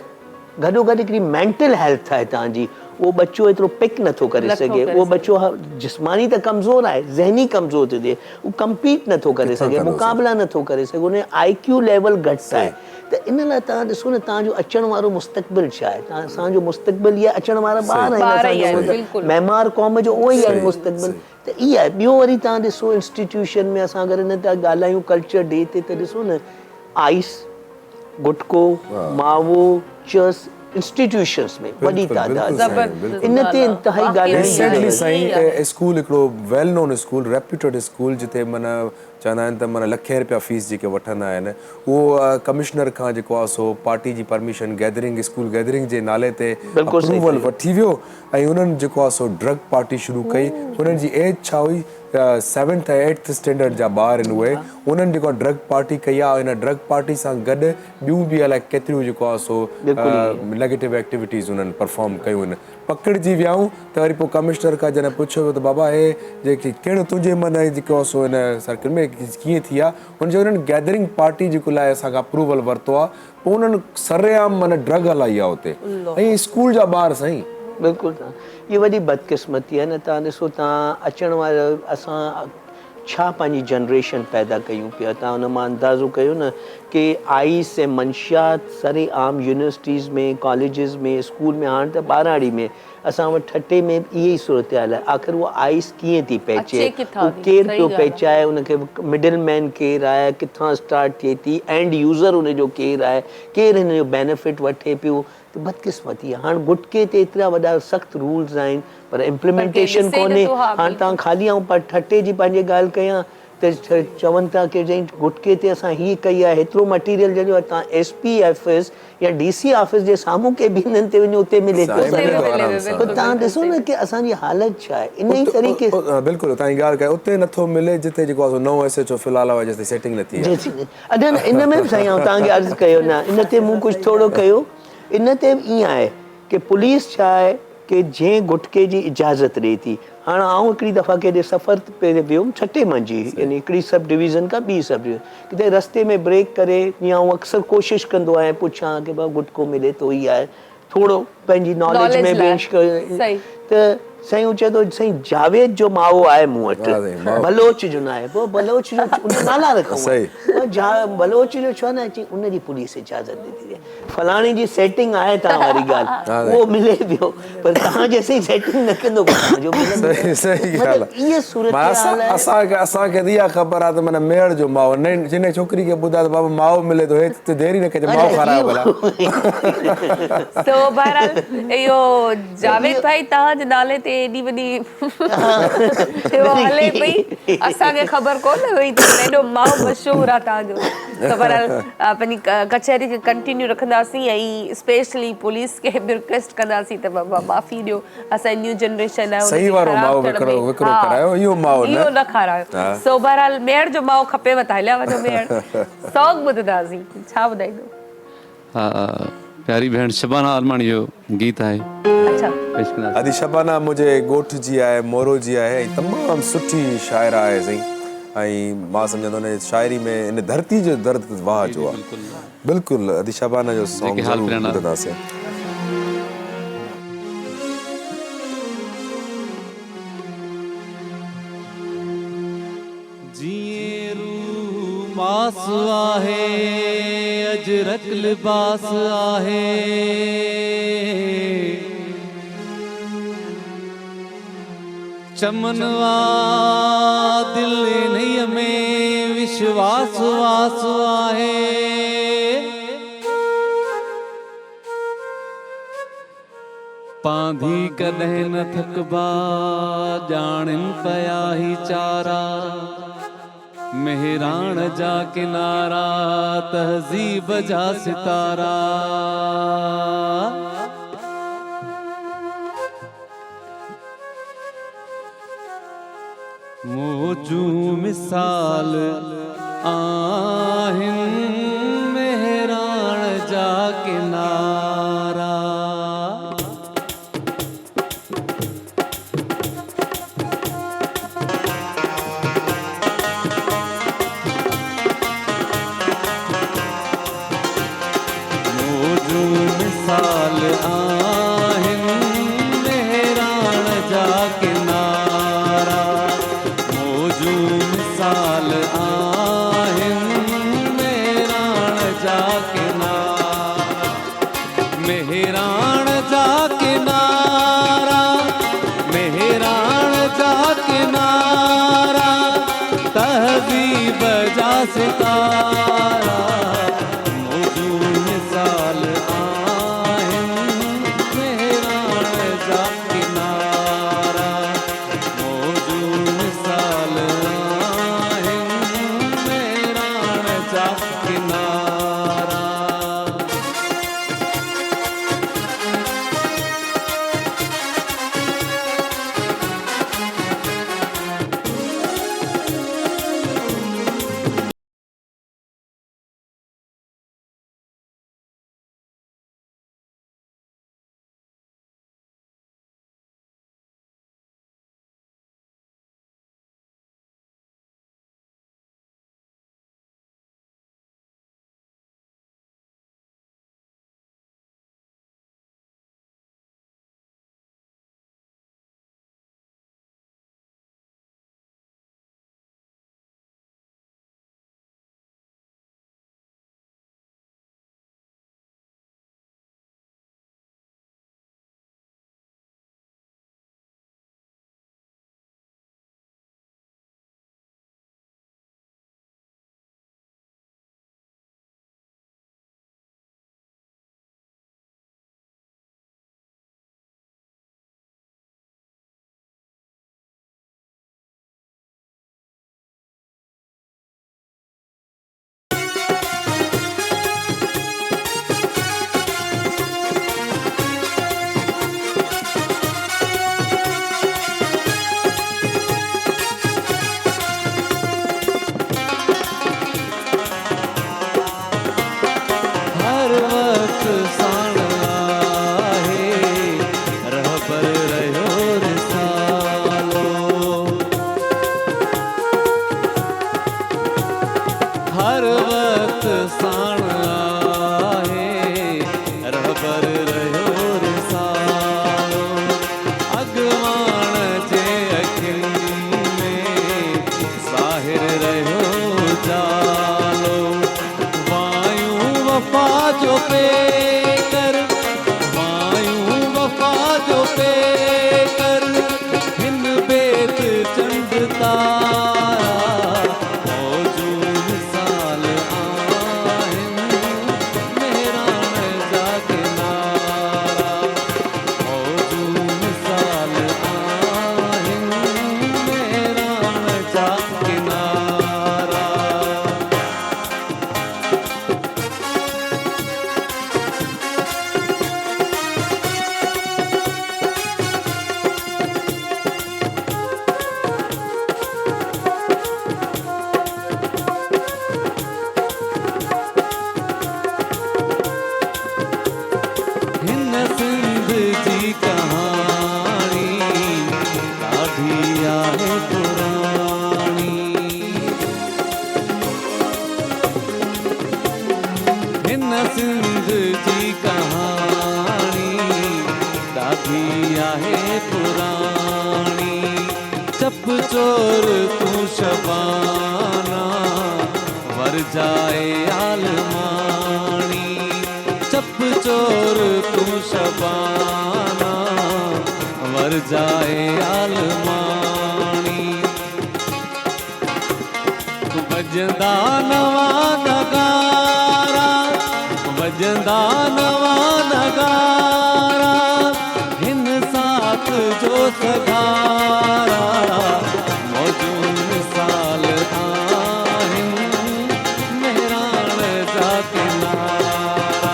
गॾोगॾु हिकिड़ी मेंटल हेल्थ आहे तव्हांजी, उहो बच्चो एतिरो पिक नथो करे सघे, उहो बच्चो जिस्मानी त कमज़ोर आहे, ज़हनी कमज़ोर थो थिए, उहो कम्पीट नथो करे सघे, मुक़ाबला नथो करे सघे, उन IQ लेवल घटि आहे। त इन लाइ तव्हां ॾिसो न तव्हांजो अचण वारो मुस्तक़बिल छा आहे। असांजो मुस्तक़बिल इहा अचण वारा ॿार आहिनि, महिमार क़ौम जो उहो ई आहे मुस्तक़बिल। त इहा आहे। ॿियो वरी तव्हां ॾिसो इंस्टीट्यूशन में असां अगरि हिन ते ॻाल्हायूं कल्चर डे ते, त ॾिसो न आइस, गुटको, मावो, चर्स इंस्टीट्यूशंस में वॾी तादाद इन ते इंतिहाई ॻाल्हि साईं। स्कूल हिकिड़ो वेल नोन स्कूल, रेप्यूटेड स्कूल, जिते माना चवंदा आहिनि त माना लखे रुपया फीस जेके वठंदा आहिनि, उहो कमिश्नर खां जेको आहे सो पार्टी जी परमिशन गैदरिंग, स्कूल गैदरिंग जे नाले ते अप्रूवल वठी वियो, ऐं उन्हनि जेको आहे सो ड्रग पार्टी शुरू कई। उन्हनि जी एज छा हुई, 7th ऐं 8th स्टैंडर्ड जा ॿार आहिनि उहे, उन्हनि जेको ड्रग पार्टी कई आहे, हिन ड्रग पार्टी सां गॾु ॿियूं बि अलाए केतिरियूं जेको आहे सो नेगेटिव एक्टिविटीज़ उन्हनि परफॉर्म कयूं आहिनि। पकड़िजी वियाऊं त वरी पोइ कमिश्नर खां जॾहिं पुछियो वियो त बाबा हे जेके कहिड़ो तुंहिंजे मन जेको आहे सो हिन सर्किल में कीअं थी आहे, हुनजे उन्हनि गैदरिंग पार्टी जेको लाइ असांखां अप्रूवल वरितो आहे, पोइ उन्हनि सरेआम माना ड्रग हलाई आहे उते, ऐं स्कूल जा ॿार साईं। बिल्कुलु इहा वॾी बदकिस्मती आहे न। तव्हां ॾिसो तव्हां अचण वारा असां छा पंहिंजी जनरेशन पैदा कयूं पिया, तव्हां हुन मां अंदाज़ो कयो न कि आइस ऐं मंशियात सरेआम यूनिवर्सिटीज़ में, कॉलेजिस में, स्कूल में, हाणे त ॿाराड़ी में, असां वटि ठटे में इहा ई सूरत हाल आहे। आख़िर उहा आइस कीअं थी पहुचे, केरु पियो पहुचाए उनखे, मिडिल मैन केरु आहे, किथां स्टार्ट थिए थी, एंड यूज़र उनजो केरु आहे, केरु हिन जो बेनिफिट वठे पियो, त बदकिस्मती आहे। हाणे गुटके ते एतिरा वॾा सख़्तु रूल्स आहिनि पर इम्प्लीमेंटेशन कोन्हे। हाणे तव्हां ख़ाली ऐं पर ठटे जी पंहिंजी ॻाल्हि कयां त चवनि था की जंहिं गुटके ते असां हीअ कई आहे, हेतिरो मटीरियल जंहिंजो तव्हां SP ऑफिस या DC ऑफिस जे साम्हूं के बि हिननि ते वञो, उते मिले थो। साईं, मिले थो आराम सां। पर तव्हां ॾिसो न की असांजी हालत छा आहे इन ई तरीक़े बिल्कुलु तव्हांजी ॻाल्हि कयो, उते नथो मिले जिते जेको आहे नओं SHO फ़िलहाल आहे जेसिताईं सेटिंग न थी आहे। अॼु इन में बि साईं आउं तव्हांखे अर्ज़ु कयो न, इन ते मूं कुझु थोरो कयो। इन ते बि ईअं आहे की पुलिस छा आहे की जंहिं गुटके जी इजाज़त ॾिए थी। हाणे आउं हिकिड़ी दफ़ा केॾे सफ़र ते वियुमि, छठे मंझि, यानी हिकिड़ी सब डिवीज़न खां ॿी सब डिवीज़न, किथे रस्ते में ब्रेक करे या आउं अक्सर कोशिशि कंदो आहियां पुछां की भाउ गुटको मिले थो ई आहे, थोरो पंहिंजी नॉलेज में बि त साईं हू चए थो साईं जावेद जो माओ आहे मूं वटि, बलोच जो न आहे। पोइ बलोच जो उन नाला रखूं, बलोच जो छो न अची, उनजी पुलिस इजाज़त ॾिनी फलाणी जी सेटिंग आहे, तव्हां वारी ॻाल्हि उहो मिले पियो, पर तव्हां जेसिताईं सेटिंग न कंदो इहा सूरत असांखे इहा ख़बर आहे त माना मेड़ जो माओ जिन छोकिरी खे ॿुधायो त बाबा माओ मिले थो, हेठि देरी न कजे, माओ खारायो भला। तो बहरहाल इहो जावेद भाई तव्हांजे नाले ते एॾी वॾी हले पई, असांखे ख़बर कोन हुई त एॾो माओ मशहूरु आहे तव्हांजो। त बहरहाल पंहिंजी कचहरी खे कंटिन्यू रखंदासीं ऐं स्पेशली पुलिस खे बि रिक्वेस्ट कंदासीं त बाबा माफ़ी ॾियो, असांजी न्यू जनरेशन आहे, सही वारो माओ विकिरो करायो, इहो माओ इहो न खारायो। सो बहरहाल मेड़ जो माओ खपेव त हलिया वञो मेड़। सॉन्ग ॿुधंदासीं, छा ॿुधाईंदो? हा, प्यारी भेण शबाना आलमाणी जो गीत आहे। अॼु शबाना मुंहिंजे ॻोठ जी आहे, मोरो जी आहे, ऐं तमामु सुठी शाइरा आहे साईं। ऐं मां सम्झंदो हुन शाइरी में इन धरती जो दर्द वाह जो आहे। बिल्कुलु अॼु शबाना जो सॉन्ग ज़रूरु ॿुधंदासीं। मास आहे अजरक लिबास आहे, चमनवा दिल इन्हीअ में विश्वास वास आहे। पांधी कॾहिं न थकबा ॼाणनि पिया ही चारा, मेहराण जा किनारा तहज़ीब जा सितारा। मौजू मिसाल आहिनि मेहराण जा किनारा। मिसाल आहिनि मेहराण जा किनारा, मौजू मिसाल आहिनि मेहराण जा किनारा। मेहराण जा किनारा, मेहराण जा किनारा, तहज़ीब जा सितारा। वक्त साण आहे रहबर रहियो रिसालो हर वक्त साण आहे रहबर रहियो रिसालो अॻवान जे अखियुनि में ज़ाहिर रहियो जालो वायूं वफ़ा जो पे कर वायूं वफ़ा जो पे कर हिन बेत चंड तारा मौजू मिसाल आहिनि मेहरान जा किनारा मौजू मिसाल आहिनि मेहरान जा किनारा हिन सिंध जी कहाणी ॾाढी आहे पुराणी हिन सिंध जी कहाणी ॾाढी आहे पुराणी चप चोर तूं शबाना वरजाए आलमाणी चप चोर तूं शबाना वरजाए आलमाणी वजंदा नवा नगारा वजंदा नवा नगारा हिन साथ जो सगारा मौजू मिसाल आहिनि मेहरान जा किनारा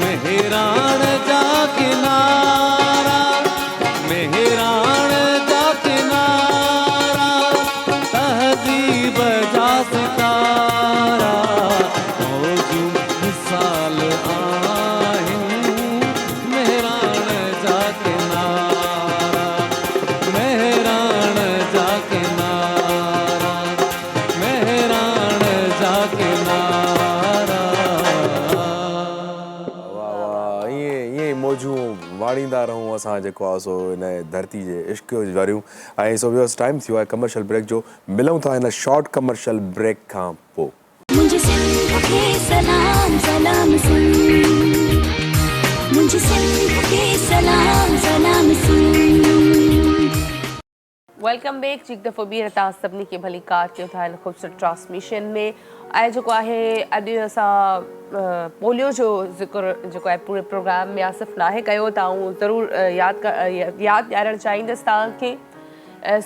मेहरान जा किनारा मेहरान जा किनारा तहज़ीब जा सितारा मौजू मिसाल आहिनि मेहरान जा किनारा मेहरान जा किनारा मेहरान जा किनारा वाह वाह ईअं मौजूं वाणींदा रहूं असां जेको आहे सो हिन धरती जे इश्क वारियूं ऐं सो वियोसि टाइम थियो आहे कमर्शियल ब्रेक जो मिलूं था हिन शॉर्ट कमर्शियल ब्रेक खां पोइ मुझे सिंध के सलाम सलाम सिंध मुझे सिंध के सलाम सलाम सिंध वेलकम बैक जी दफ़ो ॿीहर तव्हां सभिनी खे भली कार कयो था हिन ख़ूबसूरत ट्रांसमिशन में ऐं जेको आहे अॼु असां पोलियो जो ज़िक्र जेको आहे पूरे प्रोग्राम में आसिफ़ नाहे कयो त आऊं ज़रूरु यादि ॾियारणु चाहींदसि तव्हांखे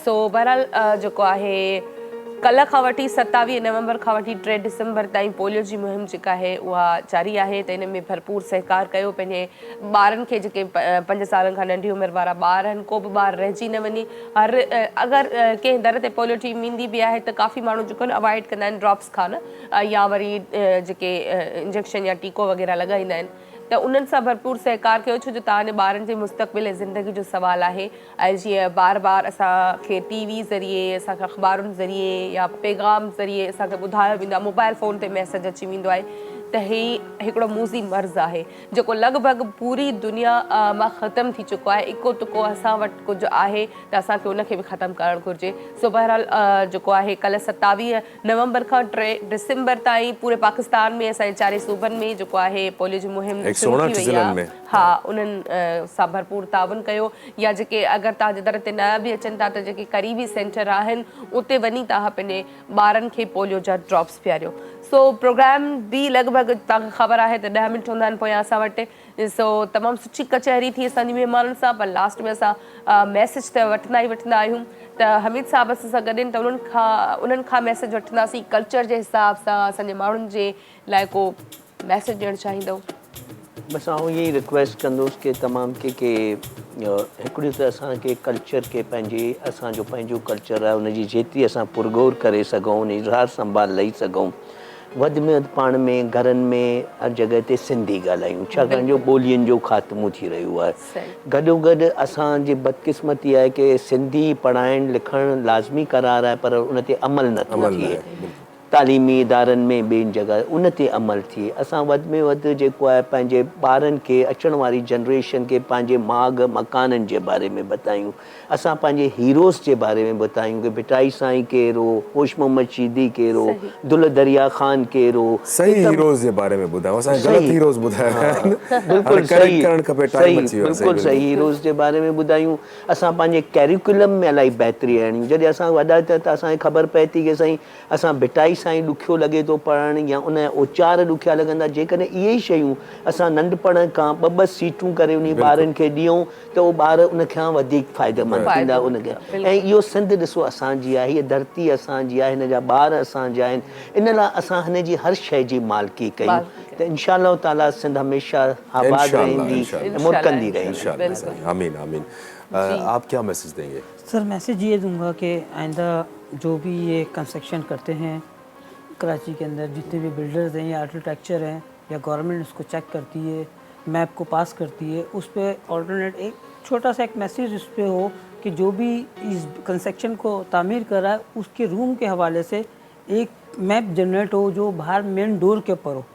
सो बहरहाल जेको आहे कल्ह खां वठी 27 नवंबर खां वठी 3 डिसंबर ताईं पोलियो जी मुहिम जेका आहे उहा जारी आहे त इन में भरपूर सहकार कयो पंहिंजे ॿारनि खे जेके 5 सालनि खां नंढी उमिरि वारा ॿार आहिनि को बि ॿार रहिजी न वञे हर अगरि कंहिं दर ते पोलियो टीम ईंदी बि आहे त काफ़ी माण्हू जेको आहिनि अवॉइड कंदा आहिनि ड्रॉप्स खां न या वरी जेके इंजेक्शन या टीको वग़ैरह लॻाईंदा आहिनि त उन्हनि सां भरपूर सहकार कयो छो जो तव्हांजे ॿारनि जे मुस्तक़बिल ऐं ज़िंदगी जो सुवालु आहे ऐं जीअं बार बार असांखे टीवी ज़रिए असांखे अख़बारुनि ज़रिए या पैगाम ज़रिए असांखे ॿुधायो वेंदो आहे मोबाइल फ़ोन ते मैसेज अची वेंदो आहे त ही हिकिड़ो मूज़ी मर्ज़ आहे जेको लॻभॻि पूरी दुनिया मां ख़तमु थी चुको आहे इको तुको असां वटि कुझु आहे त असांखे उनखे बि ख़तमु करणु घुरिजे सो बहरहाल जेको आहे कल्ह 27 नवंबर खां 3 डिसंबर ताईं पूरे पाकिस्तान में असांजे 4 सूबनि में जेको आहे पोलियो जी मुहिम शुरू थी वई आहे हा उन्हनि सां भरपूर ताउन कयो या जेके अगरि तव्हांजे दर ते न बि अचनि था त जेके क़रीबी सेंटर आहिनि उते वञी तव्हां पंहिंजे ॿारनि खे पोलियो जा ड्रॉप्स पीआरियो सो प्रोग्राम बि लॻभॻि तव्हांखे ख़बर आहे त 10 मिंट हूंदा आहिनि पोयां असां वटि सो तमामु सुठी कचहरी थी असांजी महिमाननि सां पर लास्ट में असां मैसेज त वठंदा ई वठंदा आहियूं त हमीद साहब असां सां गॾु त उन्हनि खां मैसेज वठंदासीं कल्चर जे हिसाब सां असांजे माण्हुनि जे लाइ को मैसेज ॾियणु चाहींदव बस आउं यही रिक्वेस्ट कंदुसि कि तमामु के हिकिड़ी त असांखे कल्चर खे पंहिंजो कल्चर आहे उनजी जेतिरी असां पुरगोर करे सघूं उनजी रार संभाल लही सघूं वधि में वधि पाण में घरनि में हर जॻह ते सिंधी ॻाल्हायूं, छाकाणि जो ॿोलियुनि जो ख़ात्मो थी रहियो आहे। गॾोगॾु असांजी बदकिस्मती आहे की सिंधी पढ़ाइणु लिखणु लाज़मी करार आहे, पर उन ते अमल नथो थिए। तालीमी इदारनि में ॿियनि जॻह उन ते अमल थिए। असां वधि में वधि जेको आहे पंहिंजे ॿारनि खे, अचण वारी जनरेशन खे पंहिंजे माॻ मकाननि जे बारे में बतायूं, असां पंहिंजे हीरोज़ जे बारे में बतायूं कि भिटाई साईं केरु हो, होश मोहम्मद शीदी केरु हो, दुल दरिया ख़ान केरु हो। सही हीरोज़ जे बारे में ॿुधायो, असां ग़लति हीरोज़ ॿुधाया। बिल्कुलु सही, बिल्कुलु सही हीरोज़ जे बारे में ॿुधायूं। असां पंहिंजे कैरिकुलम में इलाही बहितरी आणियूं। जॾहिं असां वॾा थिया त असांखे ख़बर पए थी कि साईं असां भिटाई साईं ॾुखियो लॻे थो पढ़णु या उन जा उचार ॾुखिया लॻंदा, जेकॾहिं इहे ई शयूं असां नंढपण खां ॿ सीटूं करे उन ॿारनि खे ॾियूं त उहो ॿार उन खां वधीक फ़ाइदेमंद थींदा उनखे। ऐं इहो सिंध ॾिसो असांजी आहे, हीअ धरती असांजी आहे, हिन जा ॿार असांजा आहिनि। इन लाइ असां हिन जी हर शइ जी मालिकी कयूं त इंशा अल्लाह ताला सिंध हमेशह आबाद रहंदी ऐं मुड़कंदी रहेंदी। आमीन आमीन। आप क्या मैसेज देंगे? सर मैसेज ये दूंगा कि आइंदा जो भी ये कंस्ट्रक्शन करते हैं कराची के अंदर, जितने भी बिल्डर्स हैं या आर्किटेक्चर हैं, या गवर्नमेंट उसको चेक करती है, मैप को पास करती है, उस पर ऑल्टरनेट एक छोटा सा एक मैसेज उस पर हो कि जो भी इस कंस्ट्रक्शन को तामीर कर रहा है उसके रूम के हवाले से एक मैप जनरेट हो जो बाहर मेन डोर के ऊपर हो।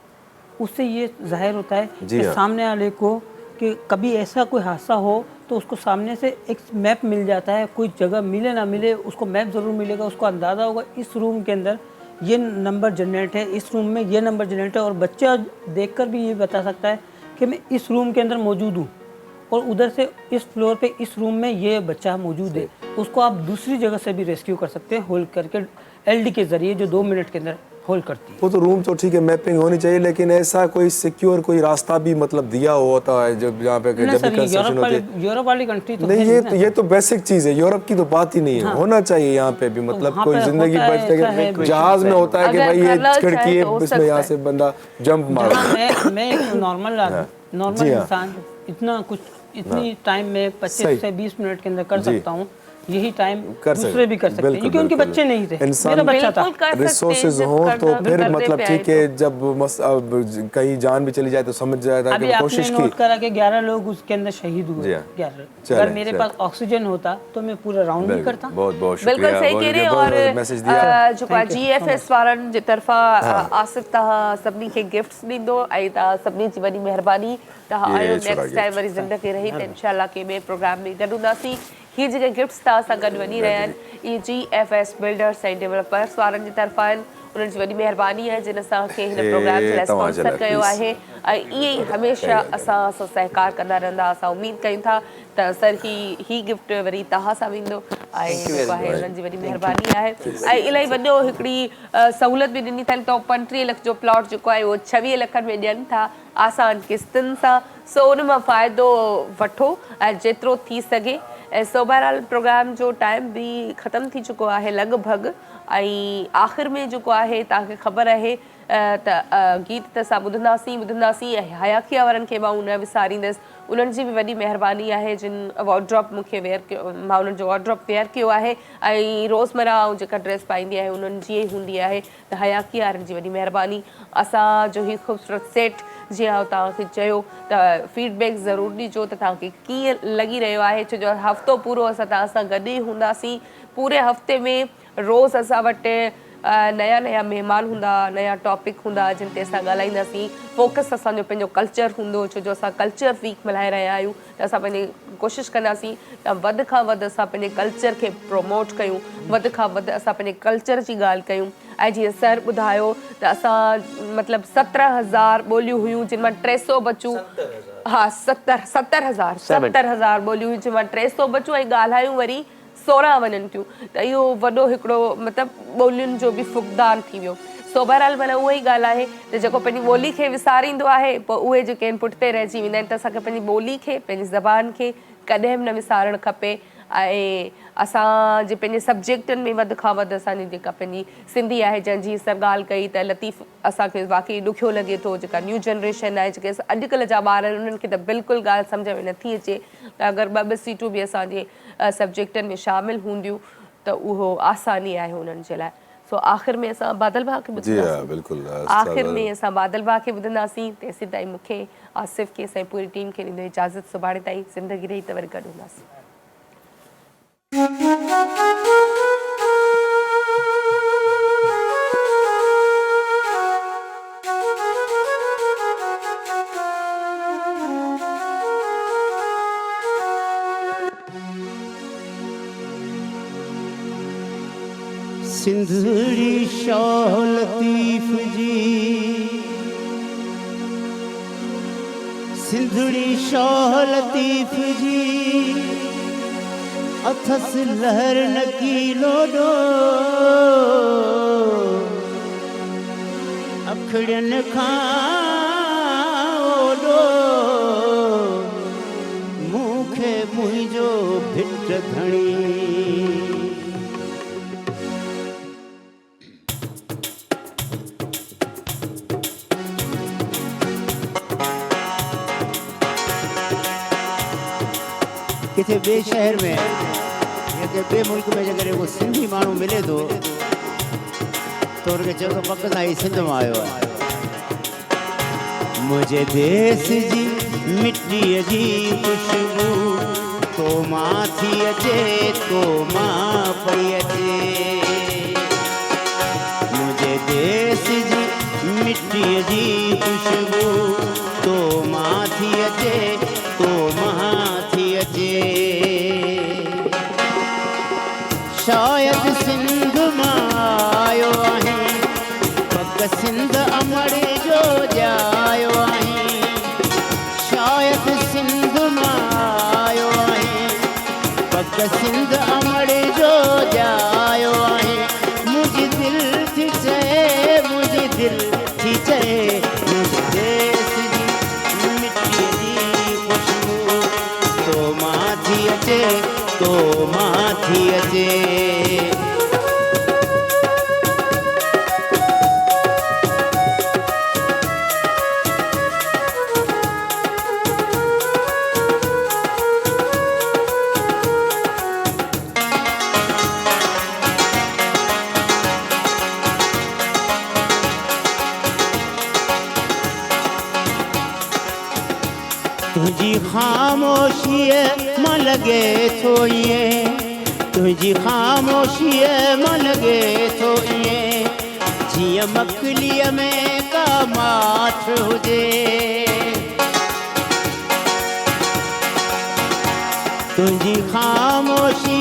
उससे ये जाहिर होता है कि सामने वाले को कि कभी ऐसा कोई हादसा हो तो उसको सामने से एक मैप मिल जाता है। कोई जगह मिले ना मिले उसको मैप ज़रूर मिलेगा, उसको अंदाज़ा होगा इस रूम के अंदर ये नंबर जनरेट है, इस रूम में ये नंबर जनरेट है। और बच्चा देखकर भी ये बता सकता है कि मैं इस रूम के अंदर मौजूद हूँ और उधर से इस फ्लोर पे इस रूम में ये बच्चा मौजूद है। उसको आप दूसरी जगह से भी रेस्क्यू कर सकते हैं होल्ड करके एलडी के ज़रिए, जो 2 मिनट के अंदर होल्ड करती है। वो तो रूम तो ठीक है, मैपिंग होनी चाहिए, लेकिन ऐसा कोई सिक्योर कोई रास्ता भी मतलब दिया होता है जब यहाँ पे जब कंस्ट्रक्शन होती है। यूरोप वाली कंट्री तो नहीं, ये तो बेसिक चीज़ है, यूरोप की तो बात ही नहीं है। होना चाहिए यहाँ पे भी, मतलब कोई जिंदगी बच सके। जहाज में होता है कि भाई ये खिड़की है, इसमें यहाँ से बंदा जंप मार। मैं एक नॉर्मल इंसान इतना कुछ इतनी टाइम में 25 से 20 मिनट के अंदर कर सकता हूँ, यही टाइम दूसरे भी कर सकते हैं, क्योंकि उनके बच्चे नहीं थे, मेरा बच्चा था। रिसोर्सेज हो तो फिर मतलब ठीक है, जब कहीं जान भी चली जाए तो समझ जाता है कि कोशिश की। नोट करा कि 11 लोग उसके अंदर शहीद हुए। 11 अगर मेरे पास ऑक्सीजन होता तो मैं पूरा राउंड भी करता। बहुत बहुत शुक्रिया, बिल्कुल सही कह रहे हैं। और जो जीएफएस वारनि जे तरफ़ा आसिफ तव्हां सभिनी खे गिफ्ट्स ॾींदो ऐं तव्हां सभिनी जी वॾी महिरबानी। तव्हां आयो, नेक्स्ट टाइम वरी ज़िंदगी रही त इंशाल्लाह के ॿिए प्रोग्राम में गॾु हूंदासीं। हीअ जेके गिफ्ट्स तव्हां सां गॾु वञी रहिया आहिनि, इहे जीएफएस बिल्डर्स एंड डेवलपर्स वारनि जी तरफ़ां आहिनि। उन्हनि जी वॾी महिरबानी आहे जिन असांखे हिन प्रोग्राम जे लाइ स्पॉन्सर कयो आहे। ऐं ईअं ई हमेशह असां सां सहकार कंदा रहंदा। असां उमेद कयूं था त सर ही गिफ्ट वरी तव्हां सां वेंदो ऐं जेको आहे उन्हनि जी वॾी महिरबानी आहे। ऐं इलाही वॾो हिकिड़ी सहूलियत बि ॾिनी अथनि। तो 35 लख जो प्लॉट जेको आहे उहो 26 लखनि में ॾियनि था आसान किस्तुनि सां। सो उन मां फ़ाइदो वठो ऐं जेतिरो थी सघे। ऐं सो बहरहाल प्रोग्राम जो टाइम बि ख़तमु थी चुको आहे लॻभॻि। ऐं आख़िर में जेको आहे तव्हांखे ख़बर आहे त गीत त असां ॿुधंदासीं ऐं हयाखीअ वारनि खे मां न विसारींदसि। उन्हनि जी बि वॾी महिरबानी आहे जिन वॉर्ड्रॉप मूंखे वेयर कयो, मां उन्हनि जो वॉर्ड्रॉप वेयर कयो आहे। ऐं रोज़मर्रा जेका ड्रेस पाईंदी आहे उन्हनि जी ई हूंदी आहे। त हयाखीअ वारनि जी वॾी महिरबानी। असांजो हीउ ख़ूबसूरत सेट जीअं तव्हांखे चयो त फीडबैक ज़रूरु ॾिजो त तव्हांखे कीअं लॻी रहियो आहे। छो जो हफ़्तो पूरो असां तव्हां सां गॾु ई हूंदासीं। पूरे हफ़्ते में रोज़ असां वटि नया महिमान हूंदा, नया टॉपिक हूंदा जिन ते असां ॻाल्हाईंदासीं। फोकस असांजो पंहिंजो कल्चर हूंदो, छो जो असां कल्चर वीक मल्हाए रहिया आहियूं। त असां पंहिंजी कोशिशि कंदासीं त वधि खां वधि असां पंहिंजे कल्चर खे प्रमोट कयूं, वधि खां वधि असां पंहिंजे कल्चर जी ॻाल्हि कयूं। ऐं जीअं सर ॿुधायो त असां मतिलबु 17,000 ॿोलियूं हुयूं जिन मां 300 बचूं। हा 70,000 ॿोलियूं हुयूं जिन मां 300 बचूं ऐं ॻाल्हायूं वरी 16 वञनि थियूं। त इहो वॾो हिकिड़ो मतिलबु ॿोलियुनि जो बि फुक़दान थी वियो। सो बहरहाल माना उहा ई ॻाल्हि आहे त जेको पंहिंजी ॿोली खे विसारींदो आहे पोइ उहे जेके आहिनि पुठिते रहिजी वेंदा आहिनि। त असांखे पंहिंजी ॿोली खे, पंहिंजी ज़बान खे कॾहिं बि न विसारणु खपे। ऐं असांजे पंहिंजे सब्जेक्टनि में वधि खां वधि असांजी जेका पंहिंजी सिंधी आहे, जंहिंजी सर ॻाल्हि कई त लतीफ़ असांखे वाक़ई ॾुखियो लॻे थो। जेका न्यू जनरेशन आहे, जेके अॼुकल्ह जा ॿार आहिनि उन्हनि खे त बिल्कुलु ॻाल्हि सम्झ में नथी अचे। त अगरि 2-2 सीटूं बि असांजे सब्जेक्टनि में शामिलु हूंदियूं त उहो आसानी आहे उन्हनि जे लाइ। सो आख़िर में असां बादल भाउ खे जी हाँ ॿुधंदासीं बिल्कुल आख़िर में असां बादल भाउ खे ॿुधंदासीं तेसि ताईं मूंखे आसिफ़ खे असांजी पूरी टीम खे ॾींदो इजाज़त सुभाणे ताईं ज़िंदगी रही त वरी गॾु हूंदासीं सिंधड़ी शाह लतीफ़ जी सिंधड़ी शाह लतीफ़ जी अथस लहर नकीलो डो अखड़न खां ओडो मूंखे मुंहिंजो भिट धणी किथे बे शहर में या के बे मुल्क में अगर वो सिंधी मानू मिले तो उनके चो पक ना ही सिंध में आयो है मुझे देश जी मिट्टी जी खुशबू तो मां थी अचे तो मां पई अचे मुझे देश जी मिट्टी जी खुशबू तो मां थी अचे तो मां शायद सिंध मां आयो आहीं पग सिंध अमड़ जो जायो आहीं शायद सिंध मां आयो आहीं पग सिंध अमड़ जो जायो आहीं मुझी दिल थी चए मुझी दिल थी चए मुझे देश जी मिट्टी जी खुशबू तो मां थी अचे तो मां थी अचे तुझी खामोशी मां लगे थो ये तुझी खामोशी मां लगे थो ये जिया मकलीअ में का माठ हुजे तुझी खामोशी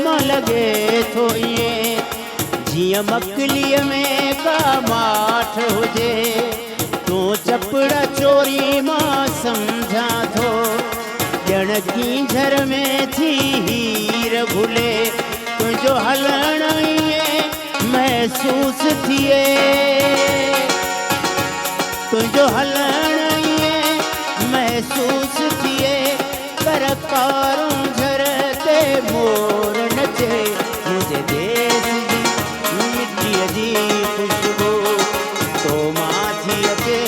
मां लगे थो ये जिया मकलीअ में का माठ हुजे तू चपड़ा चोरी मां समझा थो ॼण कीझर में थी हीर भुले तुंहिंजो हलण ईअं महसूस थिए तुंहिंजो हलण ईअं महसूस थिए कर कारूं झर ते मोर नचे मुंहिंजे देश जी मिट्टीअ जी खुशबू तो मां थी अचे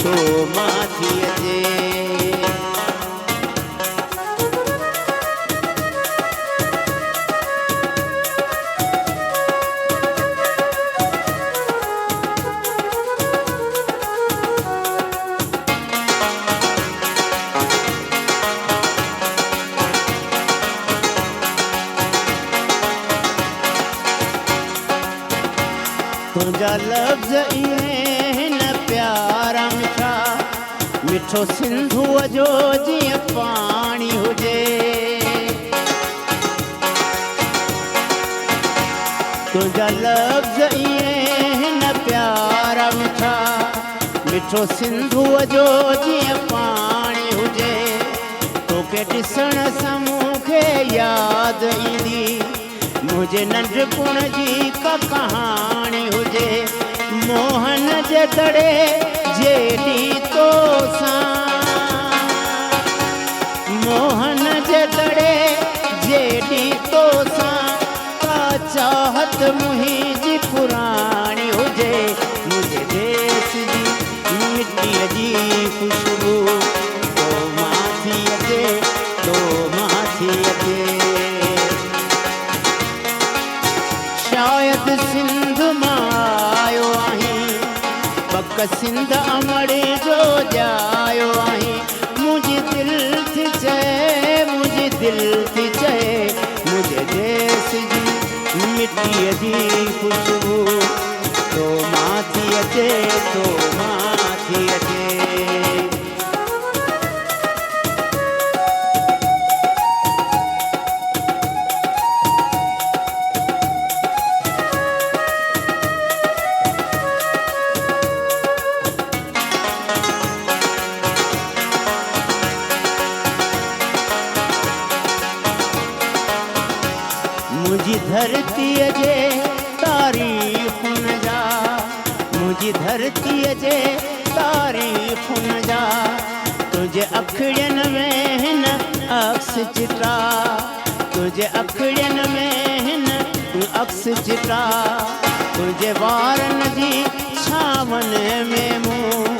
तो मां थी अचे तुझा लफ्ज़ इहे न प्यारा मिठा मिठो सिंधुअ जो जीअं पाणी हुजे तुझा लफ्ज़ इहे न प्यारा मिठा मिठो सिंधुअ जो जीअं पाणी हुजे तोखे ॾिसण सां मूंखे यादि ईंदी मुझे नंढपुण जी का कहानी हुजे मोहन जे दड़े जेडी तो सां मोहन जे दड़े जेडी तो सां का चाहत मुंहिंजी पुराणी हुजे मुझे देश जी मिट्टीअ जी खुशबू तो मां थी अचे तो मां थी अचे शायद सिंध पक सिंध अमड़े जो जायो आहे मुझे दिल थी चए मुझे दिल थी चए मुझे देश जी मिट्टी जी खुशबू तो माथी अचे तो माथी अचे मुझी धरती जे तारीख़ न जा मुझी धरती जे तारीख़ न जा तुझे अखड़ियन में हिन अक्स चिटा तुझे अखड़ियन में हिन अक्स चिटा तुझे वारन जी छावन में मुँह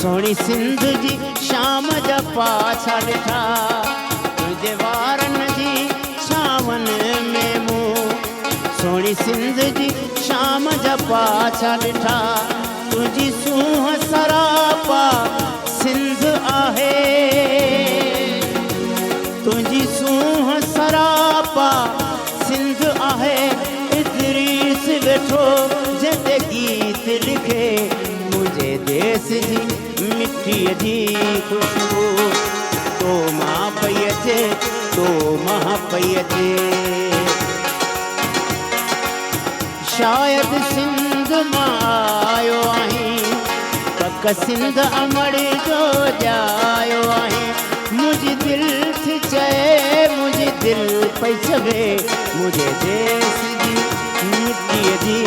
सोनी सिंध जी शाम जा पाछा ॾिठा तुझे वारन जी छावन में मुँह सोनी सिंध जी शाम जा पाछा ॾिठा तुझी सूंह सरापा सिंध आहे तुझी सूंह सरापा सिंध आहे इदरीस वेठो जते गीत लिखे मुझे देश जी मिट्टी जी खुशबू तो मां पई अचे तो मां पई अचे शायद सिंध मां आयो आहीं पक सिंध अमड़ जो जायो आहे मुझी दिल थी चए मुझी दिल पई चवे मुझे देश जी मिट्टी जी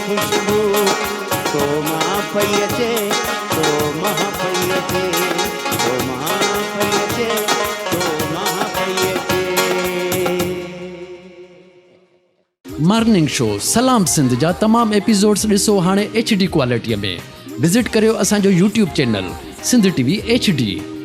खुशबू तो मां पई अचे तो मां पई अचे तो मां पई अचे तो मां पई अचे मॉर्निंग शो सलाम सिंध जा तमाम एपिसोड्स ॾिसो हाणे HD क्वालिटीअ में विज़िट करियो असांजो YouTube channel Sindh TV HD।